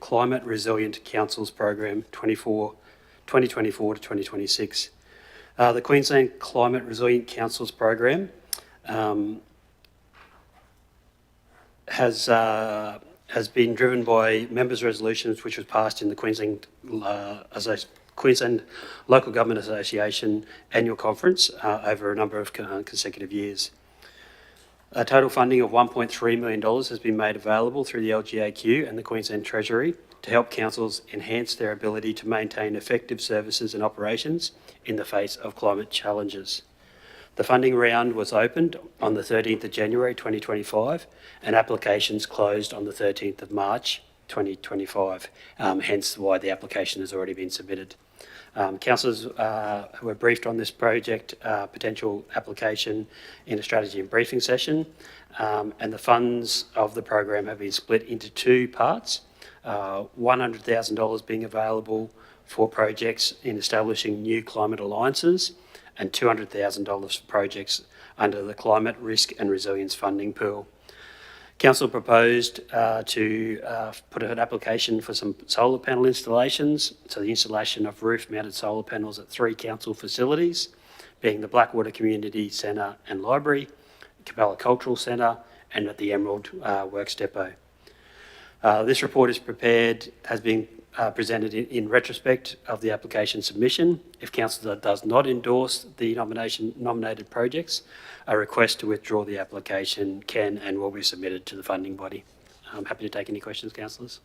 [SPEAKER 7] Climate Resilient Council's program 2024 to 2026. The Queensland Climate Resilient Council's program has been driven by members' resolutions, which was passed in the Queensland Local Government Association annual conference over a number of consecutive years. A total funding of $1.3 million has been made available through the LGAQ and the Queensland Treasury to help councils enhance their ability to maintain effective services and operations in the face of climate challenges. The funding round was opened on the 13th of January 2025 and applications closed on the 13th of March 2025, hence why the application has already been submitted. Councillors were briefed on this project potential application in a strategy and briefing session, and the funds of the program have been split into two parts, $100,000 being available for projects in establishing new climate alliances and $200,000 for projects under the Climate Risk and Resilience Funding Pool. Council proposed to put an application for some solar panel installations, so the installation of roof-mounted solar panels at 3 council facilities, being the Blackwater Community Centre and Library, Capella Cultural Centre, and at the Emerald Works Depot. This report is has been presented in retrospect of the application submission. If council does not endorse the nominated projects, a request to withdraw the application can and will be submitted to the funding body. I'm happy to take any questions, councillors.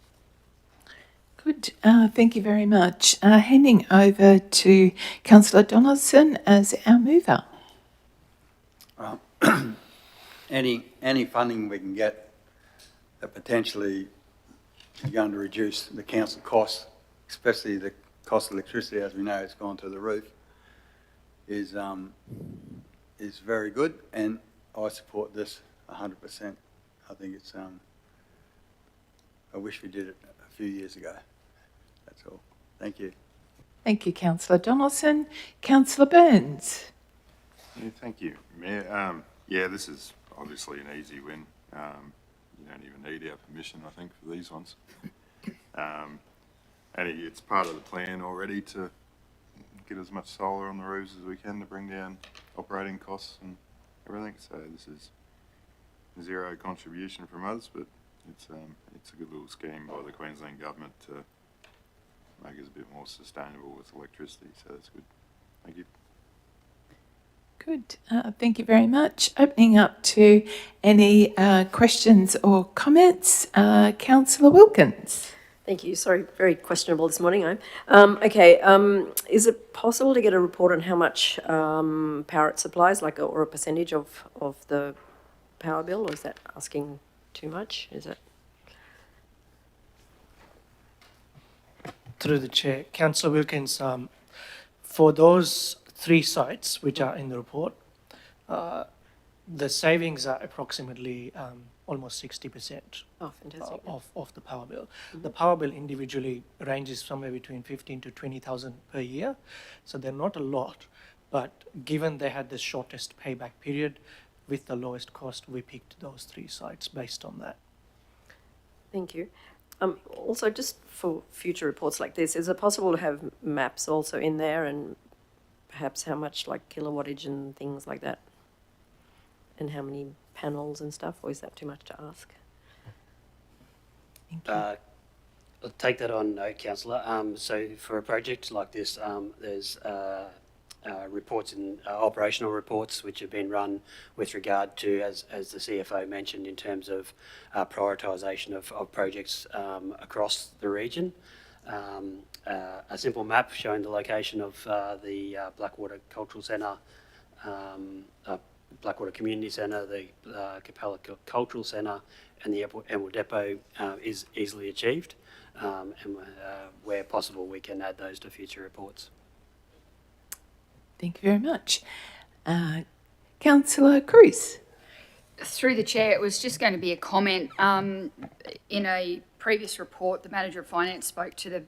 [SPEAKER 1] Good. Thank you very much. Handing over to Councillor Donaldson as our mover.
[SPEAKER 6] Any funding we can get that potentially is going to reduce the council costs, especially the cost of electricity, as we know it's gone to the roof, is very good, and I support this 100%. I think it's, I wish we did it a few years ago. That's all. Thank you.
[SPEAKER 1] Thank you, Councillor Donaldson. Councillor Burns.
[SPEAKER 14] Yeah, thank you, Mayor. Yeah, this is obviously an easy win. You don't even need our permission, I think, for these ones. And it's part of the plan already to get as much solar on the roofs as we can to bring down operating costs and everything. So this is zero contribution from us, but it's a good little scheme by the Queensland government to make us a bit more sustainable with electricity. So that's good. Thank you.
[SPEAKER 1] Good. Thank you very much. Opening up to any questions or comments. Councillor Wilkins.
[SPEAKER 4] Thank you. Sorry, very questionable this morning. Okay, is it possible to get a report on how much power it supplies, or a percentage of the power bill, or is that asking too much? Is it?
[SPEAKER 3] Through the chair, Councillor Wilkins, for those 3 sites which are in the report, the savings are approximately almost 60% of the power bill. Mm-hmm. The power bill individually ranges somewhere between 15 to 20,000 per year, so they're not a lot, but given they had the shortest payback period with the lowest cost, we picked those 3 sites based on that.
[SPEAKER 4] Thank you. Also, just for future reports like this, is it possible to have maps also in there, and perhaps how much kilowattage and things like that, and how many panels and stuff, or is that too much to ask?
[SPEAKER 1] Thank you.
[SPEAKER 7] I'll take that on note, Councillor. So for a project like this, there's reports and operational reports which have been run with regard to, as the CFO mentioned, in terms of prioritisation of projects across the region. A simple map showing the location of the Blackwater Cultural Centre, Blackwater Community Centre, the Capella Cultural Centre and the Emerald Depot is easily achieved, and where possible we can add those to future reports.
[SPEAKER 1] Thank you very much. Councillor Cruz.
[SPEAKER 18] Through the chair, it was just going to be a comment. In a previous report, the Manager of Finance spoke to the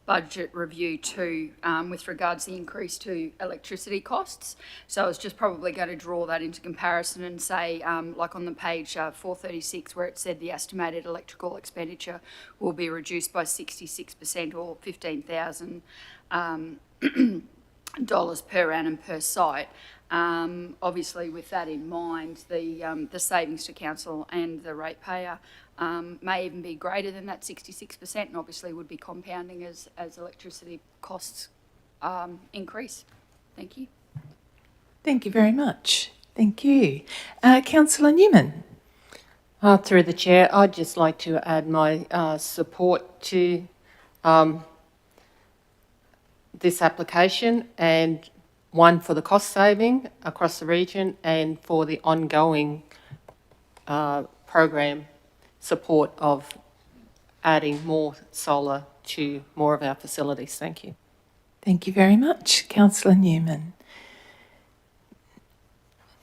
[SPEAKER 18] budget review too, with regards to the increase to electricity costs. So I was just probably going to draw that into comparison and say, like on the page 436, where it said the estimated electrical expenditure will be reduced by 66% or $15,000 per annum per site. Obviously, with that in mind, the savings to council and the ratepayer may even be greater than that 66%, and obviously would be compounding as electricity costs increase. Thank you.
[SPEAKER 1] Thank you very much. Thank you. Councillor Newman.
[SPEAKER 11] Through the chair, I'd just like to add my support to this application, and one for the cost saving across the region and for the ongoing program support of adding more solar to more of our facilities. Thank you.
[SPEAKER 1] Thank you very much, Councillor Newman.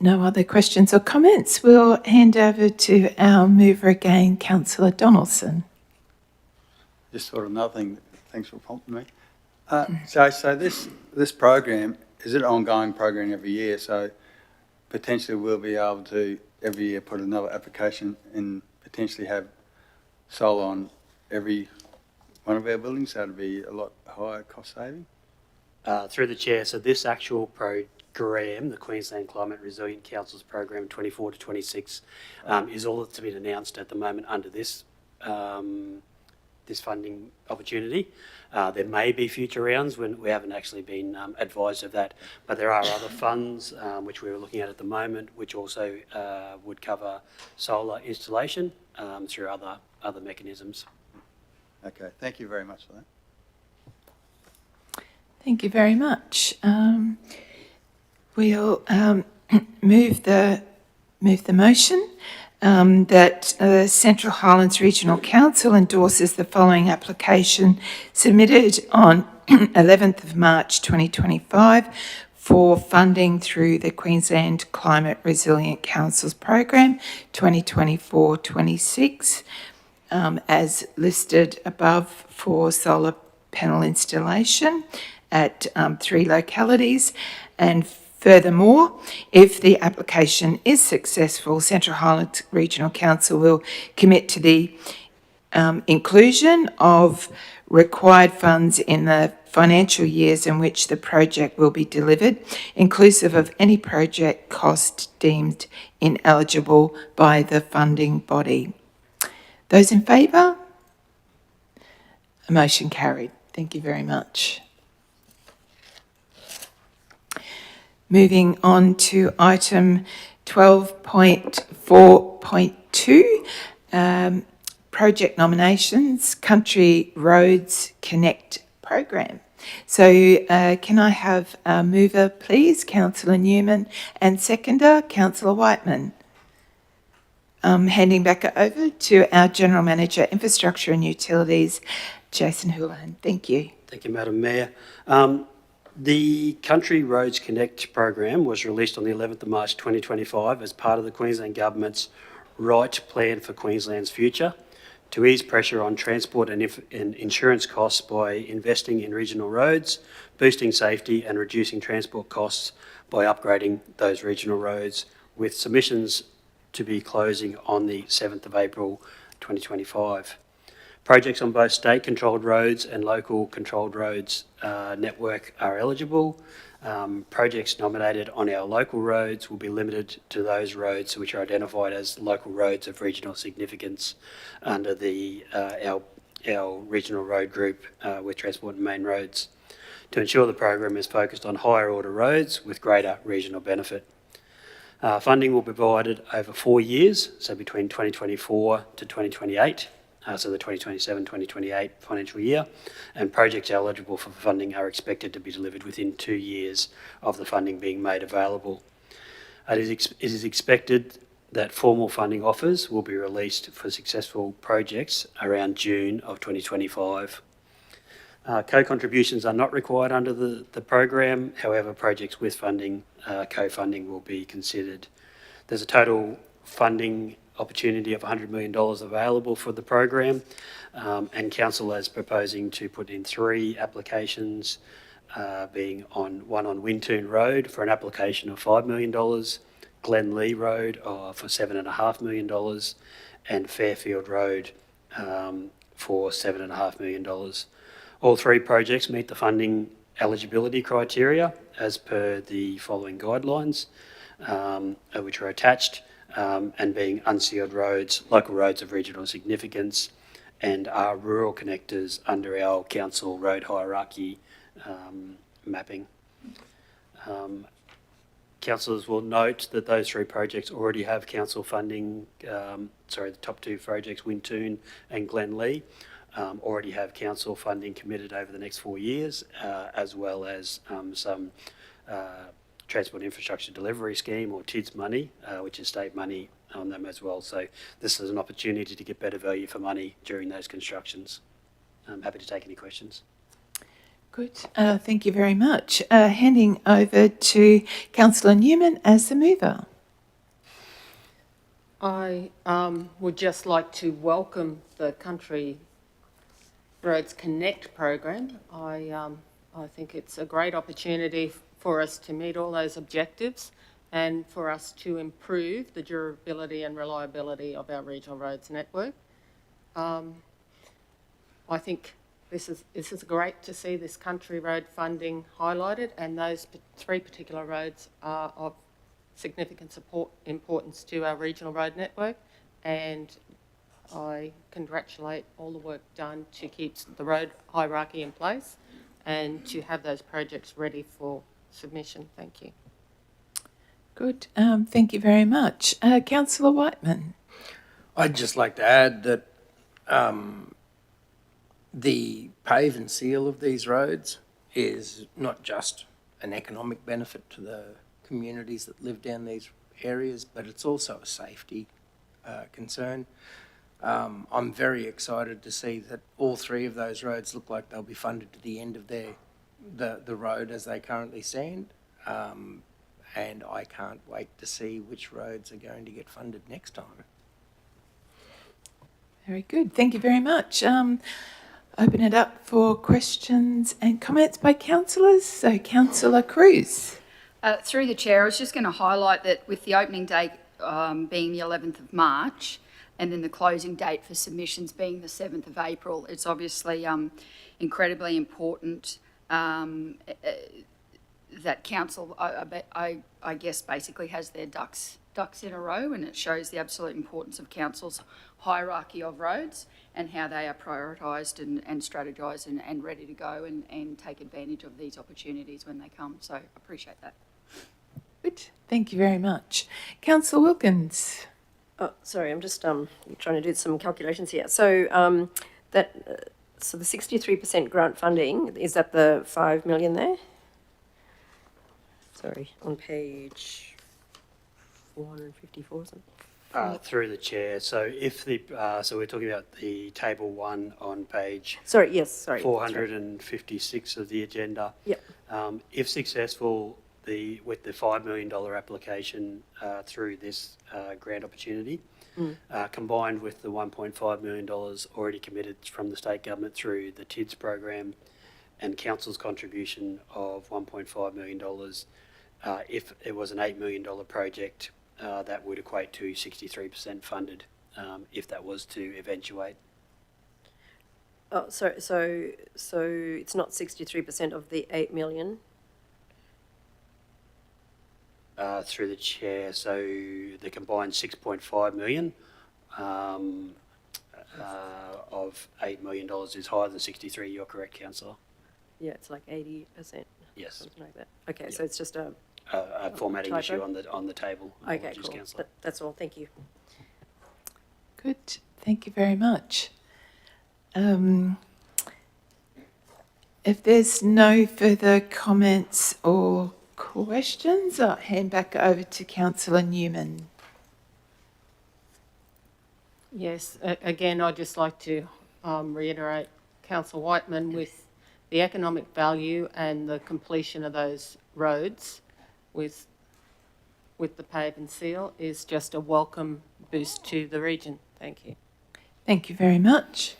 [SPEAKER 1] No other questions or comments. We'll hand over to our mover again, Councillor Donaldson.
[SPEAKER 6] Just sort of another thing, thanks for prompting me. So this program, is it an ongoing program every year? So potentially we'll be able to every year put another application and potentially have solar on every one of our buildings, so it'll be a lot higher cost saving?
[SPEAKER 7] Through the chair, so this actual program, the Queensland Climate Resilient Council's program 24 to 26, is all that's been announced at the moment under this this funding opportunity. There may be future rounds when we haven't actually been advised of that, but there are other funds which we're looking at the moment, which also would cover solar installation through other mechanisms.
[SPEAKER 6] Okay, thank you very much for that.
[SPEAKER 1] Thank you very much. We'll move the motion that Central Highlands Regional Council endorses the following application submitted on 11th of March 2025 for funding through the Queensland Climate Resilient Council's program 2024-26, as listed above, for solar panel installation at 3 localities. And furthermore, if the application is successful, Central Highlands Regional Council will commit to the inclusion of required funds in the financial years in which the project will be delivered, inclusive of any project cost deemed ineligible by the funding body. Those in favour? A motion carried. Thank you very much. Moving on to item 12.4.2, project nominations, Country Roads Connect program. So can I have a mover, please, Councillor Newman, and seconder, Councillor Whiteman. Handing back over to our General Manager, Infrastructure and Utilities, Jason Houlihan. Thank you.
[SPEAKER 7] Thank you, Madam Mayor. The Country Roads Connect program was released on the 11th of March 2025 as part of the Queensland Government's Right Plan for Queensland's Future to ease pressure on transport and insurance costs by investing in regional roads, boosting safety and reducing transport costs by upgrading those regional roads, with submissions to be closing on the 7th of April 2025. Projects on both state-controlled roads and local controlled roads network are eligible. Projects nominated on our local roads will be limited to those roads which are identified as local roads of regional significance under the our regional road group with Transport and Main Roads. to ensure the program is focused on higher order roads with greater regional benefit. Funding will be provided over 4 years, so between 2024 to 2028, so the 2027-2028 financial year, and projects eligible for funding are expected to be delivered within 2 years of the funding being made available. It is expected that formal funding offers will be released for successful projects around June of 2025. Co-contributions are not required under the program. However, projects with funding, co-funding will be considered. There's a total funding opportunity of $100 million available for the program, and Council is proposing to put in 3 applications, being one on Wintoon Road for an application of $5 million, Glenlee Road for $7.5 million, and Fairfield Road for $7.5 million. All 3 projects meet the funding eligibility criteria as per the following guidelines, which are attached, and being unsealed roads, local roads of regional significance, and are rural connectors under our council road hierarchy mapping. Councillors will note that those 3 projects already have council funding, the top 2 projects, Wintoon and Glenlee, already have council funding committed over the next 4 years, as well as some Transport Infrastructure Delivery Scheme, or TIDS money, which is state money on them as well. So this is an opportunity to get better value for money during those constructions. I'm happy to take any questions.
[SPEAKER 1] Good. Thank you very much. Handing over to Councillor Newman as the mover.
[SPEAKER 11] I would just like to welcome the Country Roads Connect program. I think it's a great opportunity for us to meet all those objectives and for us to improve the durability and reliability of our regional roads network. I think this is great to see this country road funding highlighted, and those 3 particular roads are of significant importance to our regional road network, and I congratulate all the work done to keep the road hierarchy in place and to have those projects ready for submission. Thank you.
[SPEAKER 1] Good. Thank you very much. Councillor Whiteman.
[SPEAKER 19] I'd just like to add that the pave and seal of these roads is not just an economic benefit to the communities that live down these areas, but it's also a safety concern. I'm very excited to see that all 3 of those roads look like they'll be funded to the end of the road as they currently stand. And I can't wait to see which roads are going to get funded next time.
[SPEAKER 1] Very good. Thank you very much. Open it up for questions and comments by councillors. So, Councillor Cruz.
[SPEAKER 18] Through the Chair, I was just going to highlight that with the opening date being the 11th of March and then the closing date for submissions being the 7th of April, it's obviously incredibly important that council, I guess, basically has their ducks in a row, and it shows the absolute importance of council's hierarchy of roads and how they are prioritised and strategised and ready to go and take advantage of these opportunities when they come. So I appreciate that.
[SPEAKER 1] Good. Thank you very much. Councillor Wilkins.
[SPEAKER 4] Oh, sorry, I'm just trying to do some calculations here. So so the 63% grant funding, is that the 5 million there? Sorry, on page 454 or something.
[SPEAKER 7] Through the Chair, so if the so we're talking about the table 1 on page 456 of the agenda.
[SPEAKER 4] Yep.
[SPEAKER 7] If successful, with the $5 million application through this grant opportunity, combined with the $1.5 million already committed from the state government through the TIDS program and council's contribution of $1.5 million, if it was an $8 million project, that would equate to 63% funded if that was to eventuate.
[SPEAKER 4] Oh, so it's not 63% of the 8 million?
[SPEAKER 7] Through the Chair, so the combined 6.5 million of $8 million is higher than 63. You're correct, Councillor.
[SPEAKER 4] Yeah, it's like 80%.
[SPEAKER 7] Yes.
[SPEAKER 4] Something like that. Okay, so it's just a
[SPEAKER 7] Formatting
[SPEAKER 4] typo?
[SPEAKER 7] issue on the table.
[SPEAKER 4] Okay,
[SPEAKER 7] Apologies,
[SPEAKER 4] cool.
[SPEAKER 7] Councillor.
[SPEAKER 4] That's all. Thank you.
[SPEAKER 1] Good. Thank you very much. If there's no further comments or questions, I'll hand back over to Councillor Newman.
[SPEAKER 11] Yes, again, I'd just like to reiterate Councillor Whiteman with the economic value and the completion of those roads with the pave and seal is just a welcome boost to the region. Thank you.
[SPEAKER 1] Thank you very much.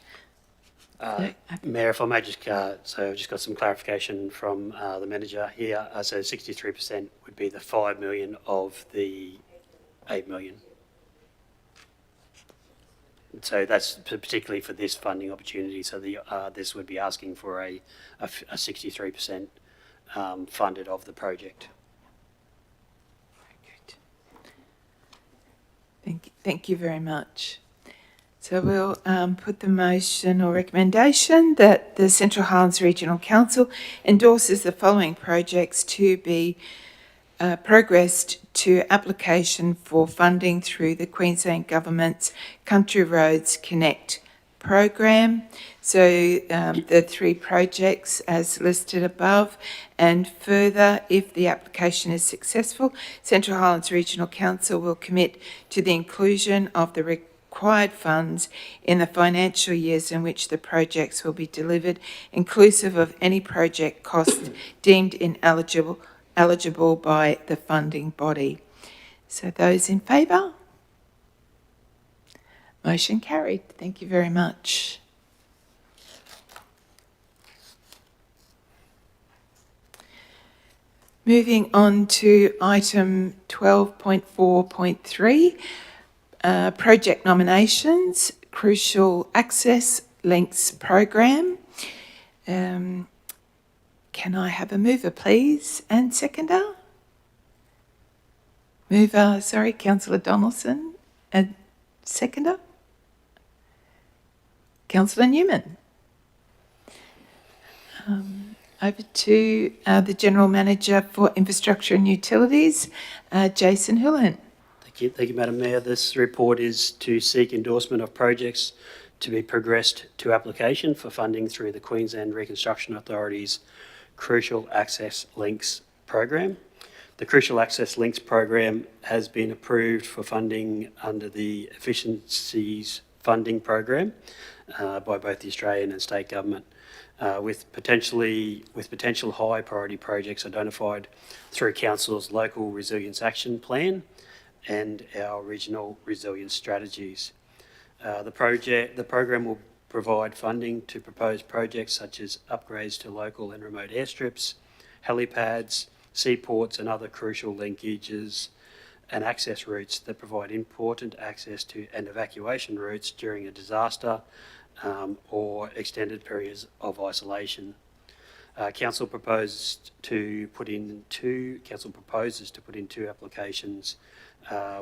[SPEAKER 7] Mayor, if I may just, so I've just got some clarification from the manager here. So 63% would be the 5 million of the 8 million. So that's particularly for this funding opportunity. So this would be asking for a 63% funded of the project.
[SPEAKER 1] Thank you very much. So we'll put the motion or recommendation that the Central Highlands Regional Council endorses the following projects to be progressed to application for funding through the Queensland Government's Country Roads Connect program. So the 3 projects as listed above, and further, if the application is successful, Central Highlands Regional Council will commit to the inclusion of the required funds in the financial years in which the projects will be delivered, inclusive of any project costs deemed ineligible by the funding body. So those in favour? Motion carried. Thank you very much. Moving on to item 12.4.3, project nominations, Crucial Access Links Program. Can I have a mover, please, and seconder? Mover, sorry, Councillor Donaldson, and seconder? Councillor Newman. Over to the General Manager for Infrastructure and Utilities, Jason Hullen.
[SPEAKER 7] Thank you, Madam Mayor. This report is to seek endorsement of projects to be progressed to application for funding through the Queensland Reconstruction Authority's Crucial Access Links program. The Crucial Access Links program has been approved for funding under the Efficiencies Funding Program by both the Australian and state government, with potential high priority projects identified through Council's local resilience action plan and our regional resilience strategies. The program will provide funding to proposed projects such as upgrades to local and remote airstrips, helipads, seaports and other crucial linkages and access routes that provide important access to and evacuation routes during a disaster or extended periods of isolation. Council proposes to put in two applications,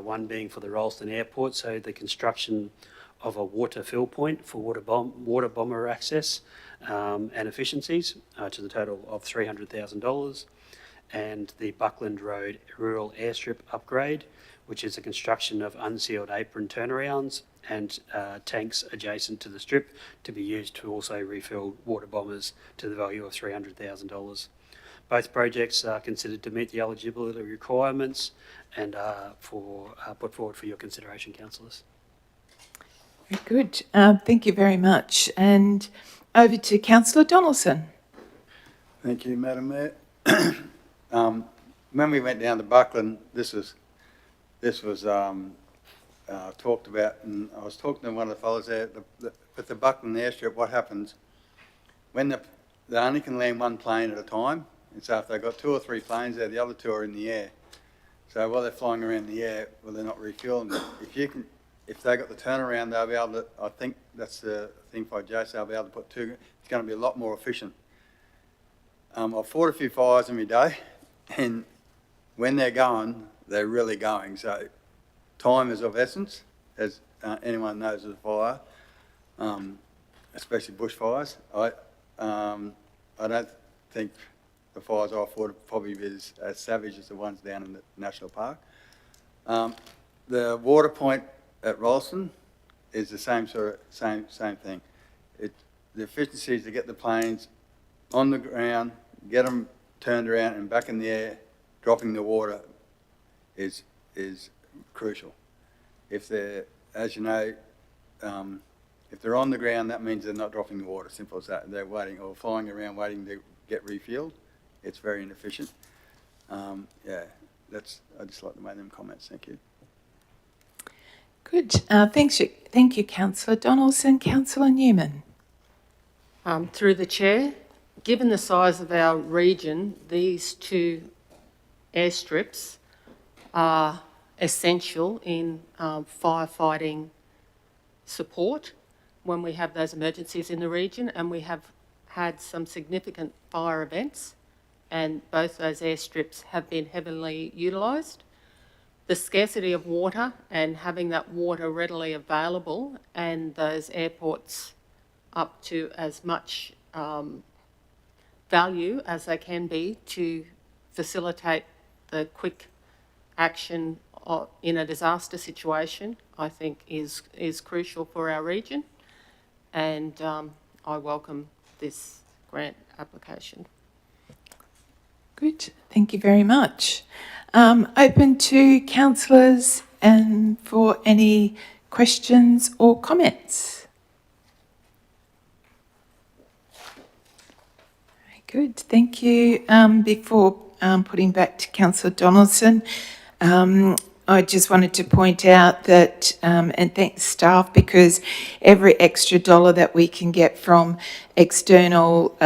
[SPEAKER 7] one being for the Rolleston Airport, so the construction of a water fill point for water bomber access and efficiencies to the total of $300,000, and the Buckland Road Rural Airstrip upgrade, which is the construction of unsealed apron turnarounds and tanks adjacent to the strip to be used to also refill water bombers to the value of $300,000. Both projects are considered to meet the eligibility requirements and are put forward for your consideration, councillors.
[SPEAKER 1] Very good. Thank you very much. And over to Councillor Donaldson.
[SPEAKER 6] Thank you, Madam Mayor. When we went down to Buckland, this was talked about, and I was talking to one of the fellows there. With the Buckland airstrip, what happens when they only can land one plane at a time, and so if they've got 2 or 3 planes there, the other 2 are in the air. So while they're flying around the air, well, they're not refueling them. If they got the turnaround, they'll be able to. I think that's the thing for Jason. They'll be able to put 2. It's going to be a lot more efficient. I've fought a few fires in my day, and when they're going, they're really going. So time is of essence, as anyone knows with a fire, especially bushfires. think the fires I fought would probably be as savage as the ones down in the national park. The water point at Rolleston is the same thing. The efficiency is to get the planes on the ground, get them turned around and back in the air, dropping the water is crucial. If they're, as you know, if they're on the ground, that means they're not dropping the water, simple as that. They're waiting or flying around waiting to get refueled. It's very inefficient. Yeah, I'd just like to make them comments. Thank you.
[SPEAKER 1] Good. Thank you, Councillor Donaldson. Councillor Newman.
[SPEAKER 11] Through the chair, given the size of our region, these two airstrips are essential in firefighting support when we have those emergencies in the region, and we have had some significant fire events, and both those airstrips have been heavily utilised. The scarcity of water and having that water readily available, and those airports up to as much value as they can be to facilitate the quick action in a disaster situation, I think is crucial for our region, and I welcome this grant application.
[SPEAKER 1] Good. Thank you very much. Open to councillors and for any questions or comments. Very good. Thank you. Before putting back to Councillor Donaldson, I just wanted to point out that, and thank staff, because every extra dollar that we can get from external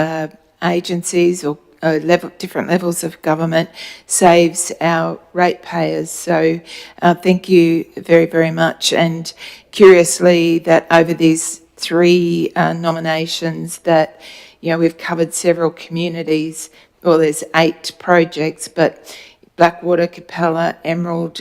[SPEAKER 1] agencies or different levels of government saves our ratepayers. So thank you very, very much. And curiously, that over these three nominations that, we've covered several communities. Well, there's 8 projects, but Blackwater, Capella, Emerald,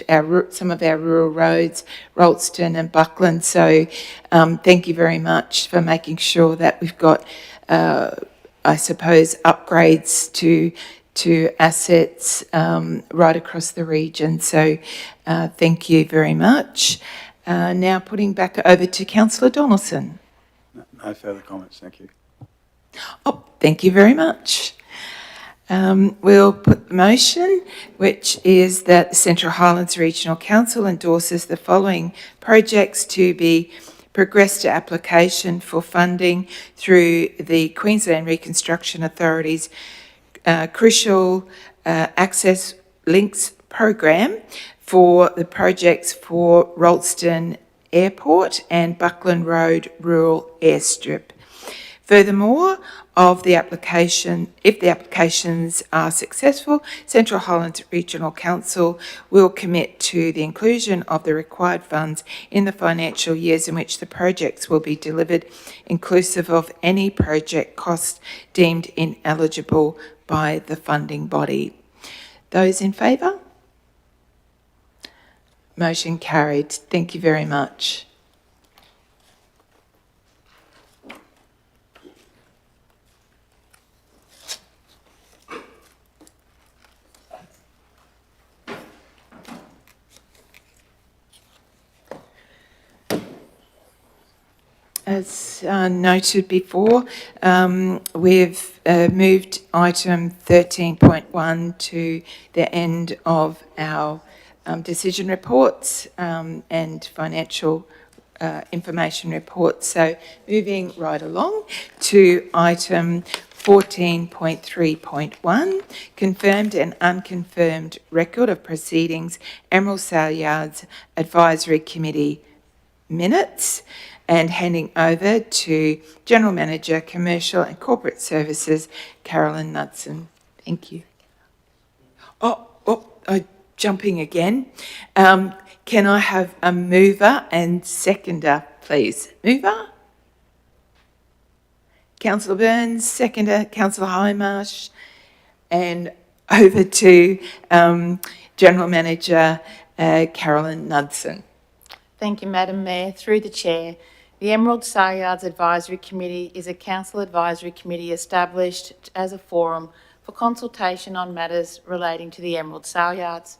[SPEAKER 1] some of our rural roads, Rolleston and Buckland. So thank you very much for making sure that we've got, I suppose, upgrades to assets right across the region. So thank you very much. Now putting back over to Councillor Donaldson.
[SPEAKER 6] No further comments, thank you.
[SPEAKER 1] Oh, thank you very much. We'll put the motion, which is that the Central Highlands Regional Council endorses the following projects to be progressed to application for funding through the Queensland Reconstruction Authority's Crucial Access Links program for the projects for Rolleston Airport and Buckland Road Rural Airstrip. Furthermore, if the applications are successful, Central Highlands Regional Council will commit to the inclusion of the required funds in the financial years in which the projects will be delivered, inclusive of any project costs deemed ineligible by the funding body. Those in favour? Motion carried. Thank you very much. As noted before, we've moved item 13.1 to the end of our decision reports and financial information reports. So moving right along to item 14.3.1, confirmed and unconfirmed record of proceedings, Emerald Sale Yards Advisory Committee minutes, and handing over to General Manager, Commercial and Corporate Services, Carolyn Knudsen. Thank you. Jumping again. Can I have a mover and seconder, please? Mover? Councillor Burns, seconder, Councillor Highmarsh, and over to General Manager, Carolyn Knudsen.
[SPEAKER 10] Thank you, Madam Mayor. Through the Chair, The Emerald Saleyards Advisory Committee is a council advisory committee established as a forum for consultation on matters relating to the Emerald Saleyards.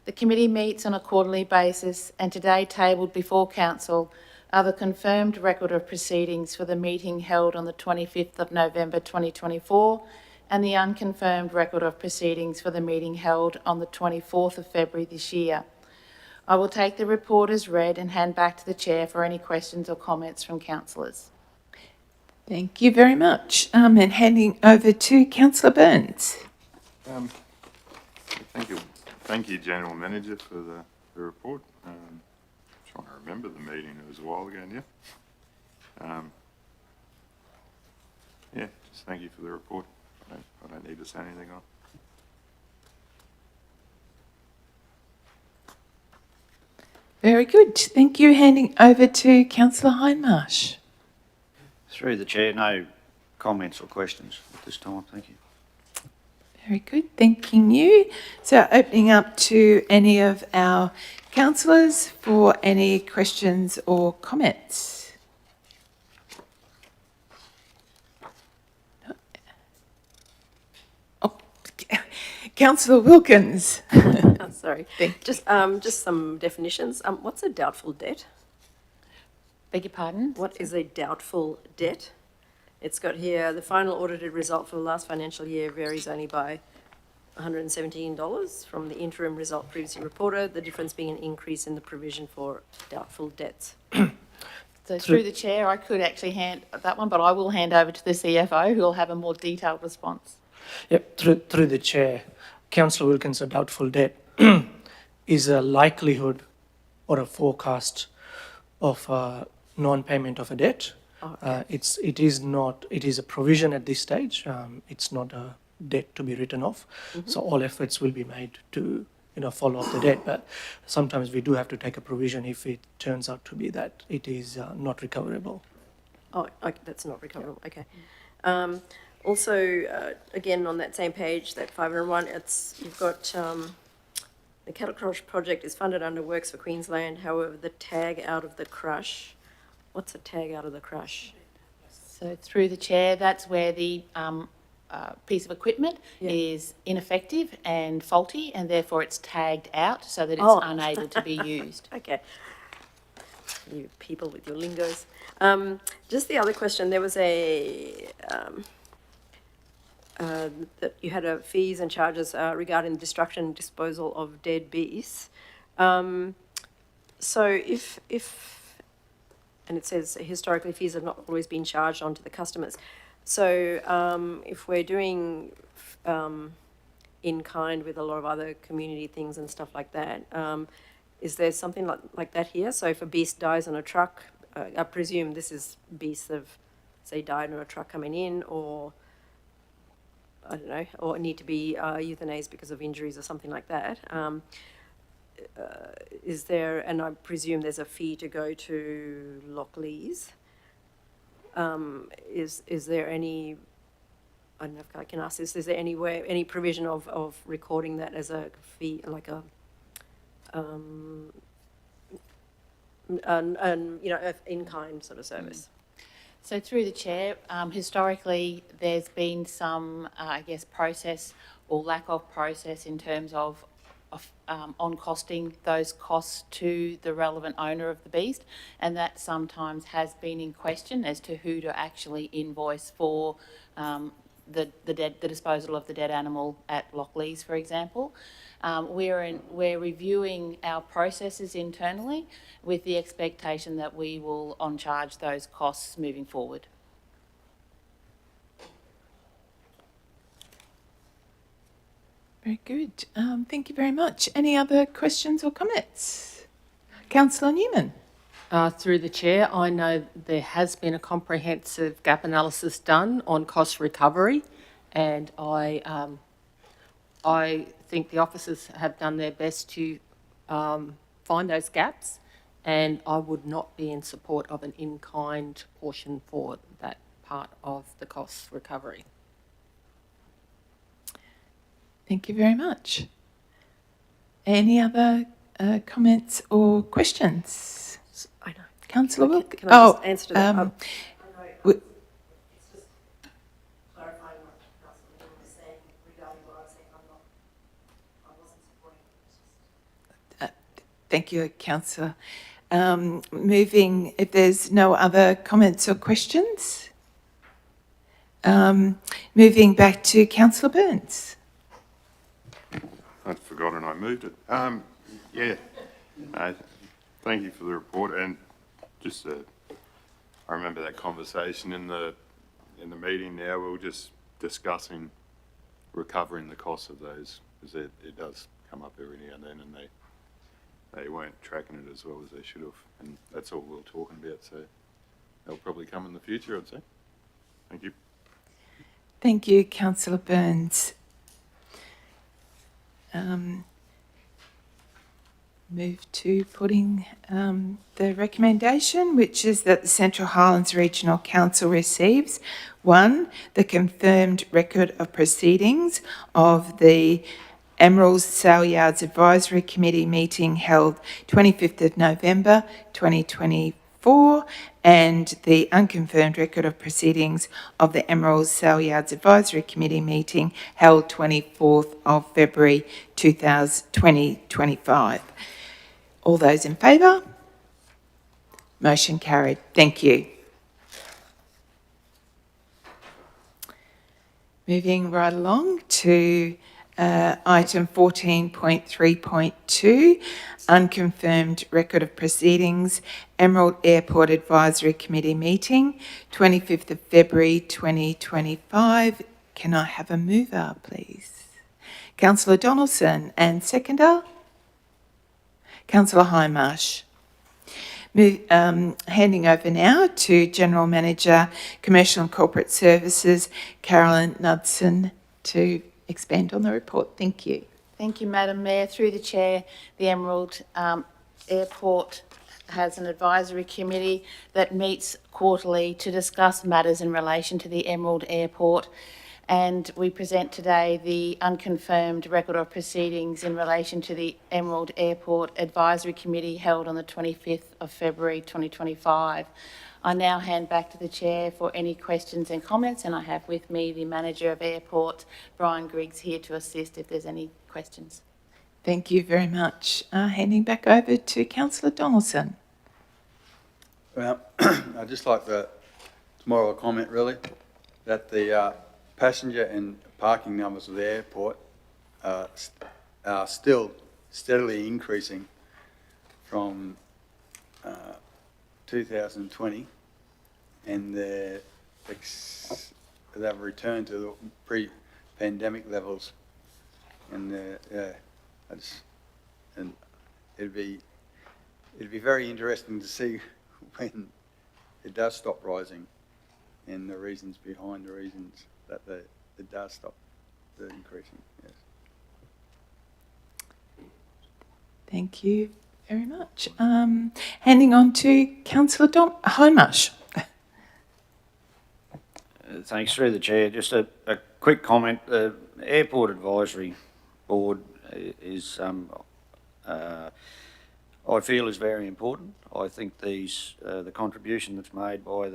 [SPEAKER 10] The committee meets on a quarterly basis, and today tabled before council are the confirmed record of proceedings for the meeting held on the 25th of November 2024 and the unconfirmed record of proceedings for the meeting held on the 24th of February this year. I will take the report as read and hand back to the Chair for any questions or comments from councillors.
[SPEAKER 1] Thank you very much. And handing over to Councillor Burns.
[SPEAKER 14] Thank you, General Manager, for the report. Trying to remember the meeting, it was a while ago now. Yeah, just thank you for the report. I don't need to say anything on.
[SPEAKER 1] Very good. Thank you. Handing over to Councillor Hindmarsh.
[SPEAKER 8] Through the chair, no comments or questions at this time. Thank you.
[SPEAKER 1] Very good. Thanking you. So opening up to any of our councillors for any questions or comments. Oh, Councillor Wilkins.
[SPEAKER 4] Oh, sorry. Just some definitions. What's a doubtful debt?
[SPEAKER 10] Beg your pardon?
[SPEAKER 4] What is a doubtful debt? It's got here, the final audited result for the last financial year varies only by $117 from the interim result previously reported, the difference being an increase in the provision for doubtful debts.
[SPEAKER 10] So through the Chair, I could actually hand that one, but I will hand over to the CFO who will have a more detailed response.
[SPEAKER 3] Yep, through the chair, Councillor Wilkins, a doubtful debt is a likelihood or a forecast of non-payment of a debt.
[SPEAKER 4] Oh, okay.
[SPEAKER 3] It is a provision at this stage. It's not a debt to be written off.
[SPEAKER 4] Mm-hmm.
[SPEAKER 3] So all efforts will be made to follow up the debt. But sometimes we do have to take a provision if it turns out to be that it is not recoverable.
[SPEAKER 4] Oh, okay, that's not recoverable. Okay. Also, again on that same page, that 501, you've got the cattle crush project is funded under Works for Queensland. However, the tag out of the crush. What's a tag out of the crush?
[SPEAKER 10] So through the Chair, that's where the piece of equipment is ineffective and faulty, and therefore it's tagged out so that it's unable to be used.
[SPEAKER 4] Okay. You people with your lingos. Just the other question, there was that you had fees and charges regarding the destruction and disposal of dead beasts. So if and it says historically fees have not always been charged onto the customers. So if we're doing in kind with a lot of other community things and stuff like that, is there something like that here? So if a beast dies on a truck, I presume this is beasts that have, say, died on a truck coming in, or I don't know, or need to be euthanized because of injuries or something like that. Is there, and I presume there's a fee to go to Lockleys. Is there any, I don't know if I can ask this, is there any provision of recording that as a fee, like a, in-kind sort of service?
[SPEAKER 10] So through the Chair, historically there's been some, process or lack of process in terms of on costing those costs to the relevant owner of the beast, and that sometimes has been in question as to who to actually invoice for the disposal of the dead animal at Lockleys, for example. We're reviewing our processes internally with the expectation that we will on-charge those costs moving forward.
[SPEAKER 1] Very good. Thank you very much. Any other questions or comments? Councillor Newman.
[SPEAKER 11] Through the Chair, I know there has been a comprehensive gap analysis done on cost recovery, and I think the officers have done their best to find those gaps, and I would not be in support of an in-kind portion for that part of the cost recovery.
[SPEAKER 1] Thank you very much. Any other comments or questions?
[SPEAKER 4] I know.
[SPEAKER 1] Councillor Wilk?
[SPEAKER 4] Can I just answer to that?
[SPEAKER 1] w-
[SPEAKER 5] Clarifying what Councillor Newman was saying regarding what I was saying, I wasn't supporting it.
[SPEAKER 1] Thank you, Councillor. Moving, if there's no other comments or questions, moving back to Councillor Burns.
[SPEAKER 14] I'd forgotten I moved it. Yeah, thank you for the report, and just I remember that conversation in the meeting. Now we were just discussing recovering the cost of those, because it does come up every now and then, and they weren't tracking it as well as they should have, and that's all we were talking about. So they'll probably come in the future, I'd say. Thank you.
[SPEAKER 1] Thank you, Councillor Burns. Move to putting the recommendation, which is that the Central Highlands Regional Council receives 1, the confirmed record of proceedings of the Emerald Sale Yards Advisory Committee meeting held 25th of November 2024, and the unconfirmed record of proceedings of the Emerald Sale Yards Advisory Committee meeting held 24th of February 2025. All those in favour? Motion carried. Thank you. Moving right along to item 14.3.2, unconfirmed record of proceedings, Emerald Airport Advisory Committee meeting, 25th of February 2025. Can I have a mover, please? Councillor Donaldson, and seconder? Councillor Hindmarsh. Handing over now to General Manager, Commercial and Corporate Services, Carolyn Knudsen, to expand on the report. Thank you.
[SPEAKER 10] Thank you, Madam Mayor. Through the Chair, the Emerald Airport has an advisory committee that meets quarterly to discuss matters in relation to the Emerald Airport. And we present today the unconfirmed record of proceedings in relation to the Emerald Airport Advisory Committee held on the 25th of February 2025. I now hand back to the Chair for any questions and comments, and I have with me the Manager of Airport, Brian Griggs, here to assist if there's any questions.
[SPEAKER 1] Thank you very much. Handing back over to Councillor Donaldson.
[SPEAKER 6] Well, I'd just like to more of a comment really, that the passenger and parking numbers of the airport are still steadily increasing from 2020, and they've returned to the pre-pandemic levels, and and it'd be very interesting to see when it does stop rising, and the reasons behind the reasons that it does stop the increasing. Yes.
[SPEAKER 1] Thank you very much. Handing on to Councillor Hindmarsh.
[SPEAKER 8] Thanks, through the Chair. Just a quick comment. The Airport Advisory Board is, I feel, is very important. I think the contribution that's made by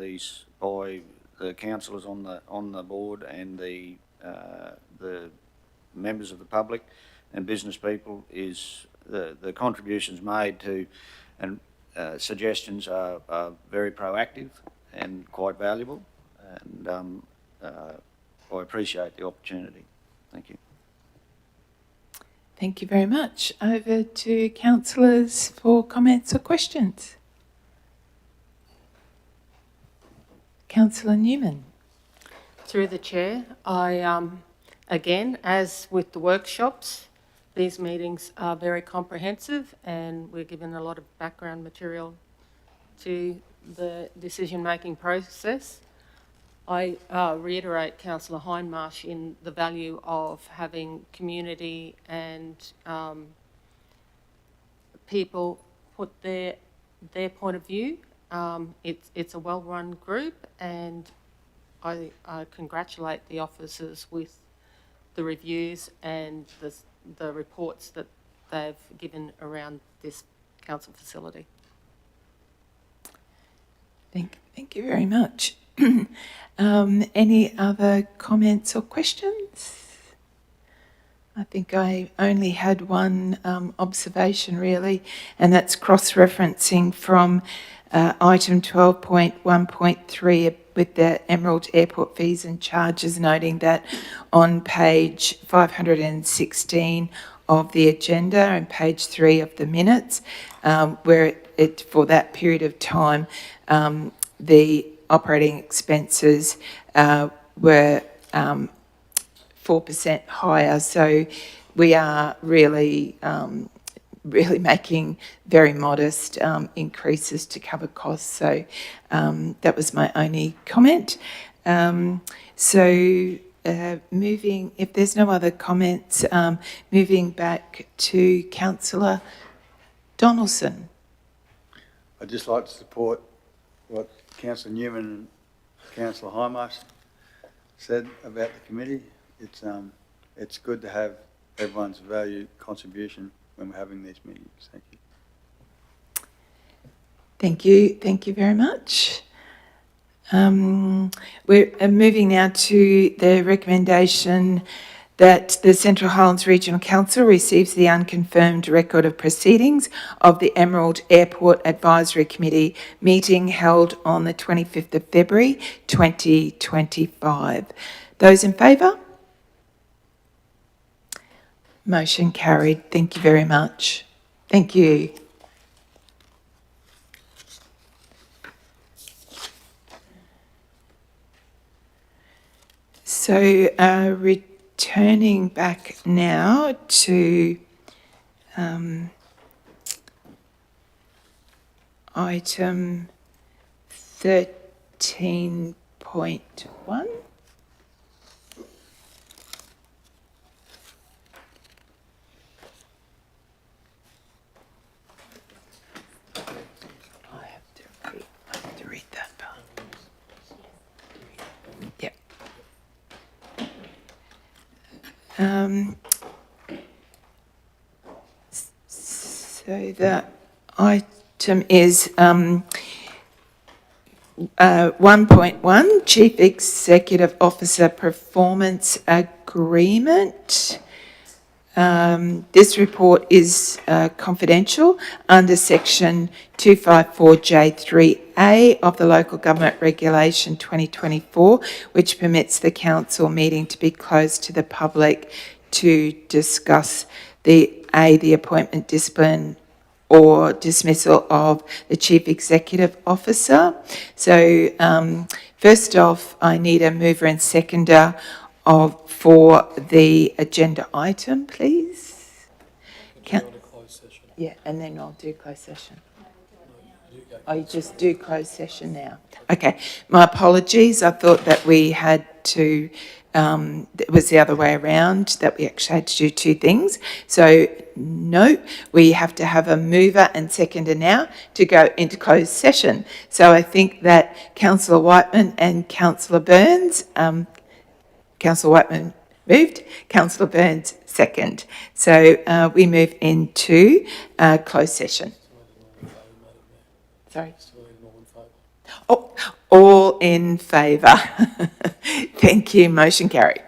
[SPEAKER 8] the councillors on the board and the members of the public and business people is the contributions made to, and suggestions are very proactive and quite valuable, and I appreciate the opportunity. Thank you.
[SPEAKER 1] Thank you very much. Over to councillors for comments or questions. Councillor Newman.
[SPEAKER 11] Through the Chair, I, again, as with the workshops, these meetings are very comprehensive and we're given a lot of background material to the decision-making process. I reiterate Councillor Hindmarsh in the value of having community and people put their point of view. It's a well-run group, and I congratulate the officers with the reviews and the reports that they've given around this council facility.
[SPEAKER 1] Thank you very much. Any other comments or questions? I think I only had one observation really, and that's cross-referencing from item 12.1.3 with the Emerald Airport fees and charges, noting that on page 516 of the agenda and page 3 of the minutes, where it for that period of time, the operating expenses were 4% higher. So we are really, really making very modest increases to cover costs. So that was my only comment. Moving, if there's no other comments, moving back to Councillor Donaldson.
[SPEAKER 6] I'd just like to support what Councillor Newman and Councillor Hindmarsh said about the committee. It's good to have everyone's value contribution when we're having these meetings. Thank you.
[SPEAKER 1] Thank you. Thank you very much. We're moving now to the recommendation that the Central Highlands Regional Council receives the unconfirmed record of proceedings of the Emerald Airport Advisory Committee meeting held on the 25th of February 2025. Those in favour? Motion carried. Thank you very much. Thank you. So returning back now to item 13.1. I have to read that part. Yep. So the item is 1.1, Chief Executive Officer Performance Agreement. This report is confidential under section 254J3A of the Local Government Regulation 2024, which permits the council meeting to be closed to the public to discuss the appointment, discipline or dismissal of the Chief Executive Officer. So first off, I need a mover and seconder for the agenda item, please. Yeah, and then I'll do closed session. Oh, you just do closed session now. Okay, my apologies. I thought that we had to, it was the other way around, that we actually had to do two things. So no, we have to have a mover and seconder now to go into closed session. So I think that Councillor Whiteman and Councillor Burns, Councillor Whiteman moved, Councillor Burns second. So we move into closed session. Sorry? Oh, all in favour. Thank you. Motion carried.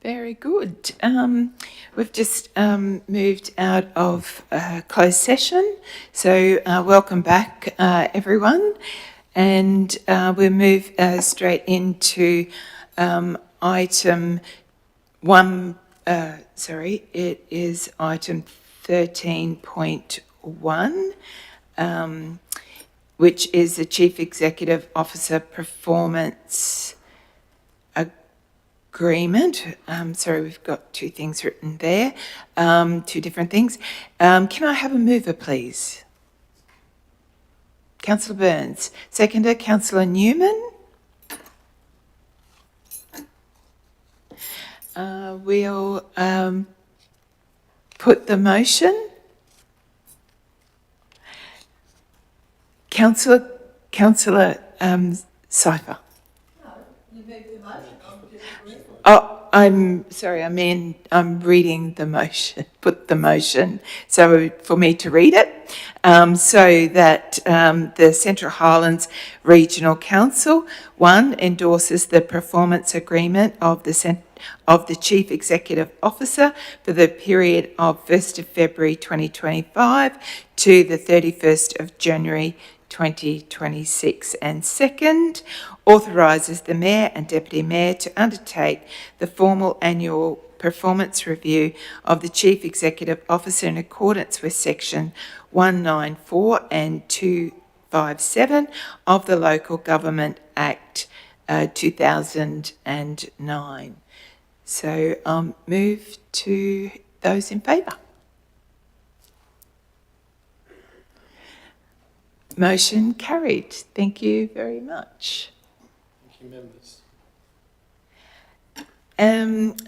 [SPEAKER 1] Very good. We've just moved out of closed session, so welcome back, everyone. And we'll move straight into item one. It is item 13.1, which is the Chief Executive Officer Performance Agreement. Sorry, we've got two things written there, two different things. Can I have a mover, please? Councillor Burns. Seconder, Councillor Newman. We'll put the motion. Councillor Cypher. Oh, I'm sorry, I'm reading the motion, put the motion, so for me to read it, so that the Central Highlands Regional Council, 1, endorses the performance agreement of the Chief Executive Officer for the period of 1st of February 2025 to the 31st of January 2026, and 2nd, authorises the Mayor and Deputy Mayor to undertake the formal annual performance review of the Chief Executive Officer in accordance with Section 194 and 257 of the Local Government Act 2009. So move to those in favour. Motion carried. Thank you very much.
[SPEAKER 19] Thank you, members.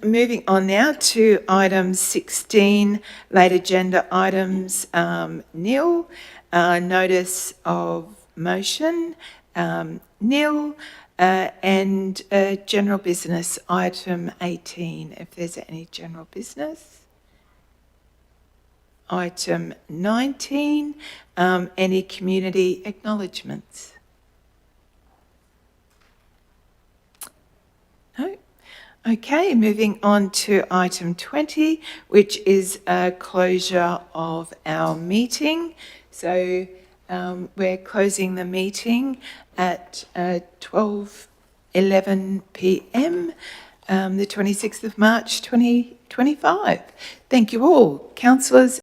[SPEAKER 1] Moving on now to item 16, late agenda items, nil. Notice of motion, nil. And general business, item 18, if there's any general business. Item 19, any community acknowledgements? No? Okay, moving on to item 20, which is a closure of our meeting. So we're closing the meeting at 12:11 p.m, the 26th of March 2025. Thank you all. Councillors